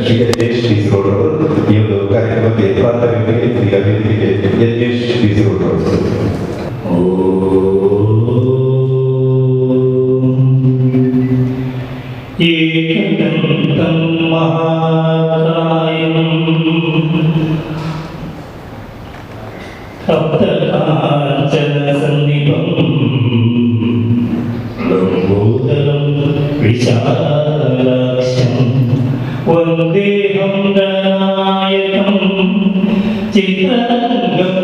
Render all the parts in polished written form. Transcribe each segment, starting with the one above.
Shri Yagnesh D C road ಅವರು ಈ ಒಂದು ಕಾರ್ಯಕ್ರಮಕ್ಕೆ ಪ್ರಾರ್ಥನೆಗೆ ಈಗ ವೇದಿಕೆಗೆ ಯಜ್ಞೇಶ್ ಡಿ ಸಿ ರೋಡ್ ಅವರು. ಏಕದಂತಂ ಮಹಾಕಾಯಂ ಸಪ್ತಕಾಂಚನ ಸನ್ನಿಭಂ ಲಂಬೋದರಂ ವಿಶಾಲಾಕ್ಷಂ ವಂದೇಹಂ ಗಣನಾಯಕಂ ಚಿತ್ರರಂಗಂ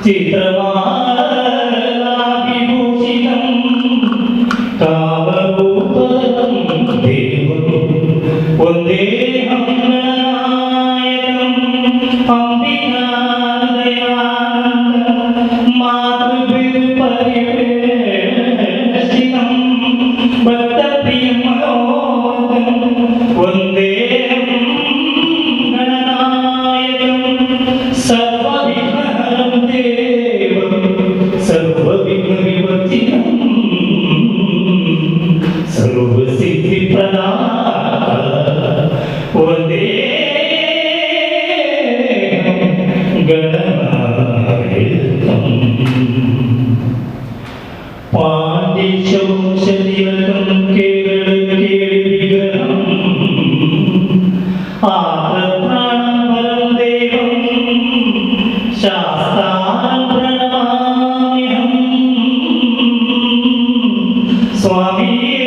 ಚಿತ್ರಮಾಲಾಭಿಭೂಷಿತಂ ಕಾಮರೂಪಂ ದೇವಂ ವಂದೇಹಂ ಗಣನಾಯಕಂ ಅಂಬಿಕಾದಯಾನಂದಂ ಮಾತೃಭಿರ್ಪರಿವೇಷ್ಟಿತಂ ಭಕ್ತಪ್ರಿಯಂ ಮನೋಹರಂ ವಂದೇಹಂ ಗಣನಾಯಕಂ ಸರ್ವವಿಘ್ನಹರಂ ದೇವಂ ಸರ್ವವಿಘ್ನವಿವರ್ಜಿತಂ ಸರ್ವಸಿದ್ಧಿಪ್ರದಾತ ವಂದೇಹಂ ಗಣನಾಯಕಂ ಪಾಂಡಿಶವಂಶತಿಲಕಂ ಕೇರಳ ಕೇಳಿ ವಿಗ್ರಹಂ ಆತ್ಮಪ್ರಾಣಪರಂ ದೇವಂ ಶಾಸ್ತಾರಂ ಪ್ರಣಮಾಮ್ಯಹಂ ಸ್ವಾಮಿಯೇ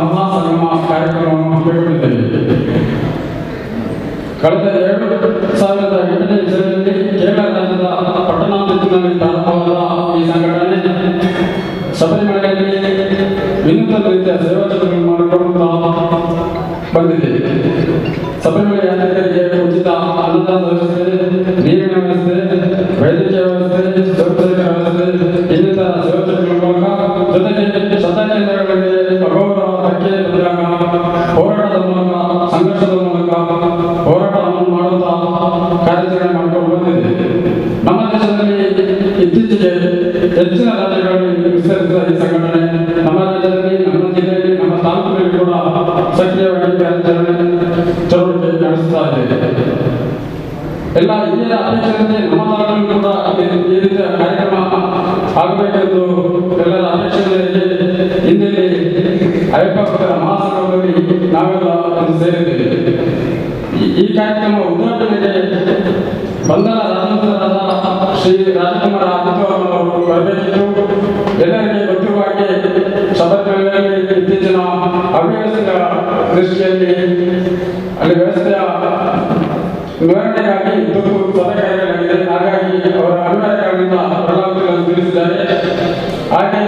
ಮಹಾಸಂಗಮ ಕಾರ್ಯಕ್ರಮವನ್ನು ಹಮ್ಮಿಕೊಂಡಿದ್ದೇವೆ. ಕಳೆದ 2008ನೇ ಇಸವಿಯಲ್ಲಿ ಕೇರಳ ರಾಜ್ಯದ ಪಟ್ಟಣಾಂತರಿನಲ್ಲಿ ಪ್ರಾರಂಭವಾದ ಈ ಸಂಘಟನೆ ಶಬರಿಮಲೆಯಲ್ಲಿ ವಿನೂತನ ರೀತಿಯ ಸೇವಾ ಚಟುವಟಿಕೆಗಳನ್ನು ಮಾಡಿಕೊಳ್ಳುತ್ತಾ ಬಂದಿದೆ. ಶಬರಿಮಲೆ ಯಾತ್ರಿಕರಿಗೆ ಉಚಿತ ಅನ್ನದಾನ ವ್ಯವಸ್ಥೆ, ನೀರಿನ ವ್ಯವಸ್ಥೆ, ವೈದ್ಯಕೀಯ ವ್ಯವಸ್ಥೆ, ಶೌಚಾಲಯ ವ್ಯವಸ್ಥೆ, ಇನ್ನಿತರ ಸೇವಾ ಚಟುವಟಿಕೆಗಳ ಮೂಲಕ ಜೊತೆಗೆ ಶತಾಯಂತ್ರಗಳಿಗೆ ಅಗೌರವ ಧಕ್ಕೆ ಬಂದಾಗ ಹೋರಾಟದ ಮೂಲಕ, ಸಂಘರ್ಷದ ಮೂಲಕ ಹೋರಾಟವನ್ನು ಮಾಡುತ್ತಾ ಕಾರ್ಯಾಚರಣೆ ಮಾಡಿಕೊಂಡು ಬಂದಿದೆ. ನಮ್ಮ ದೇಶದಲ್ಲಿ ಇತ್ತೀಚೆಗೆ ಹೆಚ್ಚಿನ ರಾಜ್ಯಗಳಲ್ಲಿ ವಿಸ್ತರಿಸಿದ ಈ ಸಂಘಟನೆ ನಮ್ಮ ರಾಜ್ಯದಲ್ಲಿ, ನಮ್ಮ ಜಿಲ್ಲೆಯಲ್ಲಿ, ನಮ್ಮ ತಾಲೂಕಿನಲ್ಲಿ ಕೂಡ ಸಕ್ರಿಯವಾಗಿ ಕಾರ್ಯಾಚರಣೆ ಚಟುವಟಿಕೆ ನಡೆಸುತ್ತಾ ಇದೆ. ಎಲ್ಲ ಹಿರಿಯರ ಅಪೇಕ್ಷೆಯಂತೆ ನಮ್ಮ ತಾಲೂಕಿನಲ್ಲಿ ಕೂಡ ಈ ರೀತಿಯ ಕಾರ್ಯಕ್ರಮ ಆಗಬೇಕೆಂದು ಎಲ್ಲರ ಅಪೇಕ್ಷೆ ಹಿನ್ನೆಲೆ ಅಯ್ಯಪ್ಪ ಭಕ್ತರ ಮಹಾಸಂಘದಲ್ಲಿ ನಾವೆಲ್ಲ ಒಂದು ಸೇರಿದ್ದೇವೆ. ಈ ಕಾರ್ಯಕ್ರಮ ಉದ್ಘಾಟನೆಗೆ ಬಂಧನ ರಾಜವಂಶರಾದ ಶ್ರೀ ರಾಜಕುಮಾರ ಅವರು ಬರಬೇಕಿತ್ತು. ಎಲ್ಲರಿಗೆ ಗೊತ್ತಿರುವ ಹಾಗೆ ಶಬರಿಮಲೆಯಲ್ಲಿ ಇತ್ತೀಚಿನ ಅವ್ಯವಸ್ಥೆಯ ದೃಷ್ಟಿಯಲ್ಲಿ ಅಲ್ಲಿ ವ್ಯವಸ್ಥೆಯ ನಿವಾರಣೆಗಾಗಿ ತುರ್ತು ಸಭೆಯಾಗಿದೆ. ಹಾಗಾಗಿ ಅವರ ಅನಿವಾರ್ಯಗಳಿಂದ ಬದಲಾವಣೆಗಳನ್ನು ತಿಳಿಸಿದ್ದಾರೆ. ಹಾಗೆ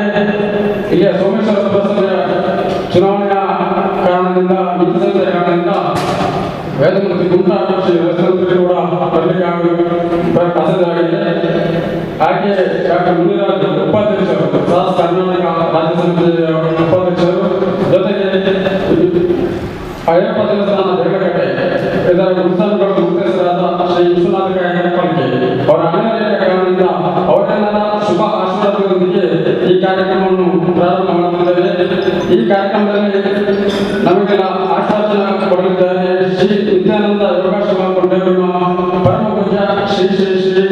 ಇಲ್ಲಿಯ ಸೋಮೇಶ್ವರ ಪುರಸಭೆಯ ಚುನಾವಣೆಯ ಕಾರಣದಿಂದ, ನೀತಿ ಸಂಸ್ಥೆಯ ಕಾರಣದಿಂದ ವೇದಮೂರ್ತಿ ಗುಂಟಾ ಶ್ರೀ ರಸಮಂತ್ರಿ ಕೂಡ ಬರಲಿಕ್ಕೆ ಅಸಾಧ್ಯವಾಗಿದೆ. ಹಾಗೆ ಡಾಕ್ಟರ್ ಮುನಿರಾಜ್ ಉಪಾಧ್ಯಕ್ಷರು, ಸಹ ಕರ್ನಾಟಕ ರಾಜ್ಯ ಸಮಿತಿಯ ಉಪಾಧ್ಯಕ್ಷರು, ಜೊತೆಗೆ ಅಯ್ಯಪ್ಪ ದೇವಸ್ಥಾನ ದೇವರಕಟ್ಟೆ ಇದರ ಉತ್ಸವಗಳ ಮುಖ್ಯಸ್ಥರಾದ ಶ್ರೀ ವಿಶ್ವನಾಥ ಕಾಯಕಪಾಳ್ಕೆ ಅವರ ಅನಿವಾರ್ಯತೆಯ ಕಾರಣದಿಂದ ಅವರೆಲ್ಲರ ಶುಭ ಆಶೀರ್ವಾದದೊಂದಿಗೆ ಈ ಕಾರ್ಯಕ್ರಮವನ್ನು ಪ್ರಾರಂಭ ಮಾಡುತ್ತಿದ್ದೇವೆ. ಈ ಕಾರ್ಯಕ್ರಮದಲ್ಲಿ ನಮಗೆಲ್ಲ ಆಶೀರ್ವಾದ ಕೊಡಲಿದ್ದಾರೆ ಶ್ರೀ ನಿತ್ಯಾನಂದ ಯೋಗಾಶ್ರಮ ಕೊಂಡೂರಿನ ಪರಮ ಪೂಜ್ಯ ಶ್ರೀ ಶ್ರೀ ಶ್ರೀ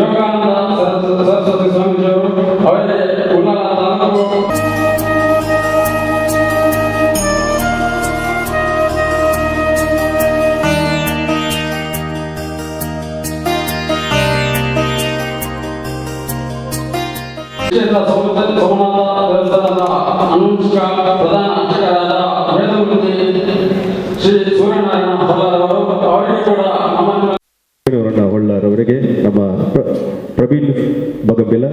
ಯೋಗಾನಂದ ಸರಸ್ವತಿ ಸ್ವಾಮೀಜಿಯವರು. ಅವರಿಗೆ ಉನ್ನತ ತಾಲೂಕು ಸೋಮನಾಥ ದೇವಸ್ಥಾನದ ಅನುಷ್ಕ ಪ್ರಧಾನ ಅರ್ಚಕರಾದ ವೇದಮೂರ್ತಿ ಶ್ರೀ ಸೂರ್ಯನಾರಾಯಣ ಹೊಳ್ಳಾರವರು, ಅವರಿಗೆ ಕೂಡ ನಮ್ಮನ್ನು ಹೊಳ್ಳಾರವರಿಗೆ ನಮ್ಮ ಪ್ರವೀಣ್ ಬಗಂಬಿಲ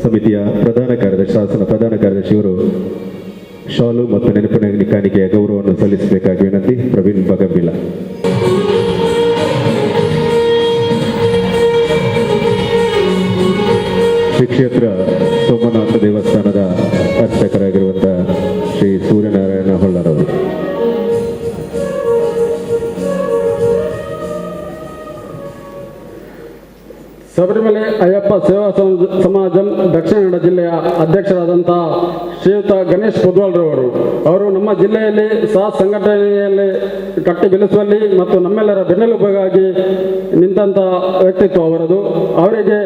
ಸಮಿತಿಯ ಪ್ರಧಾನ ಕಾರ್ಯದರ್ಶಿ, ಶಾಸನ ಪ್ರಧಾನ ಕಾರ್ಯದರ್ಶಿ ಇವರು ಶಾಲು ಮತ್ತು ನೆನಪಿನ ಕಾಣಿಕೆಯ ಗೌರವವನ್ನು ಸಲ್ಲಿಸಬೇಕಾಗಿ ವಿನಂತಿ. ಪ್ರವೀಣ್ ಬಗಂಬಿಲ. ಶ್ರೀ ಕ್ಷೇತ್ರ ಸೋಮನಾಥ ದೇವಸ್ಥಾನದ ಅರ್ಚಕರಾಗಿರುವಂಥ ಶ್ರೀ ಸೂರ್ಯನಾರಾಯಣ ಹೊಳ್ಳರವರು. ಶಬರಿಮಲೆ ಅಯ್ಯಪ್ಪ ಸೇವಾ ಸಮಾಜಂ ದಕ್ಷಿಣ ಕನ್ನಡ ಜಿಲ್ಲೆಯ ಅಧ್ಯಕ್ಷರಾದಂಥ ಶ್ರೀಯುತ ಗಣೇಶ್ ಪುದ್ವಾಲ್ರವರು ಅವರು ನಮ್ಮ ಜಿಲ್ಲೆಯಲ್ಲಿ ಸಂಘಟನೆಯಲ್ಲಿ ಕಟ್ಟಿ ಬೆಳೆಸುವಲ್ಲಿ ಮತ್ತು ನಮ್ಮೆಲ್ಲರ ಬೆನ್ನೆಲುಬಾಗಿ ನಿಂತಹ ವ್ಯಕ್ತಿತ್ವ ಅವರದು. ಅವರಿಗೆ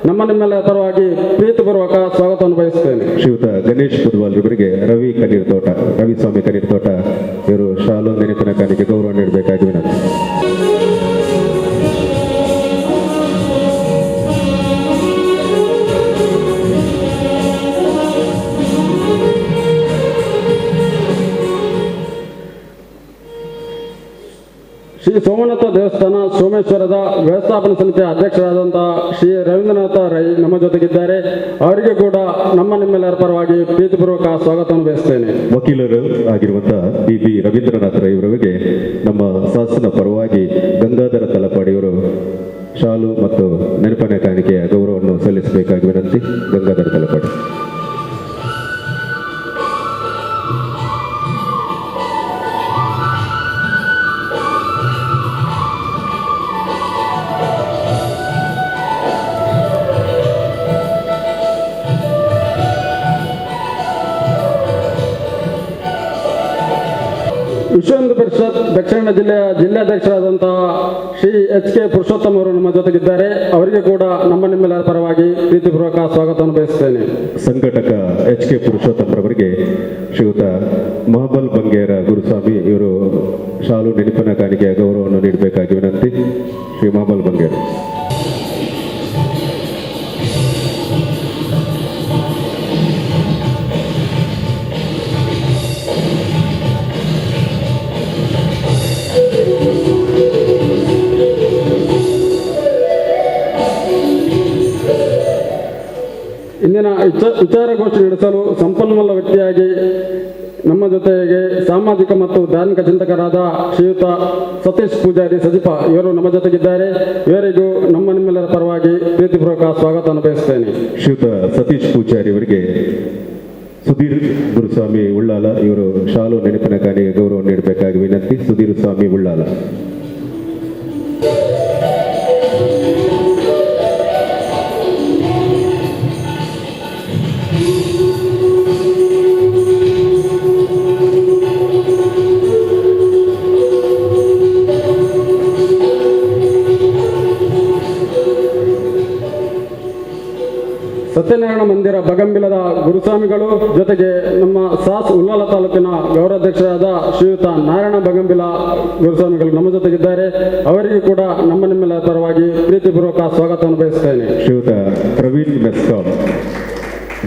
ನಿಮ್ಮೆಲ್ಲರ ಪರವಾಗಿ ಪ್ರೀತಿಪೂರ್ವಕ ಸ್ವಾಗತವನ್ನು ಬಯಸುತ್ತೇನೆ. ಶ್ರೀಯುತ ಗಣೇಶ್ ಪುದ್ವಾಲ್ ಇವರಿಗೆ ರವಿಸ್ವಾಮಿ ಕನೀರ್ತೋಟ ಇವರು ಶಾಲು ನೆನಪಿನ ಕಾಣಿಕೆ ಗೌರವ ನೀಡಬೇಕಾಗಿ ವಿನಂತಿ. ಶ್ರೀ ಸೋಮನಾಥ ದೇವಸ್ಥಾನ ಸೋಮೇಶ್ವರದ ವ್ಯವಸ್ಥಾಪನಾ ಸಮಿತಿಯ ಅಧ್ಯಕ್ಷರಾದಂತಹ ಶ್ರೀ ರವೀಂದ್ರನಾಥ ರೈ ನಮ್ಮ ಜೊತೆಗಿದ್ದಾರೆ. ಅವರಿಗೆ ಕೂಡ ನಿಮ್ಮೆಲ್ಲರ ಪರವಾಗಿ ಪ್ರೀತಿಪೂರ್ವಕ ಸ್ವಾಗತವನ್ನು ಬಯಸ್ತೇನೆ. ವಕೀಲರು ಆಗಿರುವಂತಹ ಬಿ ರವೀಂದ್ರನಾಥ ರೈ ಅವರಿಗೆ ನಮ್ಮ ಶಾಸನ ಪರವಾಗಿ ಗಂಗಾಧರ ತಲಪಾಡಿಯವರು ಶಾಲು ಮತ್ತು ನೆನಪಿನ ಕಾಣಿಕೆಯ ಗೌರವವನ್ನು ಸಲ್ಲಿಸಬೇಕಾಗಿ ವಿನಂತಿ. ಗಂಗಾಧರ ತಲಪಾಡಿ. ವಿಶ್ವ ಹಿಂದೂ ಪರಿಷತ್ ದಕ್ಷಿಣ ಕನ್ನಡ ಜಿಲ್ಲೆಯ ಜಿಲ್ಲಾಧ್ಯಕ್ಷರಾದಂತಹ ಶ್ರೀ HK ಪುರುಷೋತ್ತಮ್ ಅವರು ನಮ್ಮ ಜೊತೆಗಿದ್ದಾರೆ. ಅವರಿಗೆ ಕೂಡ ನಿಮ್ಮೆಲ್ಲರ ಪರವಾಗಿ ಪ್ರೀತಿಪೂರ್ವಕ ಸ್ವಾಗತವನ್ನು ಬಯಸುತ್ತೇನೆ. ಸಂಘಟಕ HK ಪುರುಷೋತ್ತಮ್ ರವರಿಗೆ ಶ್ರೀಯುತ ಮಹಬಲ್ ಬಂಗೇರ ಗುರುಸ್ವಾಮಿ ಇವರು ಶಾಲು ನೆನಪಿನ ಕಾಣಿಕೆಯ ಗೌರವವನ್ನು ನೀಡಬೇಕಾಗಿ ವಿನಂತಿ. ಶ್ರೀ ಮಹಬಲ್ ಬಂಗೇರ. ಇಂದಿನ ವಿಚಾರಗೋಷ್ಠಿ ನಡೆಸಲು ಸಂಪನ್ಮೂಲ ವ್ಯಕ್ತಿಯಾಗಿ ನಮ್ಮ ಜೊತೆಗೆ ಸಾಮಾಜಿಕ ಮತ್ತು ಧಾರ್ಮಿಕ ಚಿಂತಕರಾದ ಶ್ರೀಯುತ ಸತೀಶ್ ಪೂಜಾರಿ ಸಜಿಪ ಇವರು ನಮ್ಮ ಜೊತೆಗಿದ್ದಾರೆ. ಇವರಿಗೂ ನಿಮ್ಮೆಲ್ಲರ ಪರವಾಗಿ ಪ್ರೀತಿಪೂರ್ವಕ ಸ್ವಾಗತವನ್ನು ಬಯಸುತ್ತೇನೆ. ಶ್ರೀಯುತ ಸತೀಶ್ ಪೂಜಾರಿ ಅವರಿಗೆ ಸುಧೀರ್ ಗುರುಸ್ವಾಮಿ ಉಳ್ಳಾಲ ಇವರು ಶಾಲು ನೆನಪಿನ ಕಾಣಿಗೆ ಗೌರವ ನೀಡಬೇಕಾಗಿ ವಿನಂತಿ. ಸುಧೀರ್ ಸ್ವಾಮಿ ಉಳ್ಳಾಲ. ಸತ್ಯನಾರಾಯಣ ಮಂದಿರ ಬಗಂಬಿಲದ ಗುರುಸ್ವಾಮಿಗಳು ಜೊತೆಗೆ ನಮ್ಮ ಸಾಸ್ ಉಳ್ಳಾಲ ತಾಲೂಕಿನ ಗೌರವಾಧ್ಯಕ್ಷರಾದ ಶ್ರೀಯುತ ನಾರಾಯಣ ಬಗಂಬಿಲ ಗುರುಸ್ವಾಮಿಗಳು ನಮ್ಮ ಜೊತೆಗಿದ್ದಾರೆ. ಅವರಿಗೂ ಕೂಡ ನಿಮ್ಮೆಲ್ಲರ ಪರವಾಗಿ ಪ್ರೀತಿಪೂರ್ವಕ ಸ್ವಾಗತವನ್ನು ಬಯಸುತ್ತೇನೆ. ಶ್ರೀಯುತ ಪ್ರವೀಣ್ ಮೆಸ್ಕಾಂ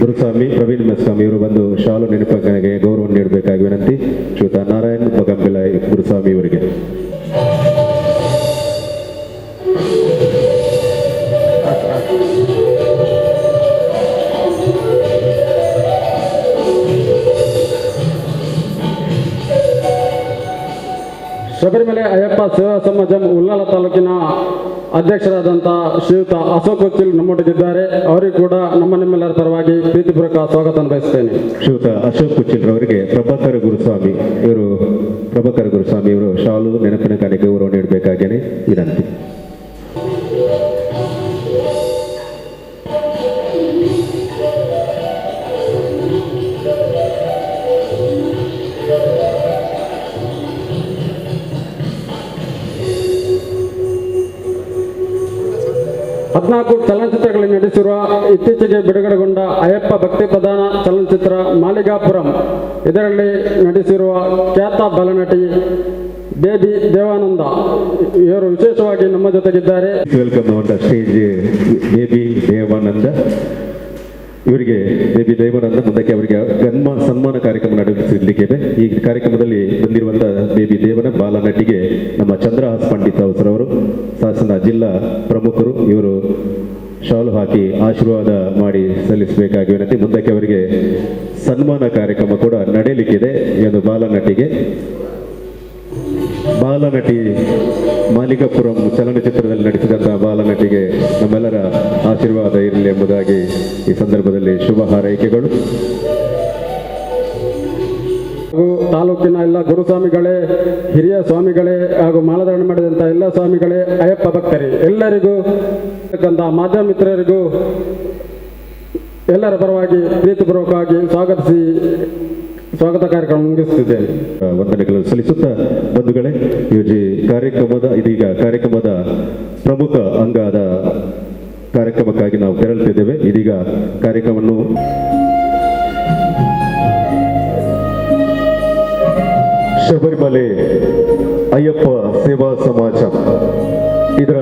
ಗುರುಸ್ವಾಮಿ ಪ್ರವೀಣ್ ಮೆಸ್ಕಾಂ ಇವರು ಬಂದು ಶಾಲು ನೆನಪಿಗೆ ಗೌರವ ನೀಡಬೇಕಾಗಿ ವಿನಂತಿ. ಶ್ರೀಯುತ ನಾರಾಯಣ್ ಬಗಂಬಿಲ ಗುರುಸ್ವಾಮಿ ಇವರಿಗೆ. ಶಬರಿಮಲೆ ಅಯ್ಯಪ್ಪ ಸೇವಾ ಸಮಾಜಂ ಉಳ್ಳಾಲ ತಾಲೂಕಿನ ಅಧ್ಯಕ್ಷರಾದಂತಹ ಶ್ರೀಯುತ ಅಶೋಕ್ ಕೊಚ್ಚಿಲ್ ನಮ್ಮೊಟ್ಟಿಗಿದ್ದಾರೆ. ಅವರಿಗೂ ಕೂಡ ನಿಮ್ಮೆಲ್ಲರ ಪರವಾಗಿ ಪ್ರೀತಿಪೂರ್ವಕ ಸ್ವಾಗತವನ್ನು ಬಯಸುತ್ತೇನೆ. ಶ್ರೀಯುತ ಅಶೋಕ್ ಕುಚಿಲ್ ರವರಿಗೆ ಪ್ರಭಾಕರ ಗುರುಸ್ವಾಮಿ ಇವರು ಶಾಲು ನೆನಪಿನ ಕಾಣಿಕೆ ಗೌರವ ನೀಡಬೇಕಾಗಿ ವಿನಂತಿ. ಹದಿನಾಲ್ಕು ಚಲನಚಿತ್ರಗಳಲ್ಲಿ ನಟಿಸಿರುವ ಇತ್ತೀಚೆಗೆ ಬಿಡುಗಡೆಗೊಂಡ ಅಯ್ಯಪ್ಪ ಭಕ್ತಿ ಪ್ರಧಾನ ಚಲನಚಿತ್ರ ಮಾಲಿಗಾಪುರಂ ಇದರಲ್ಲಿ ನಟಿಸಿರುವ ಖ್ಯಾತ ಬಾಲನಟಿ ಬೇಬಿ ದೇವಾನಂದ ಇವರು ವಿಶೇಷವಾಗಿ ನಮ್ಮ ಜೊತೆಗಿದ್ದಾರೆ. Welcome on the stage baby Devananda. ಇವರಿಗೆ ಬೇಬಿ ದೇವಾನಂದ ಮುಂದಕ್ಕೆ ಅವರಿಗೆ ಸನ್ಮಾನ ಕಾರ್ಯಕ್ರಮ ನಡೆಸಲಿಕ್ಕಿದೆ. ಈ ಕಾರ್ಯಕ್ರಮದಲ್ಲಿ ಬಂದಿರುವಂತಹ ಬೇಬಿ ದೇವನ ಬಾಲನಟಿಗೆ ನಮ್ಮ ಚಂದ್ರಹಾಸ್ ಪಂಡಿತ್ ಅವರವರು ಶಾಸನ ಜಿಲ್ಲಾ ಪ್ರಮುಖರು ಇವರು ಶಾಲು ಹಾಕಿ ಆಶೀರ್ವಾದ ಮಾಡಿ ಸಲ್ಲಿಸಬೇಕಾಗಿ ವಿನಂತಿ. ಮುಂದಕ್ಕೆ ಅವರಿಗೆ ಸನ್ಮಾನ ಕಾರ್ಯಕ್ರಮ ಕೂಡ ನಡೆಯಲಿಕ್ಕಿದೆ. ಈ ಒಂದು ಬಾಲನಟಿ ಮಾಲಿಕಪುರಂ ಚಲನಚಿತ್ರದಲ್ಲಿ ನಟಿಸಿದಂತಹ ಬಾಲನಟಿಗೆ ನಮ್ಮೆಲ್ಲರ ಆಶೀರ್ವಾದ ಇರಲಿ ಎಂಬುದಾಗಿ ಈ ಸಂದರ್ಭದಲ್ಲಿ ಶುಭ ಹಾರೈಕೆಗಳು. ಹಾಗೂ ತಾಲೂಕಿನ ಎಲ್ಲ ಗುರುಸ್ವಾಮಿಗಳೇ, ಹಿರಿಯ ಸ್ವಾಮಿಗಳೇ ಹಾಗೂ ಮಾಲಾಧಾರಣೆ ಮಾಡಿದಂಥ ಎಲ್ಲ ಸ್ವಾಮಿಗಳೇ, ಅಯ್ಯಪ್ಪ ಭಕ್ತರೇ ಎಲ್ಲರಿಗೂ, ಮಾಧ್ಯಮ ಮಿತ್ರರಿಗೂ ಎಲ್ಲರ ಪರವಾಗಿ ಪ್ರೀತಿಪೂರ್ವಕವಾಗಿ ಸ್ವಾಗತ ಕಾರ್ಯಕ್ರಮ ಮುಗಿಸುತ್ತಿದ್ದೇನೆ. ವಂದನೆಗಳು ಸಲ್ಲಿಸುತ್ತಾ ಬಂಧುಗಳೇ, ಇದೀಗ ಕಾರ್ಯಕ್ರಮದ ಪ್ರಮುಖ ಅಂಗದ ಕಾರ್ಯಕ್ರಮಕ್ಕಾಗಿ ನಾವು ತೆರಳುತ್ತಿದ್ದೇವೆ. ಇದೀಗ ಕಾರ್ಯಕ್ರಮವನ್ನು ಶಬರಿಮಲೆ ಅಯ್ಯಪ್ಪ ಸೇವಾ ಸಮಾಜ ಇದರ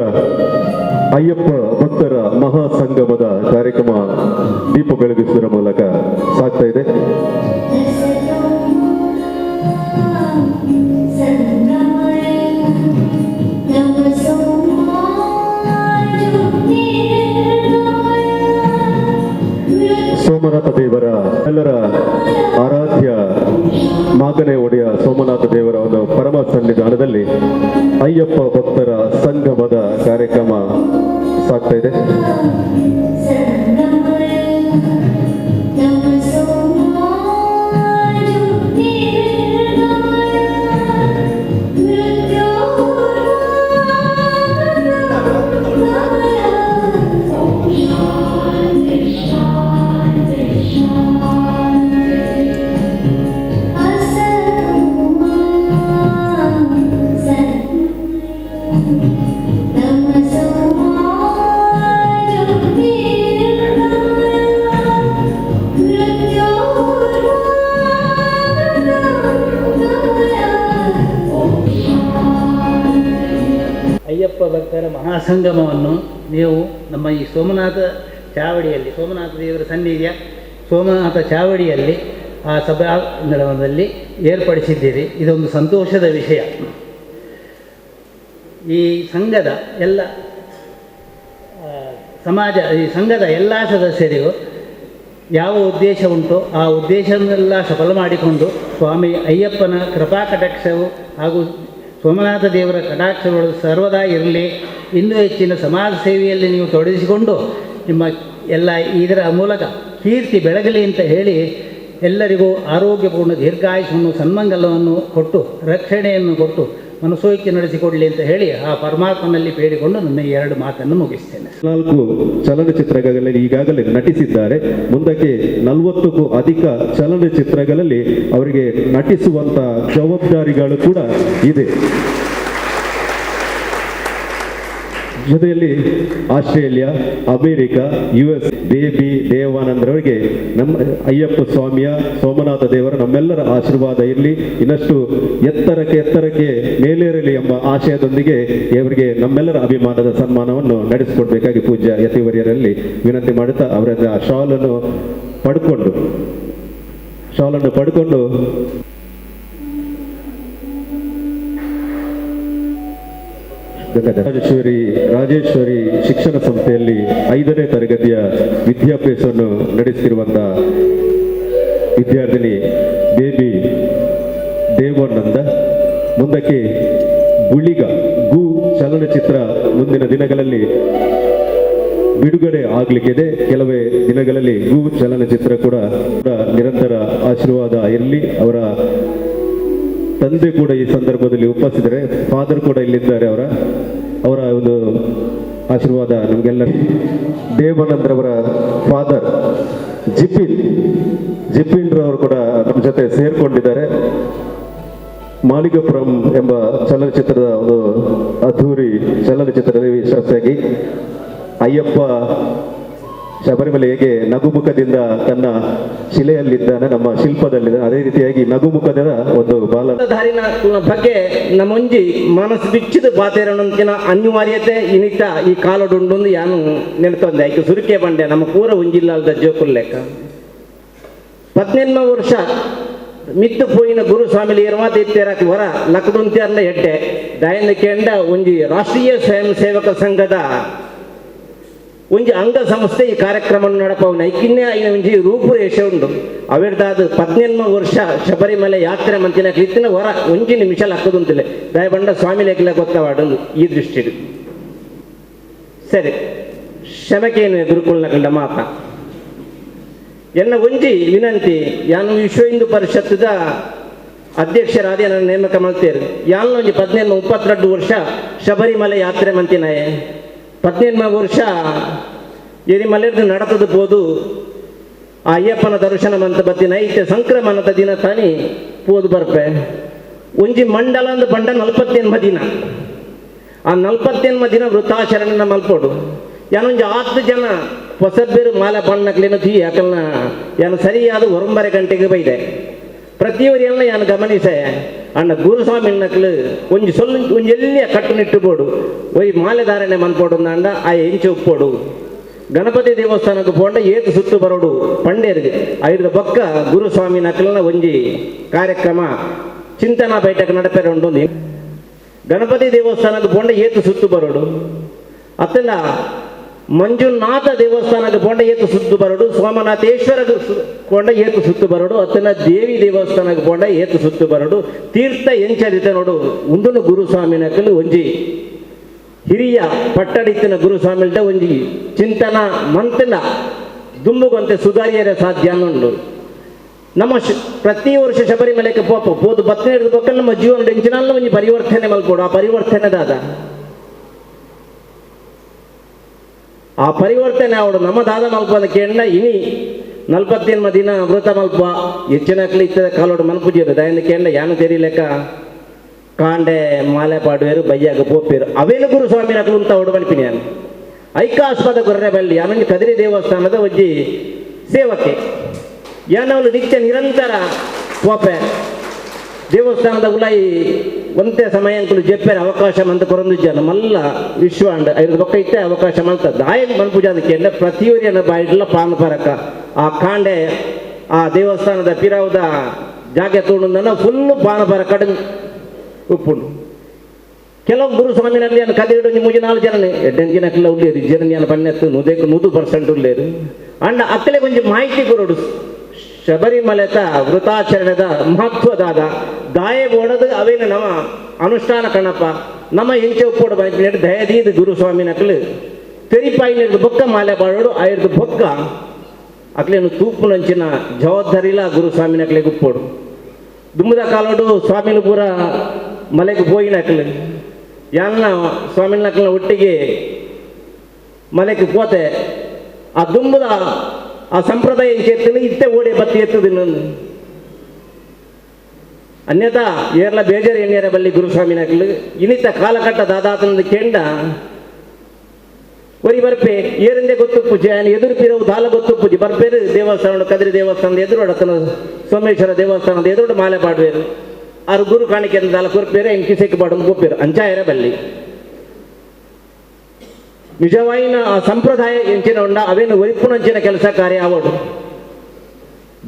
ಅಯ್ಯಪ್ಪ ಭಕ್ತರ ಮಹಾಸಂಗಮದ ಕಾರ್ಯಕ್ರಮ ದೀಪ ಬೆಳಗಿಸುವುದರ ಮೂಲಕ ಸಾಗ್ತಾ ಇದೆ. ಸೋಮನಾಥ ದೇವರ ಎಲ್ಲರ ಆರಾಧ್ಯ ಮಾಗನೆ ಒಡೆಯ ಸೋಮನಾಥ ದೇವರ ಒಂದು ಪರಮ ಸನ್ನಿಧಾನದಲ್ಲಿ ಅಯ್ಯಪ್ಪ ಭಕ್ತರ ಸಂಗಮದ ಕಾರ್ಯಕ್ರಮ ಸಾಗ್ತಾ ಇದೆ. ಅಯ್ಯಪ್ಪ ಭಕ್ತರ ಮಹಾಸಂಗಮವನ್ನು ನೀವು ನಮ್ಮ ಈ ಸೋಮನಾಥ ಚಾವಡಿಯಲ್ಲಿ, ಸೋಮನಾಥ ದೇವರ ಸನ್ನಿಧಿಯ ಸೋಮನಾಥ ಚಾವಡಿಯಲ್ಲಿ ಆ ಸಭಾಂಗಣದಲ್ಲಿ ಏರ್ಪಡಿಸಿದ್ದೀರಿ. ಇದೊಂದು ಸಂತೋಷದ ವಿಷಯ. ಈ ಸಂಘದ ಎಲ್ಲ ಈ ಸಂಘದ ಎಲ್ಲ ಸದಸ್ಯರಿಗೂ ಯಾವ ಉದ್ದೇಶ ಉಂಟೋ ಆ ಉದ್ದೇಶವನ್ನೆಲ್ಲ ಸಫಲ ಮಾಡಿಕೊಂಡು ಸ್ವಾಮಿ ಅಯ್ಯಪ್ಪನ ಕೃಪಾ ಕಟಾಕ್ಷವು ಹಾಗೂ ಸೋಮನಾಥ ದೇವರ ಕಟಾಕ್ಷಗಳು ಸರ್ವದಾ ಇರಲಿ, ಇನ್ನೂ ಹೆಚ್ಚಿನ ಸಮಾಜ ಸೇವೆಯಲ್ಲಿ ನೀವು ತೊಡಗಿಸಿಕೊಂಡು ನಿಮ್ಮ ಎಲ್ಲ ಇದರ ಮೂಲಕ ಕೀರ್ತಿ ಬೆಳಗಲಿ ಅಂತ ಹೇಳಿ ಎಲ್ಲರಿಗೂ ಆರೋಗ್ಯಪೂರ್ಣ ದೀರ್ಘಾಯುಷನ್ನು ಸನ್ಮಂಗಲವನ್ನು ಕೊಟ್ಟು ರಕ್ಷಣೆಯನ್ನು ಕೊಟ್ಟು ಮನಸೋಯಿಕೆ ನಡೆಸಿಕೊಡಲಿ ಅಂತ ಹೇಳಿ ಆ ಪರಮಾತ್ಮನಲ್ಲಿ ಬೇಡಿಕೊಂಡು ನನ್ನ 2 ಮಾತನ್ನು ಮುಗಿಸ್ತೇನೆ. 4 ಚಲನಚಿತ್ರಗಳಲ್ಲಿ ಈಗಾಗಲೇ ನಟಿಸಿದ್ದಾರೆ. ಮುಂದಕ್ಕೆ 40ಕ್ಕೂ ಅಧಿಕ ಚಲನಚಿತ್ರಗಳಲ್ಲಿ ಅವರಿಗೆ ನಟಿಸುವಂತ ಜವಾಬ್ದಾರಿಗಳು ಕೂಡ ಇದೆ. ಜೊತೆಯಲ್ಲಿ ಆಸ್ಟ್ರೇಲಿಯಾ, ಅಮೇರಿಕ, US ಬೇಬಿ ದೇವಾನಂದರವರಿಗೆ ನಮ್ಮ ಅಯ್ಯಪ್ಪ ಸ್ವಾಮಿಯ ಸೋಮನಾಥ ದೇವರ ನಮ್ಮೆಲ್ಲರ ಆಶೀರ್ವಾದ ಇರಲಿ, ಇನ್ನಷ್ಟು ಎತ್ತರಕ್ಕೆ ಮೇಲೇರಲಿ ಎಂಬ ಆಶಯದೊಂದಿಗೆ ಇವರಿಗೆ ನಮ್ಮೆಲ್ಲರ ಅಭಿಮಾನದ ಸನ್ಮಾನವನ್ನು ನಡೆಸಿಕೊಡ್ಬೇಕಾಗಿ ಪೂಜ್ಯ ಯತಿವರ್ಯರಲ್ಲಿ ವಿನಂತಿ ಮಾಡುತ್ತಾ ಅವರ ಶಾಲನ್ನು ಪಡ್ಕೊಂಡು ರಾಜೇಶ್ವರಿ ಶಿಕ್ಷಣ ಸಂಸ್ಥೆಯಲ್ಲಿ 5ನೇ ತರಗತಿಯ ವಿದ್ಯಾಭ್ಯಾಸವನ್ನು ನಡೆಸುತ್ತಿರುವಂತಹ ವಿದ್ಯಾರ್ಥಿನಿ ಬೇಬಿ ದೇವಾನಂದ ಮುಂದಕ್ಕೆ ಗು ಚಲನಚಿತ್ರ ಮುಂದಿನ ದಿನಗಳಲ್ಲಿ ಬಿಡುಗಡೆ ಆಗಲಿಕ್ಕಿದೆ. ಕೆಲವೇ ದಿನಗಳಲ್ಲಿ ಗು ಚಲನಚಿತ್ರ ಕೂಡ ನಿರಂತರ ಆಶೀರ್ವಾದ ಇರಲಿ. ಅವರ ತಂದೆ ಕೂಡ ಈ ಸಂದರ್ಭದಲ್ಲಿ ಉಪಸ್ಥಿತರೆ, ಫಾದರ್ ಕೂಡ ಇಲ್ಲಿದ್ದಾರೆ. ಅವರ ಒಂದು ಆಶೀರ್ವಾದ ನಮಗೆಲ್ಲ. ದೇವಾನಂದ್ರವರ ಫಾದರ್ ಜಿಪಿನ್ ರವರು ಕೂಡ ನಮ್ಮ ಜೊತೆ ಸೇರ್ಕೊಂಡಿದ್ದಾರೆ. ಮಾಲಿಕಪುರಂ ಎಂಬ ಚಲನಚಿತ್ರದ ಒಂದು ಅದ್ಧೂರಿ ಚಲನಚಿತ್ರದಲ್ಲಿ ಯಶಸ್ವಿಯಾಗಿ ಅಯ್ಯಪ್ಪ ಶಬರಿಮಲೆ ಹೇಗೆ ನಗುಮುಖದಿಂದ ತನ್ನ ಶಿಲೆಯಲ್ಲಿದ್ದಾನೆ, ನಮ್ಮ ಶಿಲ್ಪದಲ್ಲಿದ್ದಾನೆ, ಅದೇ ರೀತಿಯಾಗಿ ನಗುಮುಖದ ಒಂದು ದಾರಿನ ಬಗ್ಗೆ ನಮ್ಮೊಂಜಿ ಮನಸ್ಸು ಬಿಚ್ಚಿದ ಬಾತೇರನಂತಿನ ಅನಿವಾರ್ಯತೆ ಇನಿತ ಈ ಕಾಲಡುಂಡು ಯಾನು ನೆನೆತೊಂದೆ ಐಕೆ ಸುರಿಕೆ ಬಂಡೆ ನಮ್ಮ ಪೂರ ಒಂಜಿಲ್ಲದ ಜೋಕುಲ್ ಲೆಕ್ಕ 18 ವರ್ಷ ಮಿತ್ತು ಪೋಯಿನ ಗುರು ಸ್ವಾಮಿಲಿ ಇರುವಾತ ಇತ್ತೇರಕ್ಕೆ ಹೊರ ಲಕ್ಕಡುಂತ್ಯಾರ್ಲ ಹೆಡ್ಡೆ ದಾಯನ ಕೇಂದ್ರ ಒಂಜಿ ರಾಷ್ಟ್ರೀಯ ಸ್ವಯಂ ಸೇವಕ ಸಂಘದ ಒಂಜಿ ಅಂಗ ಸಂಸ್ಥೆ ಈ ಕಾರ್ಯಕ್ರಮ ನಡಪವನ ಐಕಿನ್ನೇ ಐನ ಒಂಜಿ ರೂಪುರೇಷೆ ಉಂಡು ಅವೆಡ್ದಾದ 18 ವರ್ಷ ಶಬರಿಮಲೆ ಯಾತ್ರೆ ಮಂತಿನ ಇತ್ತಿನ ಹೊರ ಒಂಜಿ ನಿಮಿಷ ಹಾಕೋದುಂತಿಲ್ಲ ದಯಬಂಡ ಸ್ವಾಮಿ ಲೆಕ್ಕಲ ಗೊತ್ತವಾಡಲು ಈ ದೃಷ್ಟಿ ಸರಿ ಕ್ಷಮಕೇನು ಎದುರುಕೊಳ್ಳ ಮಾತ ಎನ್ನ ಒಂಜಿ ವಿನಂತಿ ಯಾನು ವಿಶ್ವ ಹಿಂದೂ ಪರಿಷತ್ತದ ಅಧ್ಯಕ್ಷರಾದ ನನ್ನ ನೇಮಕ ಮಾಡ್ತೇರು ಯಾನು ಒಂಜಿ 18-32 ವರ್ಷ ಶಬರಿಮಲೆ ಯಾತ್ರೆ ಮಂತಿನಾಯೆ 18 ವರ್ಷ ಎರಿಮಲೆದು ನಡತದ ಬೋದು ಆ ಅಯ್ಯಪ್ಪನ ದರ್ಶನ ಮಂತ ಬತ್ತಿನ ಐತೆ ಸಂಕ್ರಮಣದ ದಿನ ತಾನಿ ಪೋದು ಬರ್ಪೆ ಒಂಜಿ ಮಂಡಲ ಅಂದ ಬಂಡ 48 ದಿನ ಆ 48 ದಿನ ವೃತ್ತಾಚರಣೆನ ಮಲ್ಪೋಡು ಯಾನೊಂಜಿ 10 ಜನ ಹೊಸಬೇರು ಮಾಲೆ ಬಣ್ಣಕ್ಲೇನು ತೀ ಯಾಕಲ್ನ ಯಾನು ಸರಿಯಾದ 9:30 ಗಂಟೆಗೆ ಬೈದೆ ಪ್ರತಿಯೊರಿಯೆಲ್ಲ ಯಾನು ಗಮನಿಸೆ ಅಣ್ಣ ಗುರುಸ್ವಾಮಿ ನಕ್ಲು ಒಂಜಿ ಎಲ್ಲಿಯ ಕಟ್ಟುನಿಟ್ಟು ಬೋಡು ಒಯ್ ಮಾಲೆ ಧಾರಣೆ ಮನ್ಪೋಡು ಅಂದ ಆ ಎಂಚು ಉಪ್ಪೋಡು ಗಣಪತಿ ದೇವಸ್ಥಾನಕ್ಕೆ ಪೋಂಡ ಏತು ಸುತ್ತು ಬರೋಡು ಪಂಡೇರಿಗೆ ಐದು ಬೊಕ್ಕ ಗುರುಸ್ವಾಮಿ ನಕ್ಲನ ಒಂಜಿ ಕಾರ್ಯಕ್ರಮ ಚಿಂತನಾ ಬೈಠಕ ನಡಪೇರ ಉಂಡು ಗಣಪತಿ ದೇವಸ್ಥಾನಕ್ಕೆ ಪೋಂಡ ಏತು ಸುತ್ತು ಬರೋಡು ಅತ್ತಲ್ಲ ಮಂಜುನಾಥ ದೇವಸ್ಥಾನಕ್ಕೆ ಪೋಂಡ ಏತು ಸುತ್ತು ಬರೋಡು ಸೋಮನಾಥೇಶ್ವರ ಕೊಂಡ ಏತು ಸುತ್ತು ಬರೋಡು ಅತ್ತನ ದೇವಿ ದೇವಸ್ಥಾನಕ್ಕೆ ಪೋಂಡ ಏತು ಸುತ್ತು ಬರೋಡು ತೀರ್ಥ ಎಂಚರಿತ ನೋಡು ಉಂಡುನು ಗುರುಸ್ವಾಮಿ ನಕಲು ಒಂಜಿ ಹಿರಿಯ ಪಟ್ಟಡಿತ್ತಿನ ಗುರುಸ್ವಾಮಿಲ್ದ ಒಂಜಿ ಚಿಂತನ ಮಂತನ ದುಮ್ಮುಗೊಂತೆ ಸುಧಾರಿಯರ ಸಾಧ್ಯ ಅನ್ನುಂಡು ನಮ್ಮ ಪ್ರತಿ ವರ್ಷ ಶಬರಿಮಲೆಗೆ ಪೋದು 17 ಬೊಕ್ಕಲ್ ನಮ್ಮ ಜೀವನ ಎಂಚಿನಲ್ಲ ಒಂಜಿ ಪರಿವರ್ತನೆ ಮಲ್ಪೋಡು ಆ ಪರಿವರ್ತನೆದಾದ ಆ ಪರಿವರ್ತನೆ ಅವಡು ನಮ್ಮ ದಾದ ಮಲ್ಪ ಕೇಂಡ ಇನಿ 48 ದಿನ ವೃತ ಮಲ್ಪ ಹೆಚ್ಚಿನಕ್ಲಿ ಇತ್ತದ ಕಾಲೋಡು ಮನ್ಪುಜಿರು ದಯಂದ ಕೇಂಡ ಯಾನು ತೆರಿಲೆಕ್ಕ ಕಾಂಡೆ ಮಾಲೆ ಪಾಡುವೇರು ಬಯ್ಯಾಗ ಪೋಪೇರು ಅವೇನು ಗುರುಸ್ವಾಮಿ ನಕಲು ಅಂತ ಅವಡು ಮಲ್ಪಿನಿ ನಾನು ಐಕಾಸ್ಪದ ಗೊರ್ರೆ ಬಳ್ಳಿ ಆಮೇಲೆ ಕದಿರಿ ದೇವಸ್ಥಾನದ ಒಜ್ಜಿ ಸೇವಕ್ಕೆ ಯಾನವಳು ನಿತ್ಯ ನಿರಂತರ ಪೋಪೆ ದೇವಸ್ಥಾನದ ಉಲಾಯಿ ಒಂದೇ ಸಮಯ ಅಂಕಲು ಜಪ್ಪೇರ ಅವಕಾಶ ಮಂತ ಕೊರೊಂದು ಜನ ಮಲ್ಲ ವಿಶ್ವ ಅಂಡ ಐದು ಪಕ್ಕ ಇಟ್ಟೆ ಅವಕಾಶ ಮಂತ ದಾಯ ಮನ್ಪೂಜ ಅದಕ್ಕೆ ಪ್ರತಿಯೊರಿಯನ್ನ ಬಾಯಿಡ್ಲ ಪಾನ ಪರಕ ಆ ಕಾಂಡೆ ಆ ದೇವಸ್ಥಾನದ ಪಿರಾವದ ಜಾಗೆ ತೋಣ ಫುಲ್ಲು ಪಾನ ಪರ ಕಡಿಮೆ ಉಪ್ಪುಂಡು ಕೆಲವು ಗುರುಸ್ವಾಮಿನಲ್ಲಿ ಏನು ಕದಿಡು 3-4 ಜನನೇ 8 ಜನಕ್ಕೆಲ್ಲ ಉಳ್ಳೇರು ಜನ ಏನು ಪನ್ನೆತ್ತು 100% ಉಳ್ಳೇರು ಅಂಡ ಅಕ್ಕಲೆ ಕೊಂಚ ಮಾಹಿತಿ ಕೊರೋಡು ಶಬರಿಮಲೆತ ವೃತಾಚರಣೆದ ಮಹತ್ವದಾದ ದಾಯ ಓಡದು ಅವೇನು ನಮ್ಮ ಅನುಷ್ಠಾನ ಕಣಪ್ಪ ನಮ್ಮ ಎಂಚೆ ಉಪ್ಪೋಡು ಬಂದು ದಯದೀದು ಗುರುಸ್ವಾಮಿ ನಕಲು ತೆರಿಪಾಯಿನ ಬೊಕ್ಕ ಮಾಲೆ ಬಾಡೋಡು ಆಯ್ದು ಬೊಕ್ಕ ಅಕ್ಲೇನು ತೂಪು ನಂಚಿನ ಜವಾಬ್ದಾರಿಲ್ಲ ಗುರುಸ್ವಾಮಿ ನಕಲಿಗೆ ಉಪ್ಪೋಡು ದುಮ್ಮದ ಕಾಲೋಡು ಸ್ವಾಮಿಲು ಪೂರ ಮಲೆಗೆ ಹೋಗಿನ ನಕಲು ಯಾನ ಸ್ವಾಮಿ ನಕಲಿನ ಒಟ್ಟಿಗೆ ಮಲೆಗೆ ಪೋತೆ ಆ ದುಮ್ಮದ ಆ ಸಂಪ್ರದಾಯ ಎಂಚೆತ್ತಿನ ಇತ್ತೆ ಓಡಿ ಬತ್ತಿ ಎತ್ತದ ಇನ್ನೊಂದು ಅನ್ಯತಾ ಏರ್ಲ ಬೇಜಾರು ಎಣ್ಣೆರ ಬಲ್ಲಿ ಗುರುಸ್ವಾಮಿ ನಕಲು ಇನಿತ ಕಾಲಘಟ್ಟ ದಾದಾತನದ ಕೆಂಡ ಒರಿ ಬರ್ಪೆ ಏರಂದೆ ಗೊತ್ತು ಪೂಜೆ ಎದುರು ಪಿರವು ದಾಲ ಗೊತ್ತು ಪೂಜೆ ಬರ್ಪೇರು ದೇವಸ್ಥಾನ ಕದಿರಿ ದೇವಸ್ಥಾನದ ಎದುರು ಅಡತನ ಸೋಮೇಶ್ವರ ದೇವಸ್ಥಾನದ ಎದುರು ಮಾಲೆ ಪಾಡುವೇರು ಆರು ಗುರು ಕಾಣಿಕೆ ದಾಲ ಕೊರ್ಪೇರು ಎಂಕಿಸೆಕ್ಕೆ ಪಾಡು ಗೊಪ್ಪೇರು ಅಂಚಾಯರ ಬಲ್ಲಿ ನಿಜವಾಯಿನ ಆ ಸಂಪ್ರದಾಯ ಎಂಚಿನ ಉಂಡ ಅವೇನು ಒರಿಪುನಂಚಿನ ಕೆಲಸ ಕಾರ್ಯ ಆವಡು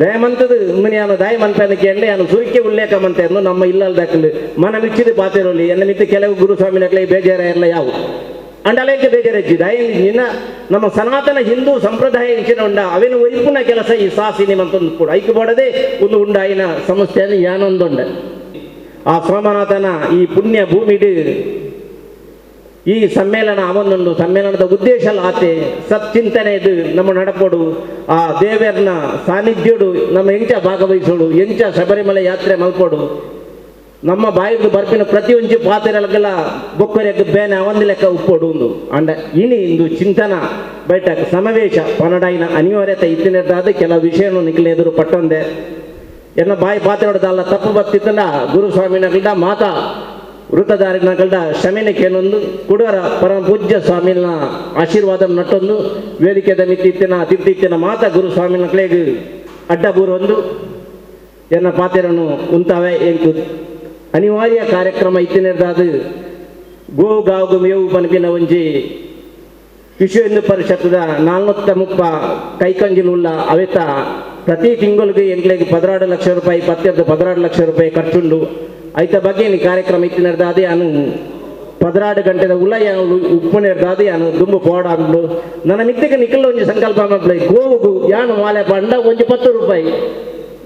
ದಯಮಂತದ ಮುನಿಯಾನ ದಾಯ ಮಂತನಕ್ಕೆ ಎಣ್ಣೆ ನಾನು ಸುರಿಕೆ ಉಲ್ಲೇಖ ಮಂತ ನಮ್ಮ ಇಲ್ಲಲ್ದಾಕಲು ಮನ ಮಿಚ್ಚಿದ ಪಾತಿರೋಲಿ ಎನ್ನ ಮಿತ್ತು ಕೆಲವು ಗುರುಸ್ವಾಮಿ ನಕಲೆ ಬೇಜಾರ ಎಲ್ಲ ಯಾವು ಅಂಡಲೇಕೆ ಬೇಜಾರಜ್ಜಿ ದಾಯ ನಿನ್ನ ನಮ್ಮ ಸನಾತನ ಹಿಂದೂ ಸಂಪ್ರದಾಯ ಎಂಚಿನ ಉಂಡ ಅವೇನು ಒರಿಪುನ ಕೆಲಸ ಈ ಸಾಸಿನಿ ಮಂತೊಂದು ಕೂಡ ಐಕ್ಯ ಮಾಡದೆ ಒಂದು ಉಂಡಾಯಿನ ಸಮಸ್ಯೆಯನ್ನು ಯಾನೊಂದುಂಡ ಆ ಸೋಮನಾಥನ ಈ ಪುಣ್ಯ ಭೂಮಿಡು ಈ ಸಮ್ಮೇಳನ ಅವನೊಂದು ಸಮ್ಮೇಳನದ ಉದ್ದೇಶ ಆತೆ ಸತ್ಚಿಂತನೆ ಇದು ನಮ್ಮ ನಡಪೋಡು ಆ ದೇವರನ್ನ ಸಾನ್ನಿಧ್ಯಡು ನಮ್ಮ ಎಂಚ ಭಾಗವಹಿಸೋಡು ಎಂಚ ಶಬರಿಮಲೆ ಯಾತ್ರೆ ಮಲ್ಪೋಡು ನಮ್ಮ ಬಾಯಿಗೆ ಬರ್ಪಿನ ಪ್ರತಿಯೊಂದು ಪಾತ್ರೆಗಳಿಗೆಲ್ಲ ಬೊಕ್ಕರೆಗೆ ಬೇನೆ ಅವೊಂದು ಲೆಕ್ಕ ಉಪ್ಪೋಡು ಒಂದು ಅಂಡ ಇನಿ ಇಂದು ಚಿಂತನ ಬೈಠಕ್ ಸಮಾವೇಶ ಪನಡಾಯಿನ ಅನಿವಾರ್ಯತೆ ಇತ್ತಿನದಾದ ಕೆಲವು ವಿಷಯವನ್ನು ನಿಖಿಲ ಎದುರು ಪಟ್ಟೊಂದೆ ಎನ್ನ ಬಾಯಿ ಪಾತ್ರೆಡದಲ್ಲ ತಪ್ಪು ಬರ್ತಿತ್ತಲ್ಲ ಗುರುಸ್ವಾಮಿನಗಳ್ದ ಮಾತಾ ವೃತ್ತದಾರಿನಗಳ್ದ ಶಮೀನಕ್ಕೇನೊಂದು ಕುಡರ ಪರಮ ಪೂಜ್ಯ ಸ್ವಾಮಿನ ಆಶೀರ್ವಾದ ನಟ್ಟೊಂದು ವೇದಿಕೆದ ಮಿತ್ತಿತ್ತಿನ ತಿರ್ತಿತ್ತಿನ ಮಾತಾ ಗುರುಸ್ವಾಮಿನಗಳಿಗೆ ಅಡ್ಡಬೂರೊಂದು ಎನ್ನ ಪಾತ್ರೆಯನ್ನು ಉಂತಾವೆ ಎಂಕು ಅನಿವಾರ್ಯ ಕಾರ್ಯಕ್ರಮ ಇತ್ತಿನದಾದ ಗೋಗಾವು ಮೇವು ಪನಪಿನ ಒಂಜಿ ವಿಶ್ವ ಹಿಂದೂ ಪರಿಷತ್ತದ 430 ಕೈಕಂಜಿಲುಳ್ಳ ಅವೆತ ಪ್ರತಿ ತಿಂಗಳಿಗೆ ಎಂಕ್ಲೆಗೆ 16 ಲಕ್ಷ ರೂಪಾಯಿ 16 ಲಕ್ಷ ರೂಪಾಯಿ ಖರ್ಚುಂಡು ಐತ ಬಗ್ಗೆ ಕಾರ್ಯಕ್ರಮ ಇತ್ತಿನದಾದೆ ಅನು 16 ಗಂಟೆದ ಉಲ ಯಾನು ಉಪ್ಪುನೇರ್ದಾದು ಯಾನು ದುಂಬು ಪೋಡಾಂಡು ನನ್ನ ಮಿತ್ತಿಗೆ ನಿಖಿಲ್ ಒಂಜಿ ಸಂಕಲ್ಪ ಮಪ್ಲೈ ಗೋವುಗು ಯಾನು ಮಾಲೆ ಪಂಡ ಒಂಜಿ 10 ರೂಪಾಯಿ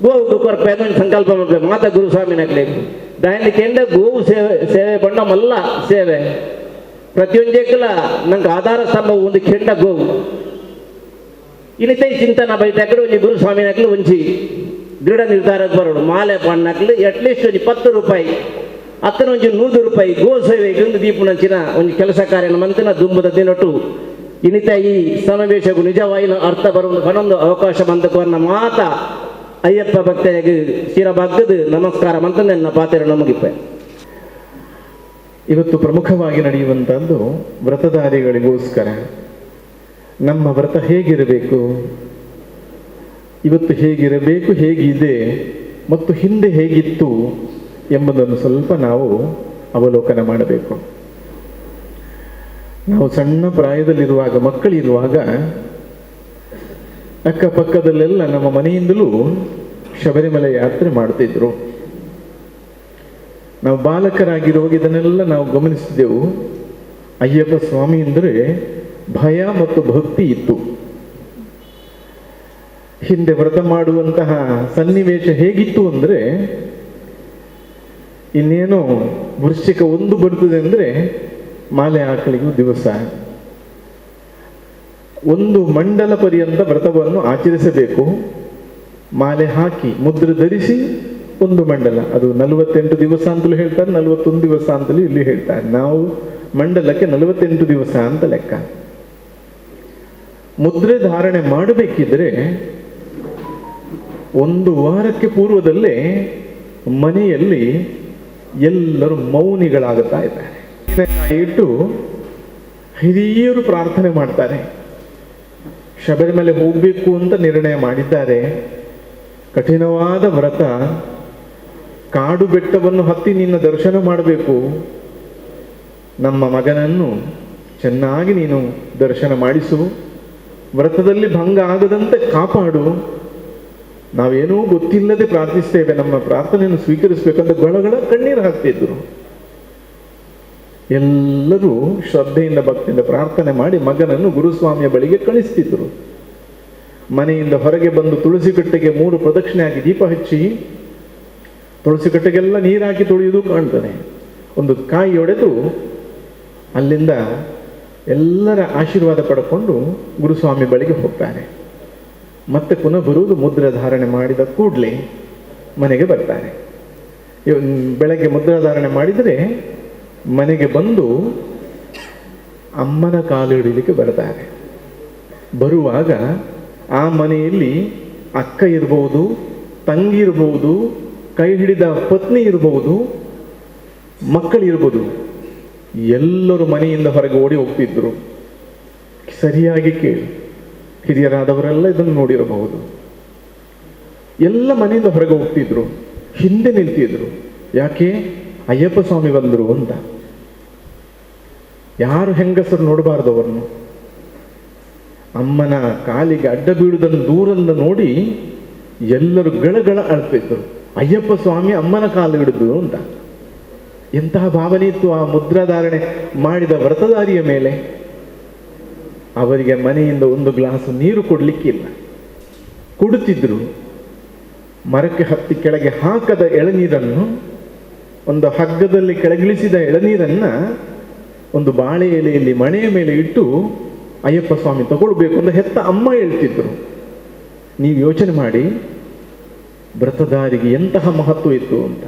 ಗೋವುಗು ಕೊರಪೆ ಒಂದು ಸಂಕಲ್ಪ ಮಪ್ಲೈ ಮಾತಾ ಗುರುಸ್ವಾಮಿ ನಕ್ಲೆ ದಾಯನಿ ಕೆಂಡ ಗೋವು ಸೇವೆ ಪಂಡ ಮಲ್ಲ ಸೇವೆ ಪ್ರತಿಯೊಂದಕ್ಕಲ ನಂಗೆ ಆಧಾರ ಸ್ತಂಭ ಒಂದು ಕೆಂಡ ಗೋವು ಇನ್ನಿತೈ ಚಿಂತನ ಬೈತಾಕಡೆ ಒಂಜಿ ಗುರುಸ್ವಾಮಿ ನಕ್ಲು ಒಂಜಿ ದೃಢ ನಿರ್ಧಾರಕ್ಕೆ ಬರೋಡು ಮಾಲೆ ಪಣ್ಣಕ್ಲು ಅಟ್ಲೀಸ್ಟ್ ಒಂಜಿ 10 ರೂಪಾಯಿ ಅತ್ತನ ಒಂಜಿ 100 ರೂಪಾಯಿ ಗೋ ಸೇವೆಗೆ ಒಂದು ದೀಪುನಂಚಿನ ಒಂದು ಕೆಲಸ ಕಾರ್ಯನ ಮಂತಿನ ದುಂಬದ ದಿನೊಟ್ಟು ಇನ್ನಿತ ಈ ಸಮಾವೇಶಗೂ ನಿಜವಾಯಿನ ಅರ್ಥ ಬರುವುದು ಕಣೊಂದು ಅವಕಾಶ ಬಂದಕವನ್ನ ಮಾತ ಅಯ್ಯಪ್ಪ ಭಕ್ತರಿಗೆ ಶಿರಬಗ್ಗದು ನಮಸ್ಕಾರ ಮಂತ ನನ್ನ ಪಾತ್ರ ನಮಗಿಪ್ಪೆ. ಇವತ್ತು ಪ್ರಮುಖವಾಗಿ ನಡೆಯುವಂಥದ್ದು ವ್ರತಧಾರಿಗಳಿಗೋಸ್ಕರ ನಮ್ಮ ವ್ರತ ಹೇಗಿರಬೇಕು, ಇವತ್ತು ಹೇಗಿರಬೇಕು, ಹೇಗಿದೆ ಮತ್ತು ಹಿಂದೆ ಹೇಗಿತ್ತು ಎಂಬುದನ್ನು ಸ್ವಲ್ಪ ನಾವು ಅವಲೋಕನ ಮಾಡಬೇಕು. ನಾವು ಸಣ್ಣ ಪ್ರಾಯದಲ್ಲಿರುವಾಗ, ಮಕ್ಕಳಿರುವಾಗ ಅಕ್ಕಪಕ್ಕದಲ್ಲೆಲ್ಲ ನಮ್ಮ ಮನೆಯಿಂದಲೂ ಶಬರಿಮಲೆ ಯಾತ್ರೆ ಮಾಡ್ತಿದ್ರು. ನಾವು ಬಾಲಕರಾಗಿರುವಾಗ ಇದನ್ನೆಲ್ಲ ನಾವು ಗಮನಿಸಿದ್ದೆವು. ಅಯ್ಯಪ್ಪ ಸ್ವಾಮಿ ಅಂದರೆ ಭಯ ಮತ್ತು ಭಕ್ತಿ ಇತ್ತು. ಹಿಂದೆ ವ್ರತ ಮಾಡುವಂತಹ ಸನ್ನಿವೇಶ ಹೇಗಿತ್ತು ಅಂದರೆ, ಇನ್ನೇನು ವೃಶ್ಚಿಕ 1 ಬರ್ತದೆ ಅಂದರೆ ಮಾಲೆ ಹಾಕಲಿಗೂ ದಿವಸ 1 ಮಂಡಲ ಪರ್ಯಂತ ವ್ರತವನ್ನು ಆಚರಿಸಬೇಕು. ಮಾಲೆ ಹಾಕಿ ಮುದ್ರೆ ಧರಿಸಿ 1 ಮಂಡಲ, ಅದು 48 ದಿವಸ ಅಂತಲೂ ಹೇಳ್ತಾರೆ, 41 ದಿವಸ ಅಂತಲೂ ಇಲ್ಲಿ ಹೇಳ್ತಾರೆ. ನಾವು ಮಂಡಲಕ್ಕೆ 48 ದಿವಸ ಅಂತ ಲೆಕ್ಕ. ಮುದ್ರೆ ಧಾರಣೆ ಮಾಡಬೇಕಿದ್ರೆ 1 ವಾರಕ್ಕೆ ಪೂರ್ವದಲ್ಲೇ ಮನೆಯಲ್ಲಿ ಎಲ್ಲರೂ ಮೌನಿಗಳಾಗುತ್ತಾ ಇದ್ದಾರೆ. ಇಟ್ಟು ಹಿರಿಯರು ಪ್ರಾರ್ಥನೆ ಮಾಡ್ತಾರೆ. ಶಬರಿಮಲೆ ಹೋಗಬೇಕು ಅಂತ ನಿರ್ಣಯ ಮಾಡಿದ್ದಾರೆ. ಕಠಿಣವಾದ ವ್ರತ, ಕಾಡು ಬೆಟ್ಟವನ್ನು ಹತ್ತಿ ನಿನ್ನ ದರ್ಶನ ಮಾಡಬೇಕು. ನಮ್ಮ ಮಗನನ್ನು ಚೆನ್ನಾಗಿ ನೀನು ದರ್ಶನ ಮಾಡಿಸು, ವ್ರತದಲ್ಲಿ ಭಂಗ ಆಗದಂತೆ ಕಾಪಾಡು. ನಾವೇನೂ ಗೊತ್ತಿಲ್ಲದೆ ಪ್ರಾರ್ಥಿಸ್ತೇವೆ, ನಮ್ಮ ಪ್ರಾರ್ಥನೆಯನ್ನು ಸ್ವೀಕರಿಸಬೇಕಂತ ಗಳಗಳ ಕಣ್ಣೀರು ಹಾಕ್ತಿದ್ರು. ಎಲ್ಲರೂ ಶ್ರದ್ಧೆಯಿಂದ ಭಕ್ತಿಯಿಂದ ಪ್ರಾರ್ಥನೆ ಮಾಡಿ ಮಗನನ್ನು ಗುರುಸ್ವಾಮಿಯ ಬಳಿಗೆ ಕಳಿಸ್ತಿದ್ರು. ಮನೆಯಿಂದ ಹೊರಗೆ ಬಂದು ತುಳಸಿ ಕಟ್ಟೆಗೆ 3 ಪ್ರದಕ್ಷಿಣೆ ಹಾಕಿ ದೀಪ ಹಚ್ಚಿ, ತುಳಸಿ ಕಟ್ಟೆಗೆಲ್ಲ ನೀರು ಹಾಕಿ ತೊಳೆಯುವುದು ಕಾಣ್ತಾನೆ. ಒಂದು ಕಾಯಿ ಒಡೆದು ಅಲ್ಲಿಂದ ಎಲ್ಲರ ಆಶೀರ್ವಾದ ಪಡ್ಕೊಂಡು ಗುರುಸ್ವಾಮಿ ಬಳಿಗೆ ಹೋಗ್ತಾನೆ. ಮತ್ತೆ ಪುನಃ ಬರುವುದು ಮುದ್ರೆ ಧಾರಣೆ ಮಾಡಿದ ಕೂಡಲೇ ಮನೆಗೆ ಬರ್ತಾನೆ. ಬೆಳಗ್ಗೆ ಮುದ್ರೆ ಧಾರಣೆ ಮಾಡಿದರೆ ಮನೆಗೆ ಬಂದು ಅಮ್ಮನ ಕಾಲು ಹಿಡಿಲಿಕ್ಕೆ ಬರ್ತಾರೆ. ಬರುವಾಗ ಆ ಮನೆಯಲ್ಲಿ ಅಕ್ಕ ಇರ್ಬೋದು, ತಂಗಿ ಇರ್ಬೋದು, ಕೈ ಹಿಡಿದ ಪತ್ನಿ ಇರ್ಬೋದು, ಮಕ್ಕಳಿರ್ಬೋದು, ಎಲ್ಲರೂ ಮನೆಯಿಂದ ಹೊರಗೆ ಓಡಿ ಹೋಗ್ತಿದ್ರು. ಸರಿಯಾಗಿ ಕೇಳಿ, ಹಿರಿಯರಾದವರೆಲ್ಲ ಇದನ್ನು ನೋಡಿರಬಹುದು. ಎಲ್ಲ ಮನೆಯಿಂದ ಹೊರಗೆ ಹೋಗ್ತಿದ್ರು, ಹಿಂದೆ ನಿಲ್ತಿದ್ರು. ಯಾಕೆ? ಅಯ್ಯಪ್ಪ ಸ್ವಾಮಿ ಬಂದರು ಅಂತ. ಯಾರು ಹೆಂಗಸರು ನೋಡಬಾರ್ದು ಅವರನ್ನು. ಅಮ್ಮನ ಕಾಲಿಗೆ ಅಡ್ಡ ಬೀಳುವುದನ್ನು ದೂರದಿಂದ ನೋಡಿ ಎಲ್ಲರೂ ಗಳಗಳ ಅಳ್ತಿದ್ರು. ಅಯ್ಯಪ್ಪ ಸ್ವಾಮಿ ಅಮ್ಮನ ಕಾಲು ಹಿಡಿದ್ರು ಅಂತ. ಎಂತಹ ಭಾವನೆ ಇತ್ತು ಆ ಮುದ್ರಾಧಾರಣೆ ಮಾಡಿದ ವ್ರತಧಾರಿಯ ಮೇಲೆ. ಅವರಿಗೆ ಮನೆಯಿಂದ 1 ಗ್ಲಾಸ್ ನೀರು ಕೊಡ್ಲಿಕ್ಕಿಲ್ಲ, ಕುಡುತ್ತಿದ್ರು. ಮರಕ್ಕೆ ಹತ್ತಿ ಕೆಳಗೆ ಹಾಕದ ಎಳನೀರನ್ನು, ಒಂದು ಹಗ್ಗದಲ್ಲಿ ಕೆಳಗಿಳಿಸಿದ ಎಳನೀರನ್ನ ಒಂದು ಬಾಳೆ ಎಲೆಯಲ್ಲಿ ಮಣೆಯ ಮೇಲೆ ಇಟ್ಟು ಅಯ್ಯಪ್ಪ ಸ್ವಾಮಿ ತಗೊಳ್ಬೇಕು ಅಂತ ಹೆತ್ತ ಅಮ್ಮ ಹೇಳ್ತಿದ್ರು. ನೀವು ಯೋಚನೆ ಮಾಡಿ ವ್ರತಧಾರಿಗೆ ಎಂತಹ ಮಹತ್ವ ಇತ್ತು ಅಂತ.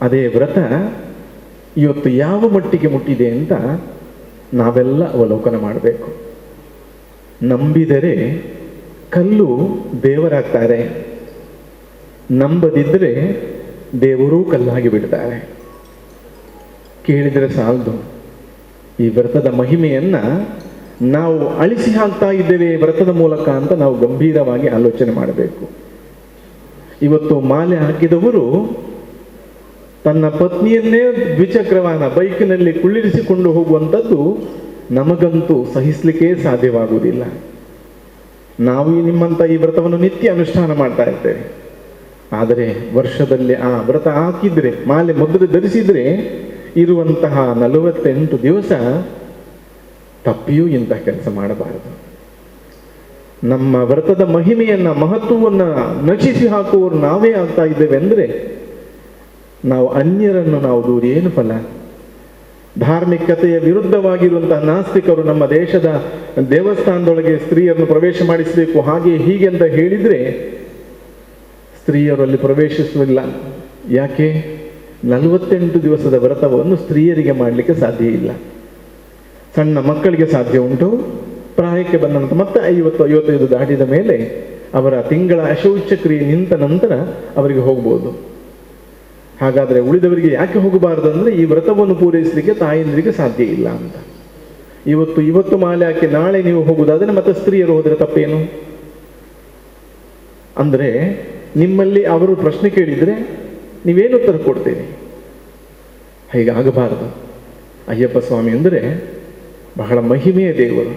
ಅದೇ ವ್ರತ ಇವತ್ತು ಯಾವ ಮಟ್ಟಿಗೆ ಮುಟ್ಟಿದೆ ಅಂತ ನಾವೆಲ್ಲ ಅವಲೋಕನ ಮಾಡಬೇಕು. ನಂಬಿದರೆ ಕಲ್ಲು ದೇವರಾಗ್ತಾರೆ, ನಂಬದಿದ್ದರೆ ದೇವರೂ ಕಲ್ಲಾಗಿ ಬಿಡ್ತಾರೆ. ಕೇಳಿದರೆ ಸಾಲದು. ಈ ವ್ರತದ ಮಹಿಮೆಯನ್ನ ನಾವು ಅಳಿಸಿ ಹಾಕ್ತಾ ಇದ್ದೇವೆ ವ್ರತದ ಮೂಲಕ ಅಂತ ನಾವು ಗಂಭೀರವಾಗಿ ಆಲೋಚನೆ ಮಾಡಬೇಕು. ಇವತ್ತು ಮಾಲೆ ಹಾಕಿದವರು ತನ್ನ ಪತ್ನಿಯನ್ನೇ ದ್ವಿಚಕ್ರವಾಹನ ಬೈಕಿನಲ್ಲಿ ಕುಳ್ಳಿರಿಸಿಕೊಂಡು ಹೋಗುವಂಥದ್ದು ನಮಗಂತೂ ಸಹಿಸಲಿಕ್ಕೆ ಸಾಧ್ಯವಾಗುವುದಿಲ್ಲ. ನಾವು ನಿಮ್ಮಂಥ ಈ ವ್ರತವನ್ನು ನಿತ್ಯ ಅನುಷ್ಠಾನ ಮಾಡ್ತಾ ಇರ್ತೇವೆ. ಆದರೆ ವರ್ಷದಲ್ಲಿ ಆ ವ್ರತ ಹಾಕಿದ್ರೆ, ಮಾಲೆ ಮುದ್ರೆ ಧರಿಸಿದ್ರೆ ಇರುವಂತಹ 48 ದಿವಸ ತಪ್ಪಿಯೂ ಇಂಥ ಕೆಲಸ ಮಾಡಬಾರದು. ನಮ್ಮ ವ್ರತದ ಮಹಿಮೆಯನ್ನ, ಮಹತ್ವವನ್ನು ನಚಿಸಿ ಹಾಕುವವರು ನಾವೇ ಆಗ್ತಾ ಇದ್ದೇವೆ ಅಂದರೆ ನಾವು ಅನ್ಯರನ್ನು ನಾವು ದೂರಿ ಏನು ಫಲ? ಧಾರ್ಮಿಕತೆಯ ವಿರುದ್ಧವಾಗಿರುವಂತಹ ನಾಸ್ತಿಕರು ನಮ್ಮ ದೇಶದ ದೇವಸ್ಥಾನದೊಳಗೆ ಸ್ತ್ರೀಯರನ್ನು ಪ್ರವೇಶ ಮಾಡಿಸಬೇಕು ಹಾಗೆ ಹೀಗೆ ಅಂತ ಹೇಳಿದರೆ ಸ್ತ್ರೀಯರು ಅಲ್ಲಿ ಪ್ರವೇಶಿಸುವುದಿಲ್ಲ. ಯಾಕೆ? 48 ದಿವಸದ ವ್ರತವನ್ನು ಸ್ತ್ರೀಯರಿಗೆ ಮಾಡಲಿಕ್ಕೆ ಸಾಧ್ಯ ಇಲ್ಲ. ಸಣ್ಣ ಮಕ್ಕಳಿಗೆ ಸಾಧ್ಯ ಉಂಟು. ಪ್ರಾಯಕ್ಕೆ ಬಂದ ನಂತರ ಮತ್ತೆ 50-55 ದಾಟಿದ ಮೇಲೆ ಅವರ ತಿಂಗಳ ಅಶೌಚ ಕ್ರಿಯೆ ನಿಂತ ನಂತರ ಅವರಿಗೆ ಹೋಗ್ಬೋದು. ಹಾಗಾದರೆ ಉಳಿದವರಿಗೆ ಯಾಕೆ ಹೋಗಬಾರದು ಅಂದರೆ ಈ ವ್ರತವನ್ನು ಪೂರೈಸಲಿಕ್ಕೆ ತಾಯಂದಿರಿಗೆ ಸಾಧ್ಯ ಇಲ್ಲ ಅಂತ. ಇವತ್ತು ಮಾಲೆ ಹಾಕಿ ನಾಳೆ ನೀವು ಹೋಗುವುದಾದರೆ ಮತ್ತೆ ಸ್ತ್ರೀಯರು ಹೋದರೆ ತಪ್ಪೇನು? ಅಂದರೆ ನಿಮ್ಮಲ್ಲಿ ಅವರು ಪ್ರಶ್ನೆ ಕೇಳಿದರೆ ನೀವೇನು ಉತ್ತರ ಕೊಡ್ತೀರಿ? ಹೀಗಾಗಬಾರದು. ಅಯ್ಯಪ್ಪ ಸ್ವಾಮಿ ಅಂದರೆ ಬಹಳ ಮಹಿಮೆಯ ದೇವರು,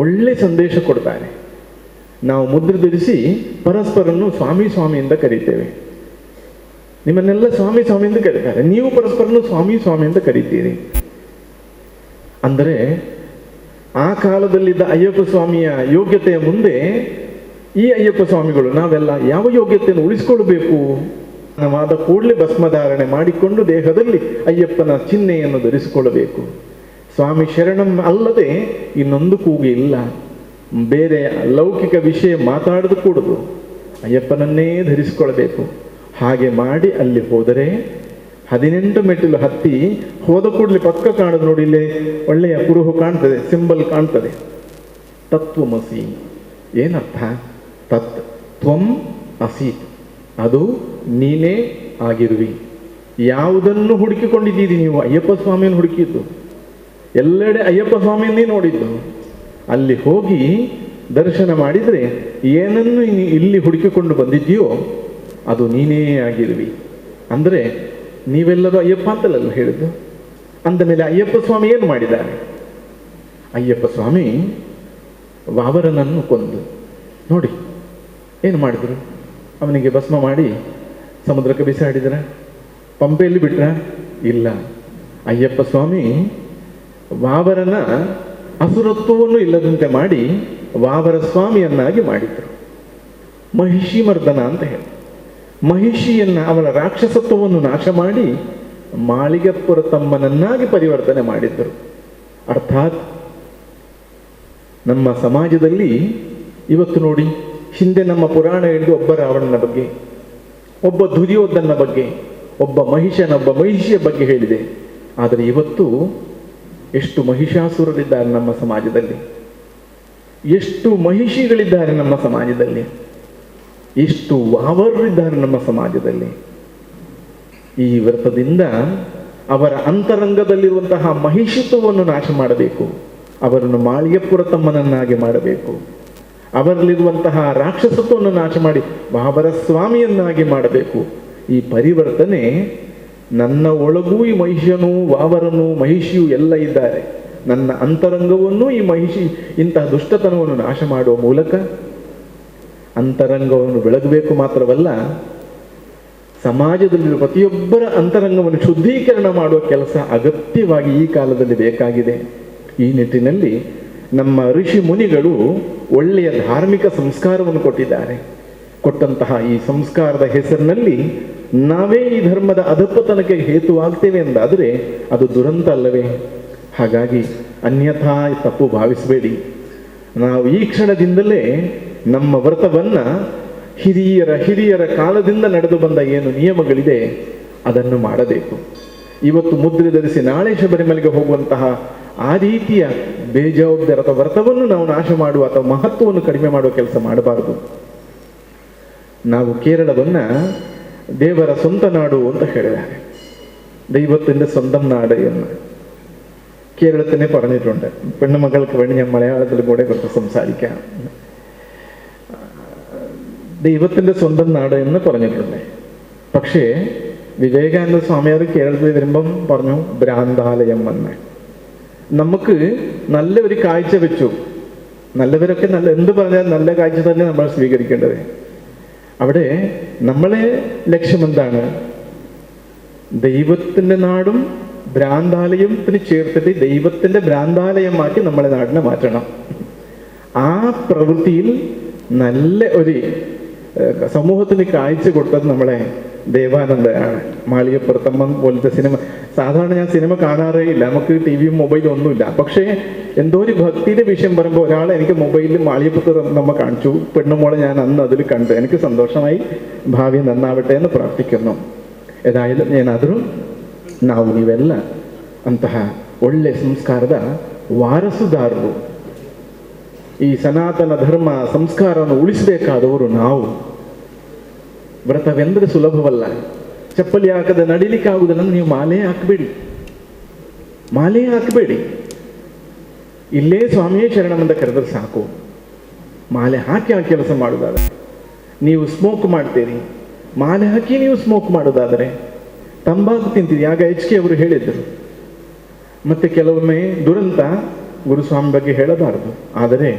ಒಳ್ಳೆ ಸಂದೇಶ ಕೊಡ್ತಾರೆ. ನಾವು ಮುದ್ರೆ ಧರಿಸಿ ಪರಸ್ಪರನ್ನು ಸ್ವಾಮಿ ಸ್ವಾಮಿಯಿಂದ ಕರೀತೇವೆ. ನಿಮ್ಮನ್ನೆಲ್ಲ ಸ್ವಾಮಿ ಸ್ವಾಮಿಯಿಂದ ಕರೀತಾರೆ, ನೀವು ಪರಸ್ಪರನ್ನು ಸ್ವಾಮಿ ಸ್ವಾಮಿಯಿಂದ ಕರೀತೀರಿ. ಅಂದರೆ ಆ ಕಾಲದಲ್ಲಿದ್ದ ಅಯ್ಯಪ್ಪ ಸ್ವಾಮಿಯ ಯೋಗ್ಯತೆಯ ಮುಂದೆ ಈ ಅಯ್ಯಪ್ಪ ಸ್ವಾಮಿಗಳು ನಾವೆಲ್ಲ ಯಾವ ಯೋಗ್ಯತೆಯನ್ನು ಉಳಿಸಿಕೊಳ್ಬೇಕು? ನಾವಾದ ಕೂಡಲೇ ಭಸ್ಮಧಾರಣೆ ಮಾಡಿಕೊಂಡು ದೇಹದಲ್ಲಿ ಅಯ್ಯಪ್ಪನ ಚಿಹ್ನೆಯನ್ನು ಧರಿಸಿಕೊಳ್ಳಬೇಕು. ಸ್ವಾಮಿ ಶರಣಂ ಅಲ್ಲದೆ ಇನ್ನೊಂದು ಕೂಗು ಇಲ್ಲ. ಬೇರೆ ಲೌಕಿಕ ವಿಷಯ ಮಾತಾಡೋದು ಕೂಡದು, ಅಯ್ಯಪ್ಪನನ್ನೇ ಧರಿಸಿಕೊಳ್ಬೇಕು. ಹಾಗೆ ಮಾಡಿ ಅಲ್ಲಿ ಹೋದರೆ 18 ಮೆಟ್ಟಿಲು ಹತ್ತಿ ಹೋದ ಕೂಡಲೇ ಪಕ್ಕ ಕಾಣೋದು ನೋಡಿ, ಇಲ್ಲಿ ಒಳ್ಳೆಯ ಕುರುಹು ಕಾಣ್ತದೆ, ಸಿಂಬಲ್ ಕಾಣ್ತದೆ, ತತ್ವಮಸಿ. ಏನರ್ಥ? ತತ್ ತ್ವಂ ಅಸಿ, ಅದು ನೀನೇ ಆಗಿರುವಿ. ಯಾವುದನ್ನು ಹುಡುಕಿಕೊಂಡಿದ್ದೀರಿ ನೀವು? ಅಯ್ಯಪ್ಪ ಸ್ವಾಮಿಯನ್ನು ಹುಡುಕಿದ್ದು, ಎಲ್ಲೆಡೆ ಅಯ್ಯಪ್ಪ ಸ್ವಾಮಿಯನ್ನೇ ನೋಡಿದ್ದು. ಅಲ್ಲಿ ಹೋಗಿ ದರ್ಶನ ಮಾಡಿದರೆ ಏನನ್ನು ಇಲ್ಲಿ ಹುಡುಕಿಕೊಂಡು ಬಂದಿದ್ದೀಯೋ ಅದು ನೀನೇ ಆಗಿರುವಿ. ಅಂದರೆ ನೀವೆಲ್ಲರೂ ಅಯ್ಯಪ್ಪ ಅಂತಲ್ಲ ಹೇಳಿದ್ದು. ಅಂದ ಮೇಲೆ ಅಯ್ಯಪ್ಪ ಸ್ವಾಮಿ ಏನು ಮಾಡಿದ್ದಾರೆ? ಅಯ್ಯಪ್ಪ ಸ್ವಾಮಿ ವಾವರನನ್ನು ಕೊಂದು ನೋಡಿ ಏನು ಮಾಡಿದರು? ಅವನಿಗೆ ಭಸ್ಮ ಮಾಡಿ ಸಮುದ್ರಕ್ಕೆ ಬಿಸಾಡಿದ್ರ? ಪಂಪೆಯಲ್ಲಿ ಬಿಟ್ರ? ಇಲ್ಲ. ಅಯ್ಯಪ್ಪ ಸ್ವಾಮಿ ವಾವರನ ಅಸುರತ್ವವನ್ನು ಇಲ್ಲದಂತೆ ಮಾಡಿ ವಾವರ ಸ್ವಾಮಿಯನ್ನಾಗಿ ಮಾಡಿದರು. ಮಹಿಷಿ ಮರ್ದನ ಅಂತ ಹೇಳಿ ಮಹಿಷಿಯನ್ನ, ಅವಳ ರಾಕ್ಷಸತ್ವವನ್ನು ನಾಶ ಮಾಡಿ ಮಾಳಿಗೆಪುರ ತಮ್ಮನನ್ನಾಗಿ ಪರಿವರ್ತನೆ ಮಾಡಿದ್ದರು. ಅರ್ಥಾತ್ ನಮ್ಮ ಸಮಾಜದಲ್ಲಿ ಇವತ್ತು ನೋಡಿ, ಹಿಂದೆ ನಮ್ಮ ಪುರಾಣ ಹಿಡಿದು ಒಬ್ಬ ರಾವಣನ ಬಗ್ಗೆ, ಒಬ್ಬ ದುರ್ಯೋಧನ ಬಗ್ಗೆ, ಒಬ್ಬ ಮಹಿಷಿಯ ಬಗ್ಗೆ ಹೇಳಿದೆ. ಆದರೆ ಇವತ್ತು ಎಷ್ಟು ಮಹಿಷಾಸುರರಿದ್ದಾರೆ ನಮ್ಮ ಸಮಾಜದಲ್ಲಿ, ಎಷ್ಟು ಮಹಿಷಿಗಳಿದ್ದಾರೆ ನಮ್ಮ ಸಮಾಜದಲ್ಲಿ, ಎಷ್ಟು ವಾವರರಿದ್ದಾರೆ ನಮ್ಮ ಸಮಾಜದಲ್ಲಿ. ಈ ವ್ರತದಿಂದ ಅವರ ಅಂತರಂಗದಲ್ಲಿರುವಂತಹ ಮಹಿಷಿತ್ವವನ್ನು ನಾಶ ಮಾಡಬೇಕು. ಅವರನ್ನು ಮಾಳಿಗೆಪುರ ತಮ್ಮನನ್ನಾಗಿ ಮಾಡಬೇಕು. ಅವರಲ್ಲಿರುವಂತಹ ರಾಕ್ಷಸತ್ವವನ್ನು ನಾಶ ಮಾಡಿ ವಾವರ ಸ್ವಾಮಿಯನ್ನಾಗಿ ಮಾಡಬೇಕು. ಈ ಪರಿವರ್ತನೆ ನನ್ನ ಒಳಗೂ ಈ ಮಹಿಷನು, ವಾವರನು, ಮಹಿಷಿಯು ಎಲ್ಲ ಇದ್ದಾರೆ. ನನ್ನ ಅಂತರಂಗವನ್ನು ಈ ಮಹಿಷಿ ಇಂತಹ ದುಷ್ಟತನವನ್ನು ನಾಶ ಮಾಡುವ ಮೂಲಕ ಅಂತರಂಗವನ್ನು ಬೆಳಗಬೇಕು. ಮಾತ್ರವಲ್ಲ, ಸಮಾಜದಲ್ಲಿರುವ ಪ್ರತಿಯೊಬ್ಬರ ಅಂತರಂಗವನ್ನು ಶುದ್ಧೀಕರಣ ಮಾಡುವ ಕೆಲಸ ಅಗತ್ಯವಾಗಿ ಈ ಕಾಲದಲ್ಲಿ ಬೇಕಾಗಿದೆ. ಈ ನಿಟ್ಟಿನಲ್ಲಿ ನಮ್ಮ ಋಷಿ ಮುನಿಗಳು ಒಳ್ಳೆಯ ಧಾರ್ಮಿಕ ಸಂಸ್ಕಾರವನ್ನು ಕೊಟ್ಟಿದ್ದಾರೆ. ಕೊಟ್ಟಂತಹ ಈ ಸಂಸ್ಕಾರದ ಹೆಸರಿನಲ್ಲಿ ನಾವೇ ಈ ಧರ್ಮದ ಅಧಪತನಕ್ಕೆ ಹೇತುವಾಗ್ತೇವೆ ಎಂದಾದರೆ ಅದು ದುರಂತ ಅಲ್ಲವೇ? ಹಾಗಾಗಿ ಅನ್ಯಥಾ ತಪ್ಪು ಭಾವಿಸಬೇಡಿ. ನಾವು ಈ ಕ್ಷಣದಿಂದಲೇ ನಮ್ಮ ವ್ರತವನ್ನು ಹಿರಿಯರ ಕಾಲದಿಂದ ನಡೆದು ಬಂದ ಏನು ನಿಯಮಗಳಿದೆ ಅದನ್ನು ಮಾಡಬೇಕು. ಇವತ್ತು ಮುದ್ರೆ ಧರಿಸಿ ನಾಳೆ ಶಬರಿಮಲೆಗೆ ಹೋಗುವಂತಹ ಆ ರೀತಿಯ ಬೇಜವಾಬ್ದಾರ ವ್ರತವನ್ನು ನಾವು ನಾಶ ಮಾಡುವ ಅಥವಾ ಮಹತ್ವವನ್ನು ಕಡಿಮೆ ಮಾಡುವ ಕೆಲಸ ಮಾಡಬಾರದು. ನಾವು ಕೇರಳವನ್ನು ದೇವರ ಸ್ವಂತ ನಾಡು ಅಂತ ಹೇಳಿದ್ದಾರೆ. ദൈവത്തിൻ്റെ സ്വന്തം നാട് എന്ന് കേരളത്തിനെ പറഞ്ഞിട്ടുണ്ട്. പെണ്ണുമക്കൾക്ക് വേണ്ടി ഞാൻ മലയാളത്തിൽ കൂടെ കുറച്ച് സംസാരിക്കാം. ദൈവത്തിൻ്റെ സ്വന്തം നാട് എന്ന് പറഞ്ഞിട്ടുണ്ട്. പക്ഷേ വിവേകാനന്ദ സ്വാമിയാർ കേരളത്തിൽ വരുമ്പം പറഞ്ഞു ഭ്രാന്താലയം എന്ന്. നമുക്ക് നല്ല ഒരു കാഴ്ച വെച്ചു. നല്ലവരൊക്കെ എന്ത് പറഞ്ഞാൽ നല്ല കാഴ്ച തന്നെ നമ്മൾ സ്വീകരിക്കേണ്ടത്. അവിടെ നമ്മളെ ലക്ഷ്യം എന്താണ്? ദൈവത്തിൻ്റെ നാടും ഭ്രാന്താലയത്തിന് ചേർത്തിട്ട് ദൈവത്തിൻ്റെ ഭ്രാന്താലയമാക്കി നമ്മളെ നാടിനെ മാറ്റണം. ആ പ്രവൃത്തിയിൽ നല്ല ഒരു സമൂഹത്തിന് കാഴ്ച കൊടുത്തത് നമ്മളെ ദേവാനന്ദയാണ്. മാളികപ്പുറത്തമ്മൻ പോലത്തെ സിനിമ, സാധാരണ ഞാൻ സിനിമ കാണാറേ ഇല്ല, നമുക്ക് ടി വിയും മൊബൈലും ഒന്നുമില്ല. പക്ഷേ എന്തോ ഒരു ഭക്തിയുടെ വിഷയം പറയുമ്പോൾ ഒരാൾ എനിക്ക് മൊബൈലിൽ മാളികപ്പുറത്തമ്മ കാണിച്ചു, പെണ്ണുമോളെ ഞാൻ അന്ന് അതിൽ കണ്ടു, എനിക്ക് സന്തോഷമായി. ഭാവി ನನ್ನಾವಟ್ಟೆ എന്ന് ಪ್ರಾರ್ಥಿക്കുന്നു. ಏದಾയാലും ಏನಾದರೂ ನಾವು ನೀವೆಲ್ಲ ಅಂತಹ ಒಳ್ಳೆ ಸಂಸ್ಕಾರದ ವಾರಸುದಾರರು. ಈ ಸನಾತನ ಧರ್ಮ ಸಂಸ್ಕಾರವನ್ನು ಉಳಿಸಬೇಕಾದವರು ನಾವು. ವ್ರತವೆಂದರೆ ಸುಲಭವಲ್ಲ. ಚಪ್ಪಲಿ ಹಾಕದೆ ನಡಿಲಿಕ್ಕಾಗುವುದನ್ನು ನೀವು ಮಾಲೆ ಹಾಕಬೇಡಿ. ಇಲ್ಲೇ ಸ್ವಾಮಿಯೇ ಶರಣಮಂದ ಕರೆದ್ರೆ ಸಾಕು. ಮಾಲೆ ಹಾಕಿ ಆ ಕೆಲಸ ಮಾಡೋದಾದರೆ, ನೀವು ಸ್ಮೋಕ್ ಮಾಡ್ತೀರಿ, ಮಾಲೆ ಹಾಕಿ ನೀವು ಸ್ಮೋಕ್ ಮಾಡೋದಾದರೆ, ತಂಬಾಕು ತಿಂತೀರಿ, ಆಗ HK ಅವರು ಹೇಳಿದರು. ಮತ್ತೆ ಕೆಲವೊಮ್ಮೆ ದುರಂತ ಗುರುಸ್ವಾಮಿ ಬಗ್ಗೆ ಹೇಳಬಾರದು, ಆದರೆ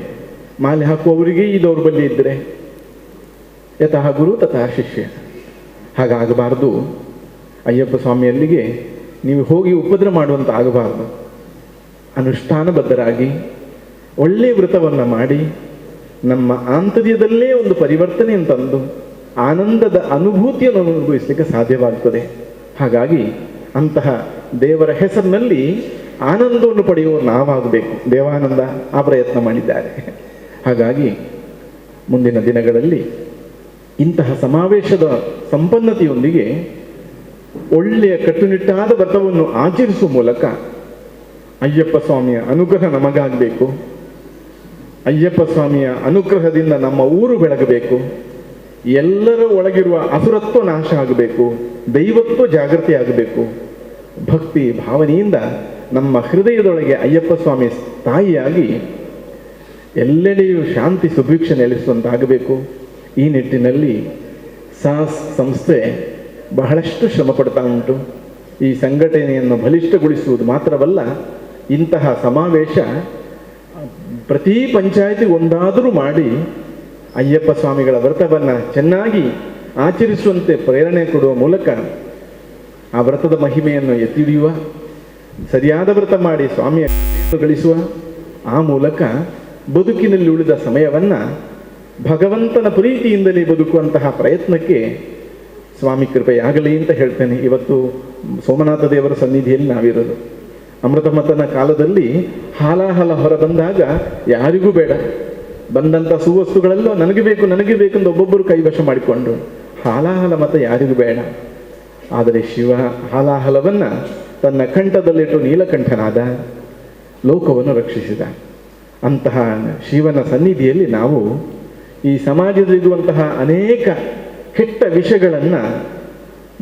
ಮಾಲೆ ಹಾಕುವವರಿಗೆ ಈ ದೌರ್ಬಲ್ಯ ಇದ್ದರೆ ಯತಃ ಗುರು ತಥಾ ಶಿಷ್ಯ. ಹಾಗಾಗಬಾರ್ದು. ಅಯ್ಯಪ್ಪ ಸ್ವಾಮಿಯಲ್ಲಿಗೆ ನೀವು ಹೋಗಿ ಉಪದ್ರ ಮಾಡುವಂತ ಆಗಬಾರ್ದು. ಅನುಷ್ಠಾನಬದ್ಧರಾಗಿ ಒಳ್ಳೆಯ ವ್ರತವನ್ನು ಮಾಡಿ ನಮ್ಮ ಆಂತರ್ಯದಲ್ಲೇ ಒಂದು ಪರಿವರ್ತನೆಯನ್ನು ತಂದು ಆನಂದದ ಅನುಭೂತಿಯನ್ನು ಅನುಭವಿಸಲಿಕ್ಕೆ ಸಾಧ್ಯವಾಗ್ತದೆ. ಹಾಗಾಗಿ ಅಂತಹ ದೇವರ ಹೆಸರಿನಲ್ಲಿ ಆನಂದವನ್ನು ಪಡೆಯುವ ನಾವಾಗಬೇಕು. ದೇವಾನಂದ ಆ ಪ್ರಯತ್ನ ಮಾಡಿದ್ದಾರೆ. ಹಾಗಾಗಿ ಮುಂದಿನ ದಿನಗಳಲ್ಲಿ ಇಂತಹ ಸಮಾವೇಶದ ಸಂಪನ್ನತೆಯೊಂದಿಗೆ ಒಳ್ಳೆಯ ಕಟ್ಟುನಿಟ್ಟಾದ ವ್ರತವನ್ನು ಆಚರಿಸುವ ಮೂಲಕ ಅಯ್ಯಪ್ಪ ಸ್ವಾಮಿಯ ಅನುಗ್ರಹ ನಮಗಾಗಬೇಕು. ಅಯ್ಯಪ್ಪ ಸ್ವಾಮಿಯ ಅನುಗ್ರಹದಿಂದ ನಮ್ಮ ಊರು ಬೆಳಗಬೇಕು. ಎಲ್ಲರ ಒಳಗಿರುವ ಅಸುರತ್ವ ನಾಶ ಆಗಬೇಕು. ದೈವತ್ವ ಜಾಗೃತಿ ಆಗಬೇಕು. ಭಕ್ತಿ ಭಾವನೆಯಿಂದ ನಮ್ಮ ಹೃದಯದೊಳಗೆ ಅಯ್ಯಪ್ಪ ಸ್ವಾಮಿ ತಾಯಿಯಾಗಿ ಎಲ್ಲೆಡೆಯೂ ಶಾಂತಿ ಸುಭಿಕ್ಷೆ ನೆಲೆಸುವಂತಾಗಬೇಕು. ಈ ನಿಟ್ಟಿನಲ್ಲಿ ಸಾಸ್ ಸಂಸ್ಥೆ ಬಹಳಷ್ಟು ಶ್ರಮ ಪಡ್ತಾ ಉಂಟು. ಈ ಸಂಘಟನೆಯನ್ನು ಬಲಿಷ್ಠಗೊಳಿಸುವುದು ಮಾತ್ರವಲ್ಲ, ಇಂತಹ ಸಮಾವೇಶ ಪ್ರತಿ ಪಂಚಾಯತಿಗೆ ಒಂದಾದರೂ ಮಾಡಿ ಅಯ್ಯಪ್ಪ ಸ್ವಾಮಿಗಳ ವ್ರತವನ್ನು ಚೆನ್ನಾಗಿ ಆಚರಿಸುವಂತೆ ಪ್ರೇರಣೆ ಕೊಡುವ ಮೂಲಕ ಆ ವ್ರತದ ಮಹಿಮೆಯನ್ನು ಎತ್ತಿ ಹಿಡಿಯುವ, ಸರಿಯಾದ ವ್ರತ ಮಾಡಿ ಸ್ವಾಮಿಯ ಗಳಿಸುವ, ಆ ಮೂಲಕ ಬದುಕಿನಲ್ಲಿ ಉಳಿದ ಸಮಯವನ್ನು ಭಗವಂತನ ಪ್ರೀತಿಯಿಂದಲೇ ಬದುಕುವಂತಹ ಪ್ರಯತ್ನಕ್ಕೆ ಸ್ವಾಮಿ ಕೃಪೆಯಾಗಲಿ ಅಂತ ಹೇಳ್ತೇನೆ. ಇವತ್ತು ಸೋಮನಾಥ ದೇವರ ಸನ್ನಿಧಿಯಲ್ಲಿ ನಾವಿರೋದು. ಅಮೃತಮತನ ಕಾಲದಲ್ಲಿ ಹಾಲಾಹಲ ಹೊರ ಬಂದಾಗ ಯಾರಿಗೂ ಬೇಡ, ಬಂದಂಥ ಸುವಸ್ತುಗಳೆಲ್ಲೋ ನನಗೆ ಬೇಕು ಅಂತ ಒಬ್ಬೊಬ್ಬರು ಕೈವಶ ಮಾಡಿಕೊಂಡು, ಹಾಲಾಹಲ ಮತ ಯಾರಿಗೂ ಬೇಡ. ಆದರೆ ಶಿವ ಹಾಲಾಹಲವನ್ನು ತನ್ನ ಕಂಠದಲ್ಲಿಟ್ಟು ನೀಲಕಂಠನಾದ, ಲೋಕವನ್ನು ರಕ್ಷಿಸಿದ. ಅಂತಹ ಶಿವನ ಸನ್ನಿಧಿಯಲ್ಲಿ ನಾವು ಈ ಸಮಾಜದಲ್ಲಿರುವಂತಹ ಅನೇಕ ಕೆಟ್ಟ ವಿಷಯಗಳನ್ನು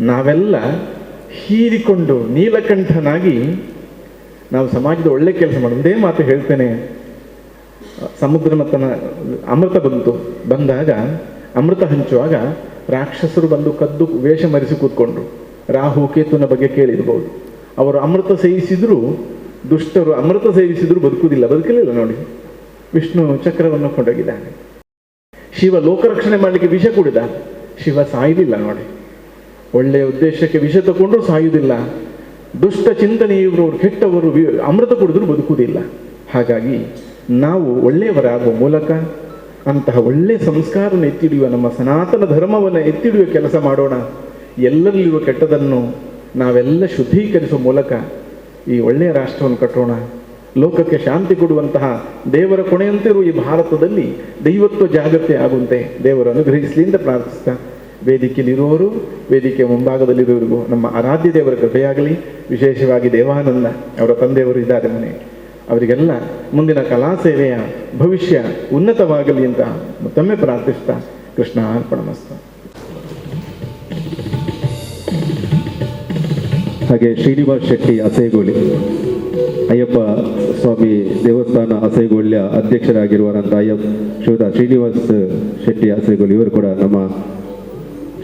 ನಾವೆಲ್ಲ ಹೀರಿಕೊಂಡು ನೀಲಕಂಠನಾಗಿ ನಾವು ಸಮಾಜದ ಒಳ್ಳೆ ಕೆಲಸ ಮಾಡಿ. ಒಂದೇ ಮಾತು ಹೇಳ್ತೇನೆ, ಸಮುದ್ರ ಮತನ ಅಮೃತ ಬಂದಾಗ ಅಮೃತ ಹಂಚುವಾಗ ರಾಕ್ಷಸರು ಬಂದು ಕದ್ದು ವೇಷ ಮರೆಸಿ ಕೂತ್ಕೊಂಡ್ರು. ರಾಹು ಕೇತುನ ಬಗ್ಗೆ ಕೇಳಿರ್ಬೋದು. ಅವರು ಅಮೃತ ಸೇವಿಸಿದ್ರು, ದುಷ್ಟರು ಅಮೃತ ಸೇವಿಸಿದ್ರು ಬದುಕಲಿಲ್ಲ ನೋಡಿ. ವಿಷ್ಣು ಚಕ್ರವನ್ನು ಕೊಂಡೋಗಿದ್ದಾನೆ. ಶಿವ ಲೋಕರಕ್ಷಣೆ ಮಾಡಲಿಕ್ಕೆ ವಿಷ ಕುಡಿದ, ಶಿವ ಸಾಯುವುದಿಲ್ಲ ನೋಡಿ. ಒಳ್ಳೆಯ ಉದ್ದೇಶಕ್ಕೆ ವಿಷ ತಗೊಂಡ್ರು ಸಾಯುವುದಿಲ್ಲ. ದುಷ್ಟ ಚಿಂತನೆ ಇವರು ಕೆಟ್ಟವರು ಅಮೃತ ಕುಡಿದ್ರು ಬದುಕುವುದಿಲ್ಲ. ಹಾಗಾಗಿ ನಾವು ಒಳ್ಳೆಯವರಾಗುವ ಮೂಲಕ ಅಂತಹ ಒಳ್ಳೆಯ ಸಂಸ್ಕಾರವನ್ನು ಎತ್ತಿಡಿಯುವ, ನಮ್ಮ ಸನಾತನ ಧರ್ಮವನ್ನು ಎತ್ತಿಡಿಯುವ ಕೆಲಸ ಮಾಡೋಣ. ಎಲ್ಲರಲ್ಲಿರುವ ಕೆಟ್ಟದನ್ನು ನಾವೆಲ್ಲ ಶುದ್ಧೀಕರಿಸುವ ಮೂಲಕ ಈ ಒಳ್ಳೆಯ ರಾಷ್ಟ್ರವನ್ನು ಕಟ್ಟೋಣ. ಲೋಕಕ್ಕೆ ಶಾಂತಿ ಕೊಡುವಂತಹ ದೇವರ ಕೊನೆಯಂತಿರುವ ಈ ಭಾರತದಲ್ಲಿ ದೈವತ್ವ ಜಾಗೃತಿ ಆಗುವಂತೆ ದೇವರು ಅನುಗ್ರಹಿಸಲಿ ಅಂತ ಪ್ರಾರ್ಥಿಸ್ತಾ, ವೇದಿಕೆಯಲ್ಲಿರುವವರು, ವೇದಿಕೆ ಮುಂಭಾಗದಲ್ಲಿರುವವರಿಗೂ ನಮ್ಮ ಆರಾಧ್ಯ ದೇವರ ಕೃಪೆಯಾಗಲಿ. ವಿಶೇಷವಾಗಿ ದೇವಾನಂದ ಅವರ ತಂದೆಯವರು ಇದ್ದಾರೆ ಮನೆ, ಅವರಿಗೆಲ್ಲ ಮುಂದಿನ ಕಲಾ ಸೇವೆಯ ಭವಿಷ್ಯ ಉನ್ನತವಾಗಲಿ ಅಂತ ಮತ್ತೊಮ್ಮೆ ಪ್ರಾರ್ಥಿಸ್ತಾ ಕೃಷ್ಣ ಅರ್ಪಣಮಸ್ತು. ಹಾಗೆ ಶ್ರೀನಿವಾಸ್ ಶೆಟ್ಟಿ ಅಸೇಗೋಳಿ, ಅಯ್ಯಪ್ಪ ಸ್ವಾಮಿ ದೇವಸ್ಥಾನ ಅಸೇಗೋಳಿಯ ಅಧ್ಯಕ್ಷರಾಗಿರುವಂಥ ಶ್ರೀಯುತ ಶ್ರೀನಿವಾಸ್ ಶೆಟ್ಟಿ ಅಸೇಗೋಳಿ ಇವರು ಕೂಡ ನಮ್ಮ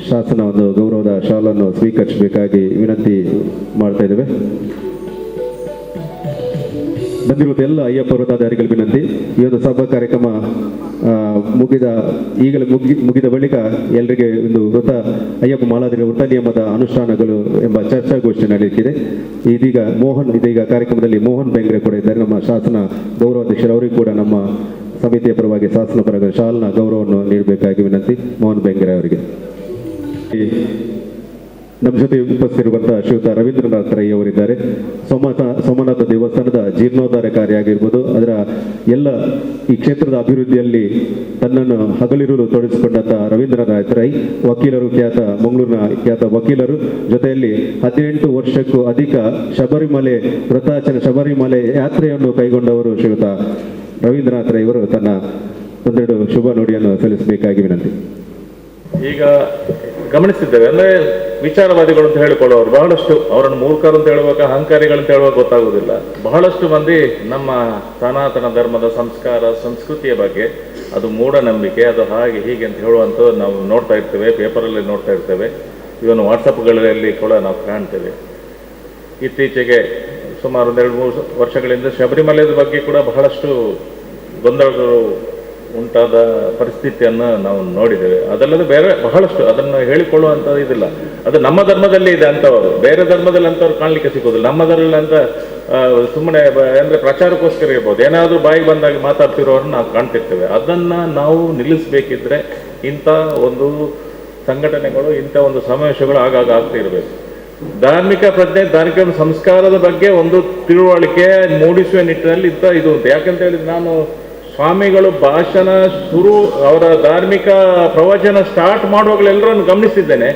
ಶಾಸನವನ್ನು ಗೌರವದ ಶಾಲನ್ನು ಸ್ವೀಕರಿಸಬೇಕಾಗಿ ವಿನಂತಿ ಮಾಡ್ತಾ ಇದ್ದೇವೆ. ಬಂದಿರುವುದು ಎಲ್ಲ ಅಯ್ಯಪ್ಪ ವೃತ್ತಧಾರಿಗಳ ವಿನಂತಿ. ಈ ಒಂದು ಸಭಾ ಕಾರ್ಯಕ್ರಮ ಮುಗಿದ ಬಳಿಕ ಎಲ್ಲರಿಗೆ ಒಂದು ಅಯ್ಯಪ್ಪ ಮಾಲಾದಿಗಳ ವೃತ್ತ ನಿಯಮದ ಅನುಷ್ಠಾನಗಳು ಎಂಬ ಚರ್ಚಾಗೋಷ್ಠಿ ನಡೆಯುತ್ತಿದೆ. ಇದೀಗ ಕಾರ್ಯಕ್ರಮದಲ್ಲಿ ಮೋಹನ್ ಬೆಂಗ್ರೆ ಕೂಡ ಇದ್ದಾರೆ. ನಮ್ಮ ಶಾಸನ ಗೌರವಾಧ್ಯಕ್ಷರು ಅವರಿಗೂ ಕೂಡ ನಮ್ಮ ಸಮಿತಿಯ ಪರವಾಗಿ ಶಾಸನ ಪರವಾಗಿ ಶಾಲ್ನ ಗೌರವವನ್ನು ನೀಡಬೇಕಾಗಿ ವಿನಂತಿ. ಮೋಹನ್ ಬೆಂಗ್ರೆ ಅವರಿಗೆ. ನಮ್ಮ ಜೊತೆ ಉಪಸ್ಥಿತಿರುವಂತಹ ಶ್ರೀಯುತ ರವೀಂದ್ರನಾಥ್ ರೈ ಅವರಿದ್ದಾರೆ. ಸೋಮನಾಥ ದೇವಸ್ಥಾನದ ಜೀರ್ಣೋದ್ಧಾರ ಕಾರ್ಯ ಆಗಿರ್ಬೋದು, ಅದರ ಎಲ್ಲ ಈ ಕ್ಷೇತ್ರದ ಅಭಿವೃದ್ಧಿಯಲ್ಲಿ ತನ್ನನ್ನು ಹಗಲಿರುಳು ತೊಡಗಿಸಿಕೊಂಡಂತಹ ರವೀಂದ್ರನಾಥ್ ರೈ ವಕೀಲರು, ಮಂಗಳೂರಿನ ಖ್ಯಾತ ವಕೀಲರು, ಜೊತೆಯಲ್ಲಿ 18 ವರ್ಷಕ್ಕೂ ಅಧಿಕ ಶಬರಿಮಲೆ ಯಾತ್ರೆಯನ್ನು ಕೈಗೊಂಡವರು ಶ್ರೀಯುತ ರವೀಂದ್ರನಾಥ್ ರೈ ಅವರು ತನ್ನ ಒಂದೆರಡು ಶುಭ ನುಡಿಯನ್ನು ಸಲ್ಲಿಸಬೇಕಾಗಿ ವಿನಂತಿ. ಈಗ ಗಮನಿಸಿದ್ದೇವೆ, ಅಂದ್ರೆ ವಿಚಾರವಾದಿಗಳು ಅಂತ ಹೇಳಿಕೊಳ್ಳೋರು ಬಹಳಷ್ಟು, ಅವರನ್ನು ಮೂರ್ಖರು ಅಂತ ಹೇಳುವಾಗ ಅಹಂಕಾರಿಗಳಂತ ಹೇಳುವಾಗ ಗೊತ್ತಾಗುವುದಿಲ್ಲ. ಬಹಳಷ್ಟು ಮಂದಿ ನಮ್ಮ ಸನಾತನ ಧರ್ಮದ ಸಂಸ್ಕಾರ ಸಂಸ್ಕೃತಿಯ ಬಗ್ಗೆ ಅದು ಮೂಢನಂಬಿಕೆ, ಅದು ಹಾಗೆ ಹೀಗೆ ಅಂತ ಹೇಳುವಂಥದ್ದು ನಾವು ನೋಡ್ತಾ ಇರ್ತೇವೆ, ಪೇಪರಲ್ಲಿ ನೋಡ್ತಾ ಇರ್ತೇವೆ, ಇವನು ವಾಟ್ಸಪ್ಗಳಲ್ಲಿ ಕೂಡ ನಾವು ಕಾಣ್ತೇವೆ. ಇತ್ತೀಚೆಗೆ ಸುಮಾರು 2-3 ವರ್ಷಗಳಿಂದ ಶಬರಿಮಲೆಯ ಬಗ್ಗೆ ಕೂಡ ಬಹಳಷ್ಟು ಗೊಂದಲಗಳು ಉಂಟಾದ ಪರಿಸ್ಥಿತಿಯನ್ನು ನಾವು ನೋಡಿದ್ದೇವೆ. ಅದಲ್ಲದೆ ಬೇರೆ ಬಹಳಷ್ಟು ಅದನ್ನು ಹೇಳಿಕೊಳ್ಳುವಂಥದ್ದು ಇದಿಲ್ಲ. ಅದು ನಮ್ಮ ಧರ್ಮದಲ್ಲಿ ಇದೆ ಅಂತವರು, ಬೇರೆ ಧರ್ಮದಲ್ಲಿ ಅಂತವ್ರು ಕಾಣಲಿಕ್ಕೆ ಸಿಗೋದಿಲ್ಲ. ನಮ್ಮ ಧರ್ಮದಲ್ಲಿ ಅಂತ ಸುಮ್ಮನೆ ಅಂದರೆ ಪ್ರಚಾರಕ್ಕೋಸ್ಕರ ಇರ್ಬೋದು, ಏನಾದರೂ ಬಾಯಿಗೆ ಬಂದಾಗ ಮಾತಾಡ್ತಿರೋರನ್ನ ನಾವು ಕಾಣ್ತಿರ್ತೇವೆ. ಅದನ್ನು ನಾವು ನಿಲ್ಲಿಸಬೇಕಿದ್ರೆ ಇಂಥ ಒಂದು ಸಂಘಟನೆಗಳು, ಇಂಥ ಒಂದು ಸಮಾವೇಶಗಳು ಆಗಾಗ ಆಗ್ತಾ ಇರಬೇಕು. ಧಾರ್ಮಿಕ ಪ್ರಜ್ಞೆ, ಧಾರ್ಮಿಕ ಸಂಸ್ಕಾರದ ಬಗ್ಗೆ ಒಂದು ತಿಳುವಳಿಕೆ ಮೂಡಿಸುವ ನಿಟ್ಟಿನಲ್ಲಿ ಇದು ಉಂಟು. ಯಾಕಂತ ಹೇಳಿದ್ರೆ ನಾನು ಸ್ವಾಮಿಗಳು ಭಾಷಣ ಅವರ ಧಾರ್ಮಿಕ ಪ್ರವಚನ ಸ್ಟಾರ್ಟ್ ಮಾಡುವಾಗಲೆಲ್ಲರನ್ನು ಗಮನಿಸಿದ್ದೇನೆ.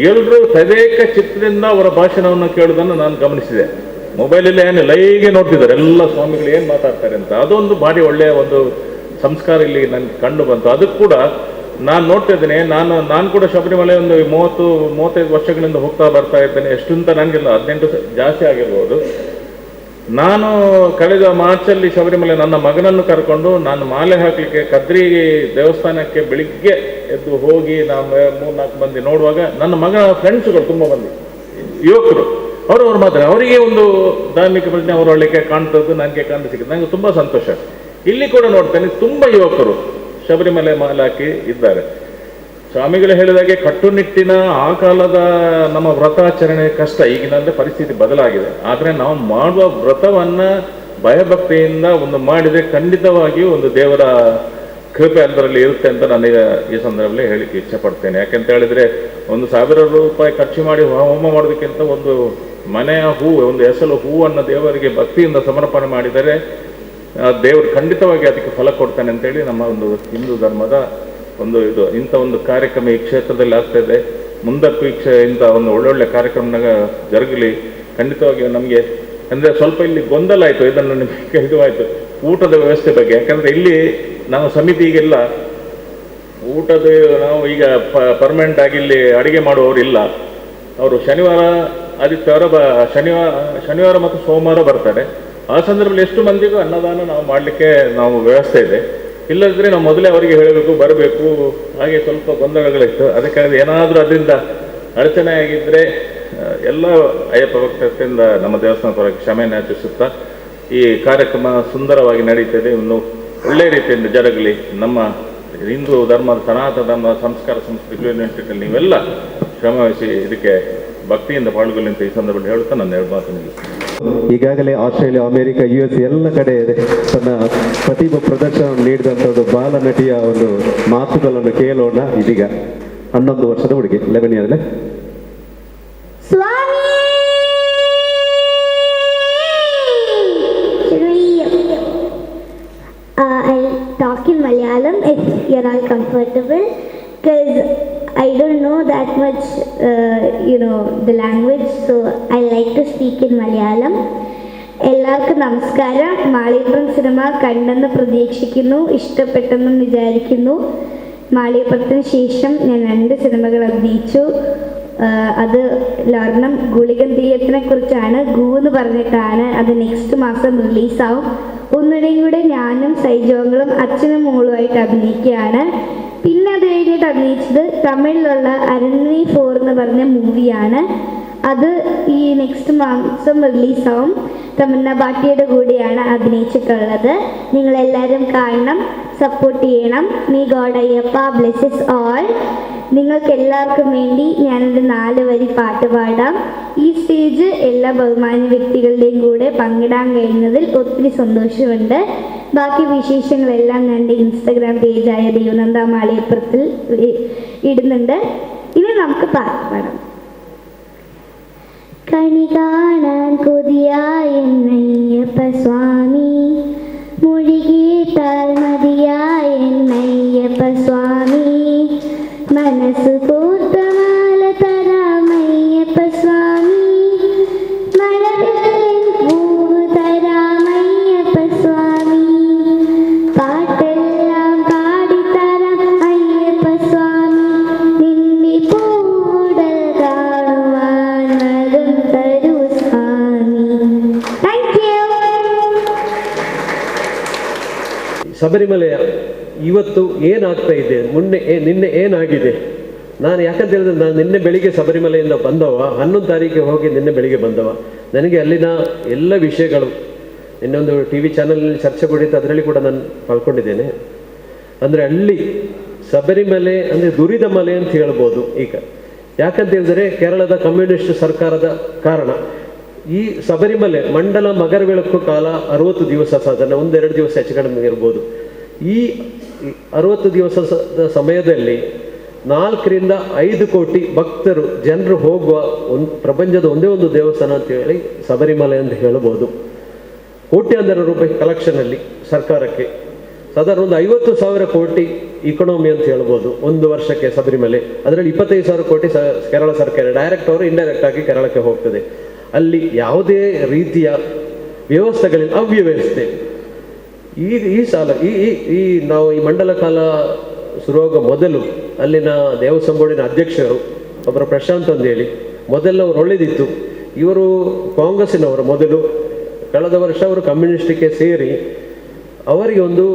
ಎಲ್ಲರೂ ತದೇಕ ಚಿತ್ರದಿಂದ ಅವರ ಭಾಷಣವನ್ನು ಕೇಳುವುದನ್ನು ನಾನು ಗಮನಿಸಿದೆ. ಮೊಬೈಲಲ್ಲಿ ಏನು ಲೈಗೆ ನೋಡ್ತಿದ್ದಾರೆ ಎಲ್ಲ ಸ್ವಾಮಿಗಳು ಏನು ಮಾತಾಡ್ತಾರೆ ಅಂತ. ಅದೊಂದು ಭಾರಿ ಒಳ್ಳೆಯ ಒಂದು ಸಂಸ್ಕಾರ ಇಲ್ಲಿ ನನಗೆ ಕಂಡು ಬಂತು. ಅದಕ್ಕೆ ಕೂಡ ನಾನು ನೋಡ್ತಾ ಇದ್ದೇನೆ. ನಾನು ಕೂಡ ಶಬರಿಮಲೆ ಒಂದು 30-35 ವರ್ಷಗಳಿಂದ ಹೋಗ್ತಾ ಬರ್ತಾ ಇದ್ದೇನೆ. ಎಷ್ಟು ಅಂತ ನನಗಿಲ್ಲ, 18 ಜಾಸ್ತಿ ಆಗಿರ್ಬೋದು. ನಾನು ಕಳೆದ ಮಾರ್ಚಲ್ಲಿ ಶಬರಿಮಲೆ ನನ್ನ ಮಗನನ್ನು ಕರ್ಕೊಂಡು ನಾನು ಮಾಲೆ ಹಾಕಲಿಕ್ಕೆ ಕದ್ರಿ ದೇವಸ್ಥಾನಕ್ಕೆ ಬೆಳಿಗ್ಗೆ ಎದ್ದು ಹೋಗಿ ನಾವು 3-4 ಮಂದಿ ನೋಡುವಾಗ ನನ್ನ ಮಗನ ಫ್ರೆಂಡ್ಸ್ಗಳು ತುಂಬ ಮಂದಿ ಯುವಕರು ಅವರವ್ರು ಮಾತ್ರ, ಅವರಿಗೆ ಒಂದು ಧಾರ್ಮಿಕ ಪ್ರಜ್ಞೆ ಅವರೊಳಗೆ ಕಾಣ್ತದ್ದು ನನಗೆ ಕಾಣ್ತಾ ಸಿಗುತ್ತೆ. ನನಗೆ ತುಂಬ ಸಂತೋಷ. ಇಲ್ಲಿ ಕೂಡ ನೋಡ್ತೇನೆ ತುಂಬ ಯುವಕರು ಶಬರಿಮಲೆ ಮಾಲೆ ಹಾಕಿ ಇದ್ದಾರೆ. ಸ್ವಾಮಿಗಳು ಹೇಳಿದಾಗೆ ಕಟ್ಟುನಿಟ್ಟಿನ ಆ ಕಾಲದ ನಮ್ಮ ವ್ರತಾಚರಣೆ ಕಷ್ಟ, ಈಗಿನಂದ್ರೆ ಪರಿಸ್ಥಿತಿ ಬದಲಾಗಿದೆ. ಆದರೆ ನಾವು ಮಾಡುವ ವ್ರತವನ್ನು ಭಯಭಕ್ತಿಯಿಂದ ಒಂದು ಮಾಡಿದರೆ ಖಂಡಿತವಾಗಿಯೂ ಒಂದು ದೇವರ ಕೃಪೆ ಅದರಲ್ಲಿ ಇರುತ್ತೆ ಅಂತ ನಾನು ಈ ಸಂದರ್ಭದಲ್ಲಿ ಹೇಳಿಕ್ಕೆ ಇಚ್ಛೆಪಡ್ತೇನೆ. ಯಾಕೆಂತ ಹೇಳಿದ್ರೆ 1,000 ರೂಪಾಯಿ ಖರ್ಚು ಮಾಡಿ ಹೋಮ ಮಾಡೋದಕ್ಕಿಂತ ಒಂದು ಮನೆಯ ಹೂವು, ಒಂದು ಎಸಲು ಹೂವನ್ನು ದೇವರಿಗೆ ಭಕ್ತಿಯಿಂದ ಸಮರ್ಪಣೆ ಮಾಡಿದರೆ ದೇವರು ಖಂಡಿತವಾಗಿ ಅದಕ್ಕೆ ಫಲ ಕೊಡ್ತಾನೆ ಅಂತೇಳಿ ನಮ್ಮ ಒಂದು ಹಿಂದೂ ಧರ್ಮದ ಒಂದು ಇಂಥ ಒಂದು ಕಾರ್ಯಕ್ರಮ ಈ ಕ್ಷೇತ್ರದಲ್ಲಿ ಆಗ್ತಾ ಇದೆ. ಮುಂದಕ್ಕೂ ಇಂಥ ಒಂದು ಒಳ್ಳೊಳ್ಳೆ ಕಾರ್ಯಕ್ರಮನಾಗ ಜರುಗಲಿ. ಖಂಡಿತವಾಗಿ ನಮಗೆ ಅಂದರೆ ಸ್ವಲ್ಪ ಇಲ್ಲಿ ಗೊಂದಲ ಆಯಿತು, ಇದನ್ನು ನಿಮಗೆ ಇದು ಆಯಿತು ಊಟದ ವ್ಯವಸ್ಥೆ ಬಗ್ಗೆ. ಯಾಕಂದರೆ ಇಲ್ಲಿ ನಾವು ಸಮಿತಿಗೆಲ್ಲ ಊಟದ ನಾವು ಈಗ ಪರ್ಮನೆಂಟ್ ಆಗಿ ಇಲ್ಲಿ ಅಡುಗೆ ಮಾಡುವವರಿಲ್ಲ. ಅವರು ಶನಿವಾರ ಶನಿವಾರ ಮತ್ತು ಸೋಮವಾರ ಬರ್ತಾರೆ. ಆ ಸಂದರ್ಭದಲ್ಲಿ ಎಷ್ಟು ಮಂದಿಗೂ ಅನ್ನದಾನ ನಾವು ಮಾಡಲಿಕ್ಕೆ ವ್ಯವಸ್ಥೆ ಇದೆ. ಇಲ್ಲದಿದ್ದರೆ ನಾವು ಮೊದಲೇ ಅವರಿಗೆ ಹೇಳಬೇಕು, ಬರಬೇಕು. ಹಾಗೆ ಸ್ವಲ್ಪ ಗೊಂದಲಗಳಿತ್ತು. ಅದಕ್ಕಾಗಿ ಏನಾದರೂ ಅದರಿಂದ ಅಡಚಣೆ ಆಗಿದ್ದರೆ ಎಲ್ಲ ಅಯ್ಯಪ್ಪ ಭಕ್ತರಿಂದ ನಮ್ಮ ದೇವಸ್ಥಾನ ಪರವಾಗಿ ಕ್ಷಮೆಯನ್ನು ಯಾಚಿಸುತ್ತಾ ಈ ಕಾರ್ಯಕ್ರಮ ಸುಂದರವಾಗಿ ನಡೀತದೆ. ಇನ್ನು ಒಳ್ಳೆಯ ರೀತಿಯಿಂದ ಜರುಗಲಿ. ನಮ್ಮ ಹಿಂದೂ ಧರ್ಮದ ಸನಾತನ ಧರ್ಮದ ಸಂಸ್ಕಾರ ಸಂಸ್ಕೃತಿ ನಿಟ್ಟಿನಲ್ಲಿ ನೀವೆಲ್ಲ ಶ್ರಮವಹಿಸಿ ಇದಕ್ಕೆ ಭಕ್ತಿಯಿಂದ ಪಾಲ್ಗೊಳ್ಳಿ ಅಂತ ಈ ಸಂದರ್ಭದಲ್ಲಿ ಹೇಳುತ್ತಾ ನನ್ನ 2 ಮಾತು ನಿಲ್ಲಿಸ್ತೀನಿ. ಈಗಾಗಲೇ ಆಸ್ಟ್ರೇಲಿಯಾ, ಅಮೆರಿಕ, US ಎಲ್ಲ ಕಡೆ ತನ್ನ ಪ್ರತಿಭಾ ಪ್ರದರ್ಶನ ನೀಡಿದಂಥದ್ದು ಬಾಲ ನಟಿಯ ಒಂದು ಮಾತುಗಳನ್ನು ಕೇಳೋಣ. ಇದೀಗ 11 ವರ್ಷದ ಹುಡುಗಿ 11 ಇಯರ್ಲೆ I'll talk in Malayalam if you're all comfortable, because I don't know that much, the language, so I like to speak in Malayalam. എല്ലാവർക്കും നമസ്കാരം. മാളികപ്പുറം സിനിമ കണ്ടെന്ന് പ്രതീക്ഷിക്കുന്നു, ഇഷ്ടപ്പെട്ടെന്നും വിചാരിക്കുന്നു. മാളികപ്പുറത്തിന് ശേഷം ഞാൻ 2 സിനിമകൾ അഭിനയിച്ചു. അത് ഒരെണ്ണം ഗുളികൻ തെയ്യത്തിനെ കുറിച്ചാണ്, ഗൂ എന്ന് പറഞ്ഞിട്ടാണ്. അത് നെക്സ്റ്റ് മാസം റിലീസാവും. ഒന്നുകൂടെയും കൂടെ ഞാനും സൈജോങ്ങളും അച്ഛനും മോളുമായിട്ട് അഭിനയിക്കുകയാണ്. പിന്നെ അത് കഴിഞ്ഞിട്ട് അഭിനയിച്ചത് തമിഴിലുള്ള അരണ്യ 4 എന്ന് പറഞ്ഞ മൂവിയാണ്. അത് ഈ നെക്സ്റ്റ് മാസം റിലീസാവും. തമന്ന ഭാട്ടിയുടെ കൂടെയാണ് അഭിനയിച്ചിട്ടുള്ളത്. നിങ്ങളെല്ലാവരും കാണണം, സപ്പോർട്ട് ചെയ്യണം. Me God Ayyappa blesses all. നിങ്ങൾക്ക് എല്ലാവർക്കും വേണ്ടി ഞാനൊരു 4 വരി പാട്ട് പാടാം. ഈ സ്റ്റേജ് എല്ലാ ബഹുമാന്യ വ്യക്തികളുടെയും കൂടെ പങ്കിടാൻ കഴിഞ്ഞതിൽ ഒത്തിരി സന്തോഷമുണ്ട്. ബാക്കി വിശേഷങ്ങളെല്ലാം ഞാൻ എൻ്റെ ഇൻസ്റ്റഗ്രാം പേജായ ദേവനന്ദ മാളിയപ്പുറത്തിൽ ഇടുന്നുണ്ട്. ഇനി നമുക്ക് പാട്ട് പാടാം. കണി കാണാൻ കൊതിയായ അയ്യപ്പ സ്വാമി, മൊഴി കേട്ടാൽ മതിയായ അയ്യപ്പ സ്വാമി, മനസ്സ് പൂത്ത മാല തരാമയ്യപ്പ സ്വാമി, മഴവില്ലിൻ പൂവ് തരാമയ്യപ്പ സ്വാമി, പാട്ടെല്ലാം പാടിത്തരാം അയ്യപ്പ സ്വാമി, നിന്നെ പൂടൽ കാണുവാൻ മകം തരൂ സ്വാമി. Thank you. ಶಬರಿಮಲೆಯ ಇವತ್ತು ಏನಾಗ್ತಾ ಇದೆ, ನಿನ್ನೆ ಏನಾಗಿದೆ, ನಾನು ಯಾಕಂತ ಹೇಳಿದ್ರೆ ನಾನು ನಿನ್ನೆ ಬೆಳಿಗ್ಗೆ ಶಬರಿಮಲೆಯಿಂದ ಬಂದವ, 11 ತಾರೀಕಿಗೆ ಹೋಗಿ ನಿನ್ನೆ ಬೆಳಿಗ್ಗೆ ಬಂದವ. ನನಗೆ ಅಲ್ಲಿನ ಎಲ್ಲ ವಿಷಯಗಳು ಇನ್ನೊಂದು ಟಿ ವಿ ಚಾನಲ್ನಲ್ಲಿ ಚರ್ಚೆ ಕುಡಿತು, ಅದರಲ್ಲಿ ಕೂಡ ನಾನು ಪಾಲ್ಗೊಂಡಿದ್ದೇನೆ. ಅಂದರೆ ಅಲ್ಲಿ ಶಬರಿಮಲೆ ಅಂದರೆ ದುರಿದ ಮಲೆ ಅಂತ ಹೇಳ್ಬೋದು ಈಗ. ಯಾಕಂತ ಹೇಳಿದ್ರೆ ಕೇರಳದ ಕಮ್ಯುನಿಸ್ಟ್ ಸರ್ಕಾರದ ಕಾರಣ ಈ ಶಬರಿಮಲೆ ಮಂಡಲ ಮಕರ ಬೆಳಕು ಕಾಲ 60 ದಿವಸ ಸಾಧನ, 1-2 ದಿವಸ ಹೆಚ್ಚು ಕಡಿಮೆ ಇರ್ಬೋದು. ಈ 60 ದಿವಸದ ಸಮಯದಲ್ಲಿ 4ರಿಂದ 5 ಕೋಟಿ ಭಕ್ತರು ಜನರು ಹೋಗುವ ಪ್ರಪಂಚದ ಒಂದೇ ಒಂದು ದೇವಸ್ಥಾನ ಅಂತ ಹೇಳಿ ಶಬರಿಮಲೆ ಅಂತ ಹೇಳ್ಬೋದು. ಕೋಟ್ಯಾಂತರ ರೂಪಾಯಿ ಕಲೆಕ್ಷನಲ್ಲಿ ಸರ್ಕಾರಕ್ಕೆ ಸಾಧಾರಣ ಒಂದು 50,000 ಕೋಟಿ ಇಕಾನಮಿ ಅಂತ ಹೇಳ್ಬೋದು ಒಂದು ವರ್ಷಕ್ಕೆ ಶಬರಿಮಲೆ. ಅದರಲ್ಲಿ 25,000 ಕೋಟಿ ಕೇರಳ ಸರ್ಕಾರ ಡೈರೆಕ್ಟ್ ಅವರು ಇಂಡೈರೆಕ್ಟ್ ಆಗಿ ಕೇರಳಕ್ಕೆ ಹೋಗ್ತದೆ. ಅಲ್ಲಿ ಯಾವುದೇ ರೀತಿಯ ವ್ಯವಸ್ಥೆಗಳಿಲ್ಲ, ಅವ್ಯವಸ್ಥೆ. ಈ ಸಾಲ ಈ ನಾವು ಈ ಮಂಡಲ ಕಾಲ ಶುರುವಾಗ ಮೊದಲು ಅಲ್ಲಿನ ದೇವಸಂಬೋಡಿನ ಅಧ್ಯಕ್ಷರು ಒಬ್ಬರು ಪ್ರಶಾಂತ್ ಅಂತೇಳಿ ಮೊದಲವರು ಒಳ್ಳೆದಿತ್ತು. ಇವರು ಕಾಂಗ್ರೆಸ್ಸಿನವರು, ಮೊದಲು ಕಳೆದ ವರ್ಷ ಅವರು ಕಮ್ಯುನಿಸ್ಟಿಗೆ ಸೇರಿ ಅವರಿಗೆ ಒಂದು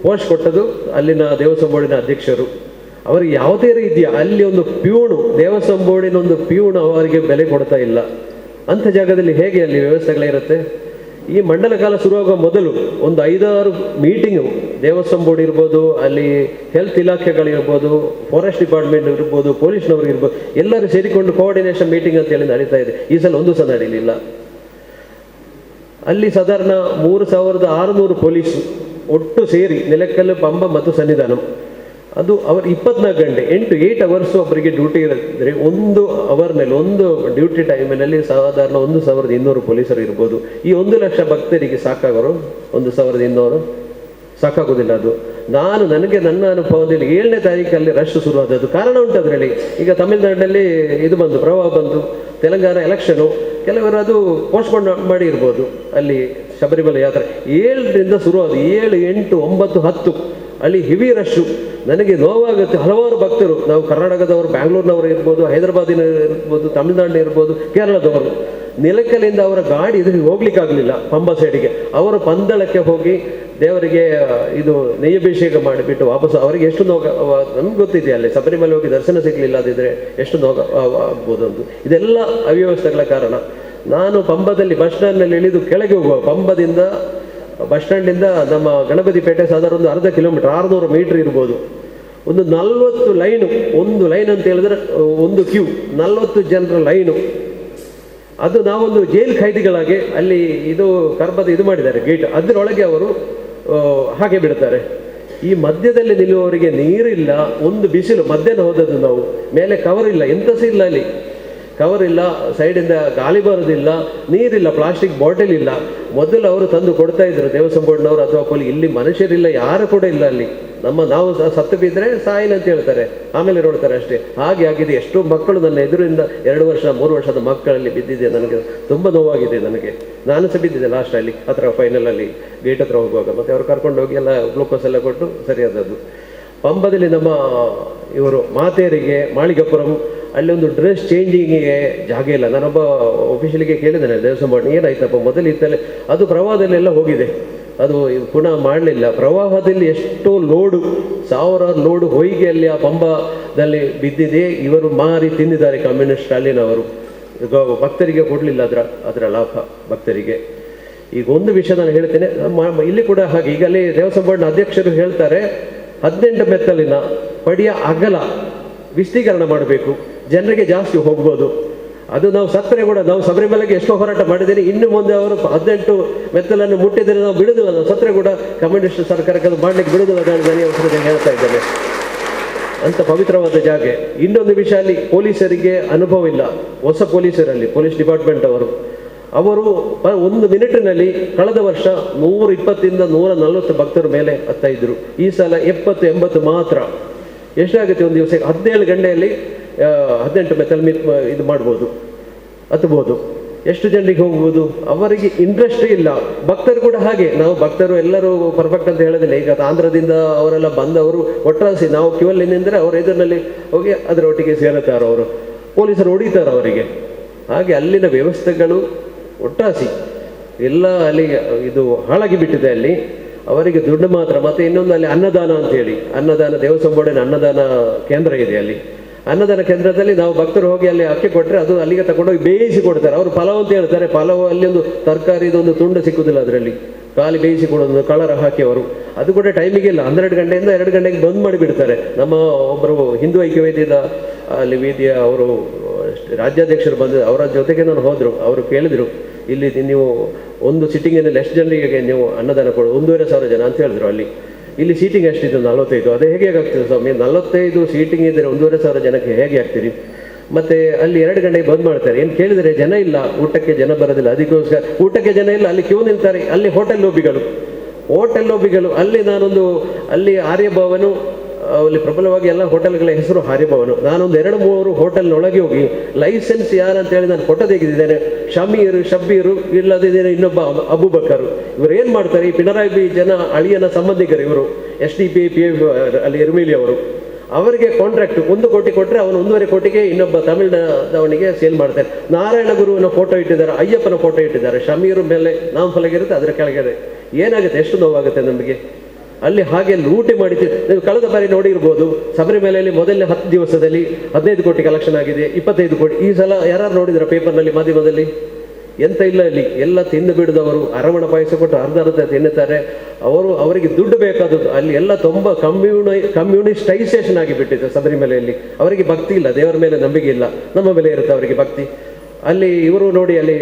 ಪೋಸ್ಟ್ ಕೊಟ್ಟದು ಅಲ್ಲಿನ ದೇವಸಂಬೋಡಿನ ಅಧ್ಯಕ್ಷರು. ಅವರಿಗೆ ಯಾವುದೇ ರೀತಿಯ ಅಲ್ಲಿ ಒಂದು ಪ್ಯೂಣು, ದೇವಸಂಬೋಡಿನ ಒಂದು ಪ್ಯೂಣು ಅವರಿಗೆ ಬೆಲೆ ಕೊಡ್ತಾ ಇಲ್ಲ. ಅಂಥ ಜಾಗದಲ್ಲಿ ಹೇಗೆ ಅಲ್ಲಿ ವ್ಯವಸ್ಥೆಗಳಿರುತ್ತೆ? ಈ ಮಂಡಲ ಕಾಲ ಶುರುವಾಗುವ ಮೊದಲು ಒಂದು 5-6 ಮೀಟಿಂಗು ದೇವಸ್ಥಾನ ಇರ್ಬೋದು, ಅಲ್ಲಿ ಹೆಲ್ತ್ ಇಲಾಖೆಗಳಿರ್ಬೋದು, ಫಾರೆಸ್ಟ್ ಡಿಪಾರ್ಟ್ಮೆಂಟ್ ಇರ್ಬೋದು, ಪೊಲೀಸ್ನವ್ರು ಇರ್ಬೋದು, ಎಲ್ಲರೂ ಸೇರಿಕೊಂಡು ಕೋಆರ್ಡಿನೇಷನ್ ಮೀಟಿಂಗ್ ಅಂತ ಹೇಳಿ ನಡೀತಾ ಇದೆ. ಈ ಸಲ ಒಂದು ಸಹ ನಡೀಲಿಲ್ಲ. ಅಲ್ಲಿ ಸಾಧಾರಣ 3,600 ಪೊಲೀಸು ಒಟ್ಟು ಸೇರಿ ನೆಲಕ್ಕಲ್ಲು, ಪಂಬ ಮತ್ತು ಸನ್ನಿಧಾನಂ, ಅದು ಅವರು 24 ಗಂಟೆ 8 ಅವರ್ಸು ಒಬ್ಬರಿಗೆ ಡ್ಯೂಟಿ ಇರುತ್ತೆ. 1 ಅವರ್ನಲ್ಲಿ, ಒಂದು ಡ್ಯೂಟಿ ಟೈಮಿನಲ್ಲಿ ಸಾಧಾರಣ 1,200 ಪೊಲೀಸರು ಇರ್ಬೋದು. ಈ 1 ಲಕ್ಷ ಭಕ್ತರಿಗೆ ಸಾಕಾಗೋರು 1,200 ಸಾಕಾಗೋದಿಲ್ಲ. ಅದು ನನಗೆ ನನ್ನ ಅನುಭವದಲ್ಲಿ 7ನೇ ತಾರೀಕಲ್ಲಿ ರಶ್ ಶುರುವಾದದ್ದು. ಕಾರಣ ಉಂಟು ಅದರಲ್ಲಿ. ಈಗ ತಮಿಳುನಾಡಿನಲ್ಲಿ ಇದು ಬಂದು, ಪ್ರವಾಹ ಬಂದು, ತೆಲಂಗಾಣ ಎಲೆಕ್ಷನು, ಕೆಲವರು ಅದು ಪೋಸ್ಟ್ಪೋನ್ ಮಾಡಿ ಇರ್ಬೋದು. ಅಲ್ಲಿ ಶಬರಿಮಲೆ ಯಾತ್ರೆ 7ರಿಂದ ಶುರುವಾದ, 7, 8, 9, 10 ಅಲ್ಲಿ ಹೆವಿ ರಶ್ಶು. ನನಗೆ ನೋವಾಗುತ್ತೆ. ಹಲವಾರು ಭಕ್ತರು, ನಾವು ಕರ್ನಾಟಕದವರು, ಬ್ಯಾಂಗ್ಳೂರಿನವರು ಇರ್ಬೋದು, ಹೈದರಾಬಾದಿನ ಇರ್ಬೋದು, ತಮಿಳುನಾಡಿನ ಇರ್ಬೋದು, ಕೇರಳದವರು, ನಿಲಕಲಿಂದ ಅವರ ಗಾಡಿ ಇದಕ್ಕೆ ಹೋಗ್ಲಿಕ್ಕಾಗಲಿಲ್ಲ. ಪಂಬ ಸೈಡಿಗೆ ಅವರು ಪಂದಳಕ್ಕೆ ಹೋಗಿ ದೇವರಿಗೆ ಇದು ನೆಯ್ಯಭಿಷೇಕ ಮಾಡಿಬಿಟ್ಟು ವಾಪಸ್ ಅವರಿಗೆ ಎಷ್ಟು ನಮ್ಗೆ ಗೊತ್ತಿದೆ. ಅಲ್ಲಿ ಶಬರಿಮಲೆ ಹೋಗಿ ದರ್ಶನ ಸಿಗಲಿಲ್ಲ ಅದಿದ್ರೆ ಎಷ್ಟು ಆಗ್ಬೋದು ಅಂತ. ಇದೆಲ್ಲ ಅವ್ಯವಸ್ಥೆಗಳ ಕಾರಣ. ನಾನು ಪಂಬದಲ್ಲಿ ಬಸ್ ಸ್ಟ್ಯಾಂಡ್ನಲ್ಲಿ ಇಳಿದು ಕೆಳಗೆ ಹೋಗುವ, ಪಂಬದಿಂದ ಬಸ್ ಸ್ಟ್ಯಾಂಡಿಂದ ನಮ್ಮ ಗಣಪತಿ ಪೇಟೆ ಸಾಧಾರಣ ಒಂದು 1/2 ಕಿಲೋಮೀಟರ್, 600 ಮೀಟರ್ ಇರ್ಬೋದು. ಒಂದು 40 ಲೈನು, ಒಂದು ಲೈನ್ ಅಂತ ಹೇಳಿದ್ರೆ ಒಂದು ಕ್ಯೂ, 40 ಜನರ ಲೈನು. ಅದು ನಾವೊಂದು ಜೈಲ್ ಖೈದಿಗಳಾಗಿ ಅಲ್ಲಿ ಇದು ಕರ್ಬದ ಇದು ಮಾಡಿದ್ದಾರೆ ಗೇಟ್, ಅದರೊಳಗೆ ಅವರು ಹಾಗೆ ಬಿಡ್ತಾರೆ. ಈ ಮಧ್ಯದಲ್ಲಿ ನಿಲ್ಲುವವರಿಗೆ ನೀರಿಲ್ಲ, ಒಂದು ಬಿಸಿಲು, ಮಧ್ಯಾಹ್ನ ಹೋದದ್ದು ನಾವು, ಮೇಲೆ ಕವರ್ ಇಲ್ಲ, ಎಂತ ಸಹ ಇಲ್ಲ ಅಲ್ಲಿ, ಕವರ್ ಇಲ್ಲ, ಸೈಡಿಂದ ಗಾಳಿ ಬರೋದಿಲ್ಲ, ನೀರಿಲ್ಲ, ಪ್ಲಾಸ್ಟಿಕ್ ಬಾಟಲ್ ಇಲ್ಲ. ಮೊದಲು ಅವರು ತಂದು ಕೊಡ್ತಾ ಇದ್ರು ದೇವಸ್ಥಾನ ಬೋರ್ಡ್ನವರು ಅಥವಾ ಪೊಲೀಸ್. ಇಲ್ಲಿ ಮನುಷ್ಯರಿಲ್ಲ, ಯಾರು ಕೂಡ ಇಲ್ಲ ಅಲ್ಲಿ. ನಾವು ಸತ್ತು ಬಿದ್ದರೆ ಸಾಯಿಲ್ ಅಂತ ಹೇಳ್ತಾರೆ, ಆಮೇಲೆ ನೋಡ್ತಾರೆ ಅಷ್ಟೇ. ಹಾಗೆ ಆಗಿದೆ. ಎಷ್ಟೋ ಮಕ್ಕಳು ನನ್ನ ಎದುರಿಂದ 2 ವರ್ಷ 3 ವರ್ಷದ ಮಕ್ಕಳಲ್ಲಿ ಬಿದ್ದಿದೆ. ನನಗೆ ತುಂಬ ನೋವಾಗಿದೆ. ನಾನು ಸಹ ಬಿದ್ದಿದ್ದೆ ಲಾಸ್ಟಲ್ಲಿ ಹತ್ರ, ಫೈನಲಲ್ಲಿ ಗೇಟ್ ಹತ್ರ ಹೋಗುವಾಗ. ಮತ್ತು ಅವ್ರು ಕರ್ಕೊಂಡು ಹೋಗಿ ಎಲ್ಲ ಗ್ಲೂಕೋಸ್ ಎಲ್ಲ ಕೊಟ್ಟು ಸರಿಯಾದದ್ದು. ಪಂಬದಲ್ಲಿ ನಮ್ಮ ಇವರು ಮಾತೆಯರಿಗೆ ಮಾಳಿಗಪುರಂ ಅಲ್ಲಿ ಒಂದು ಡ್ರೆಸ್ ಚೇಂಜಿಂಗಿಗೆ ಜಾಗ ಇಲ್ಲ. ನಾನೊಬ್ಬ ಆಫೀಷಿಯಲಿಗೆ ಕೇಳಿದ್ದೇನೆ ದೇವಸ್ಥಾನ ಬೋರ್ಡ್, ಏನಾಯ್ತಪ್ಪ ಮೊದಲು ಇತ್ತಲ್ಲೇ, ಅದು ಪ್ರವಾಹದಲ್ಲೆಲ್ಲ ಹೋಗಿದೆ, ಅದು ಪುನಃ ಮಾಡಲಿಲ್ಲ. ಪ್ರವಾಹದಲ್ಲಿ ಎಷ್ಟೋ ಲೋಡು, 1000 ಲೋಡು ಹೊಯ್ಗೆಯಲ್ಲಿ ಆ ಪಂಬದಲ್ಲಿ ಬಿದ್ದಿದೆ. ಇವರು ಮಾರಿ ತಿಂದಿದ್ದಾರೆ ಕಮ್ಯುನಿಸ್ಟ್ ಅಲ್ಲಿನವರು. ಭಕ್ತರಿಗೆ ಕೊಡಲಿಲ್ಲ ಅದರ ಲಾಭ ಭಕ್ತರಿಗೆ. ಈಗ ಒಂದು ವಿಷಯ ನಾನು ಹೇಳ್ತೇನೆ, ಇಲ್ಲಿ ಕೂಡ ಹಾಗೆ. ಈಗ ಅಲ್ಲಿ ದೇವಸ್ಥಾನ ಬೋರ್ಡ್ನ ಅಧ್ಯಕ್ಷರು ಹೇಳ್ತಾರೆ 18 ಮೆತ್ತಲಿನ ಪಡಿಯ ಅಗಲ ವಿಸ್ತೀಕರಣ ಮಾಡಬೇಕು, ಜನರಿಗೆ ಜಾಸ್ತಿ ಹೋಗ್ಬೋದು. ಅದು ನಾವು ಸತ್ತರೆ ಕೂಡ, ನಾವು ಶಬರಿಮಲೆಗೆ ಎಷ್ಟೋ ಹೋರಾಟ ಮಾಡಿದ್ದೇನೆ, ಇನ್ನು ಮುಂದೆ ಅವರು 18 ಮೆತ್ತಲನ್ನು ಮುಟ್ಟಿದರೆ ನಾವು ಬಿಡುದಿಲ್ಲ, ನಾವು ಸತ್ತರೆ ಕೂಡ ಕಮ್ಯುನಿಸ್ಟ್ ಸರ್ಕಾರಕ್ಕೆ ಅದು ಮಾಡಲಿಕ್ಕೆ ಬಿಡುದಿಲ್ಲ ಅಂತ ನಾನು ಅವಸರದಲ್ಲಿ ಹೇಳ್ತಾ ಇದ್ದೇನೆ. ಅಂತ ಪವಿತ್ರವಾದ ಜಾಗ. ಇನ್ನೊಂದು ವಿಷಯ, ಅಲ್ಲಿ ಪೊಲೀಸರಿಗೆ ಅನುಭವ ಇಲ್ಲ, ಹೊಸ ಪೊಲೀಸರಲ್ಲಿ, ಪೊಲೀಸ್ ಡಿಪಾರ್ಟ್ಮೆಂಟ್ ಅವರು 1 ಮಿನಿಟಿನಲ್ಲಿ ಕಳೆದ ವರ್ಷ 120ರಿಂದ 140 ಭಕ್ತರ ಮೇಲೆ ಹತ್ತಾ ಇದ್ರು. ಈ ಸಲ 70-80 ಮಾತ್ರ. ಎಷ್ಟಾಗುತ್ತೆ ಒಂದು ದಿವಸಕ್ಕೆ? 17 ಗಂಟೆಯಲ್ಲಿ 18 ಮೆತ್ತಲ್ ಇದು ಮಾಡ್ಬೋದು, ಹತ್ಬೋದು. ಎಷ್ಟು ಜನರಿಗೆ ಹೋಗ್ಬೋದು? ಅವರಿಗೆ ಇಂಟ್ರೆಸ್ಟ್ ಇಲ್ಲ. ಭಕ್ತರು ಕೂಡ ಹಾಗೆ. ನಾವು ಭಕ್ತರು ಎಲ್ಲರೂ ಪರ್ಫೆಕ್ಟ್ ಅಂತ ಹೇಳೋದಿಲ್ಲ. ಈಗ ಆಂಧ್ರದಿಂದ ಅವರೆಲ್ಲ ಬಂದವರು ಒಟ್ಟಾಸಿ ನಾವು ಕ್ಯೂವಲ್ಲಿ ನಿಂದರೆ ಅವ್ರ ಎದುರಿನಲ್ಲಿ ಹೋಗಿ ಅದರೊಟ್ಟಿಗೆ ಸೇರುತ್ತಾರೆ, ಅವರು ಪೊಲೀಸರು ಹೊಡಿತಾರೆ ಅವರಿಗೆ. ಹಾಗೆ ಅಲ್ಲಿನ ವ್ಯವಸ್ಥೆಗಳು ಒಟ್ಟಾಸಿ ಎಲ್ಲ ಅಲ್ಲಿ ಇದು ಹಾಳಾಗಿ ಬಿಟ್ಟಿದೆ. ಅಲ್ಲಿ ಅವರಿಗೆ ದುಡ್ಡು ಮಾತ್ರ. ಮತ್ತು ಇನ್ನೊಂದು ಅಲ್ಲಿ ಅನ್ನದಾನ ಅಂತೇಳಿ, ಅನ್ನದಾನ ದೇವಸ್ಥಾನ ಬೋರ್ಡಿನ ಅನ್ನದಾನ ಕೇಂದ್ರ ಇದೆ. ಅಲ್ಲಿ ಅನ್ನದಾನ ಕೇಂದ್ರದಲ್ಲಿ ನಾವು ಭಕ್ತರು ಹೋಗಿ ಅಲ್ಲಿ ಅಕ್ಕಿ ಕೊಟ್ಟರೆ ಅದು ಅಲ್ಲಿಗೆ ತಗೊಂಡೋಗಿ ಬೇಯಿಸಿ ಕೊಡ್ತಾರೆ. ಅವರು ಪಲಾವ್ ಅಂತ ಹೇಳ್ತಾರೆ. ಪಲಾವ್ ಅಲ್ಲಿ ಒಂದು ತರಕಾರಿದೊಂದು ತುಂಡು ಸಿಕ್ಕುದಿಲ್ಲ, ಅದರಲ್ಲಿ ಖಾಲಿ ಬೇಯಿಸಿ ಕೊಡೋದು ಕಲರ್ ಹಾಕಿ ಅವರು. ಅದು ಕೂಡ ಟೈಮಿಗೆ ಇಲ್ಲ, 12 ಗಂಟೆಯಿಂದ 2 ಗಂಟೆಗೆ ಬಂದ್ ಮಾಡಿಬಿಡ್ತಾರೆ. ನಮ್ಮ ಒಬ್ಬರು ಹಿಂದೂ ಐಕ್ಯವೇದ್ಯದ ಅಲ್ಲಿ ವೇದಿಯ ಅವರು ರಾಜ್ಯಾಧ್ಯಕ್ಷರು ಬಂದು ಅವರ ಜೊತೆಗೆ ನಾನು ಹೋದರು. ಅವರು ಕೇಳಿದರು, ಇಲ್ಲಿ ನೀವು ಒಂದು ಸಿಟ್ಟಿಂಗಿನಲ್ಲಿ ಎಷ್ಟು ಜನರಿಗೆ ನೀವು ಅನ್ನದಾನ ಕೊಡು? 1,500 ಜನ ಅಂತ ಹೇಳಿದ್ರು. ಅಲ್ಲಿ ಇಲ್ಲಿ ಸೀಟಿಂಗ್ ಎಷ್ಟಿದ್ದು? 45. ಅದೇ ಹೇಗೆ ಆಗ್ತದೆ ಸ್ವಾಮಿ? 45 ಸೀಟಿಂಗ್ ಇದ್ದರೆ 1,500 ಜನಕ್ಕೆ ಹೇಗೆ ಆಗ್ತೀರಿ? ಮತ್ತೆ ಅಲ್ಲಿ 2 ಗಂಟೆಗೆ ಬಂದ್ ಮಾಡ್ತಾರೆ. ಏನು ಕೇಳಿದರೆ ಜನ ಇಲ್ಲ, ಊಟಕ್ಕೆ ಜನ ಬರೋದಿಲ್ಲ. ಅದಕ್ಕೋಸ್ಕರ ಊಟಕ್ಕೆ ಜನ ಇಲ್ಲ, ಅಲ್ಲಿ ಕ್ಯೂ ನಿಲ್ತಾರೆ. ಅಲ್ಲಿ ಹೋಟೆಲ್ ಲೋಬಿಗಳು ಅಲ್ಲಿ ನಾನೊಂದು ಅಲ್ಲಿ ಆರ್ಯಭವನು, ಅಲ್ಲಿ ಪ್ರಬಲವಾಗಿ ಎಲ್ಲ ಹೋಟೆಲ್ಗಳ ಹೆಸರು ಆರ್ಯಭವನು. ನಾನೊಂದು 2-3 ಹೋಟೆಲ್ನೊಳಗೆ ಹೋಗಿ ಲೈಸೆನ್ಸ್ ಯಾರಂತ ಹೇಳಿ ನಾನು ಫೋಟೋ ತೆಗೆದಿದ್ದೇನೆ. ಶಬ್ಬೀರು ಇಲ್ಲದಿದ್ದೇನೆ, ಇನ್ನೊಬ್ಬ ಅಬೂಬಕರು. ಇವರು ಏನು ಮಾಡ್ತಾರೆ, ಈ ಪಿಣರಾಯಿ ಜನ ಅಳಿಯನ ಸಂಬಂಧಿಕರು ಇವರು, SDP PF ಅಲ್ಲಿ ಇರ್ಮಿಲಿ ಅವರು. ಅವರಿಗೆ ಕಾಂಟ್ರಾಕ್ಟ್ 1 ಕೋಟಿ ಕೊಟ್ಟರೆ ಅವನು 1.5 ಕೋಟಿಗೆ ಇನ್ನೊಬ್ಬ ತಮಿಳ್ನಾಡವನಿಗೆ ಸೇಲ್ ಮಾಡ್ತಾರೆ. ನಾರಾಯಣ ಗುರುವಿನ ಫೋಟೋ ಇಟ್ಟಿದ್ದಾರೆ, ಅಯ್ಯಪ್ಪನ ಫೋಟೋ ಇಟ್ಟಿದ್ದಾರೆ. ಶಮೀರು ಮೇಲೆ ನಾಮಫಲಕ ಇರುತ್ತೆ, ಅದರ ಕೆಳಗಡೆ. ಏನಾಗುತ್ತೆ? ಎಷ್ಟು ನೋವಾಗುತ್ತೆ ನಮಗೆ. ಅಲ್ಲಿ ಹಾಗೆ ಲೂಟಿ ಮಾಡಿದ್ದೀವಿ. ನೀವು ಕಳೆದ ಬಾರಿ ನೋಡಿರ್ಬೋದು, ಶಬರಿಮಲೆಯಲ್ಲಿ ಮೊದಲನೇ 10 ದಿವಸದಲ್ಲಿ 15 ಕೋಟಿ ಕಲೆಕ್ಷನ್ ಆಗಿದೆ, 25 ಕೋಟಿ. ಈ ಸಲ ಯಾರು ನೋಡಿದ್ರ ಪೇಪರ್ನಲ್ಲಿ, ಮಾಧ್ಯಮದಲ್ಲಿ? ಎಂತ ಇಲ್ಲ. ಅಲ್ಲಿ ಎಲ್ಲ ತಿಂದು ಬಿಡಿದವರು ಅರವಣ ಪಾಯಸ ಕೊಟ್ಟು ಅರ್ಧ ತಿನ್ನುತ್ತಾರೆ. ಅವರಿಗೆ ದುಡ್ಡು ಬೇಕಾದದ್ದು. ಅಲ್ಲಿ ಎಲ್ಲ ತುಂಬ ಕಮ್ಯುನಿಸ್ಟೈಸೇಷನ್ ಆಗಿಬಿಟ್ಟಿದೆ ಶಬರಿಮಲೆಯಲ್ಲಿ. ಅವರಿಗೆ ಭಕ್ತಿ ಇಲ್ಲ, ದೇವರ ಮೇಲೆ ನಂಬಿಕೆ ಇಲ್ಲ. ನಮ್ಮ ಮೇಲೆ ಇರುತ್ತೆ ಅವರಿಗೆ ಭಕ್ತಿ. ಅಲ್ಲಿ ಇವರು ನೋಡಿ, ಅಲ್ಲಿ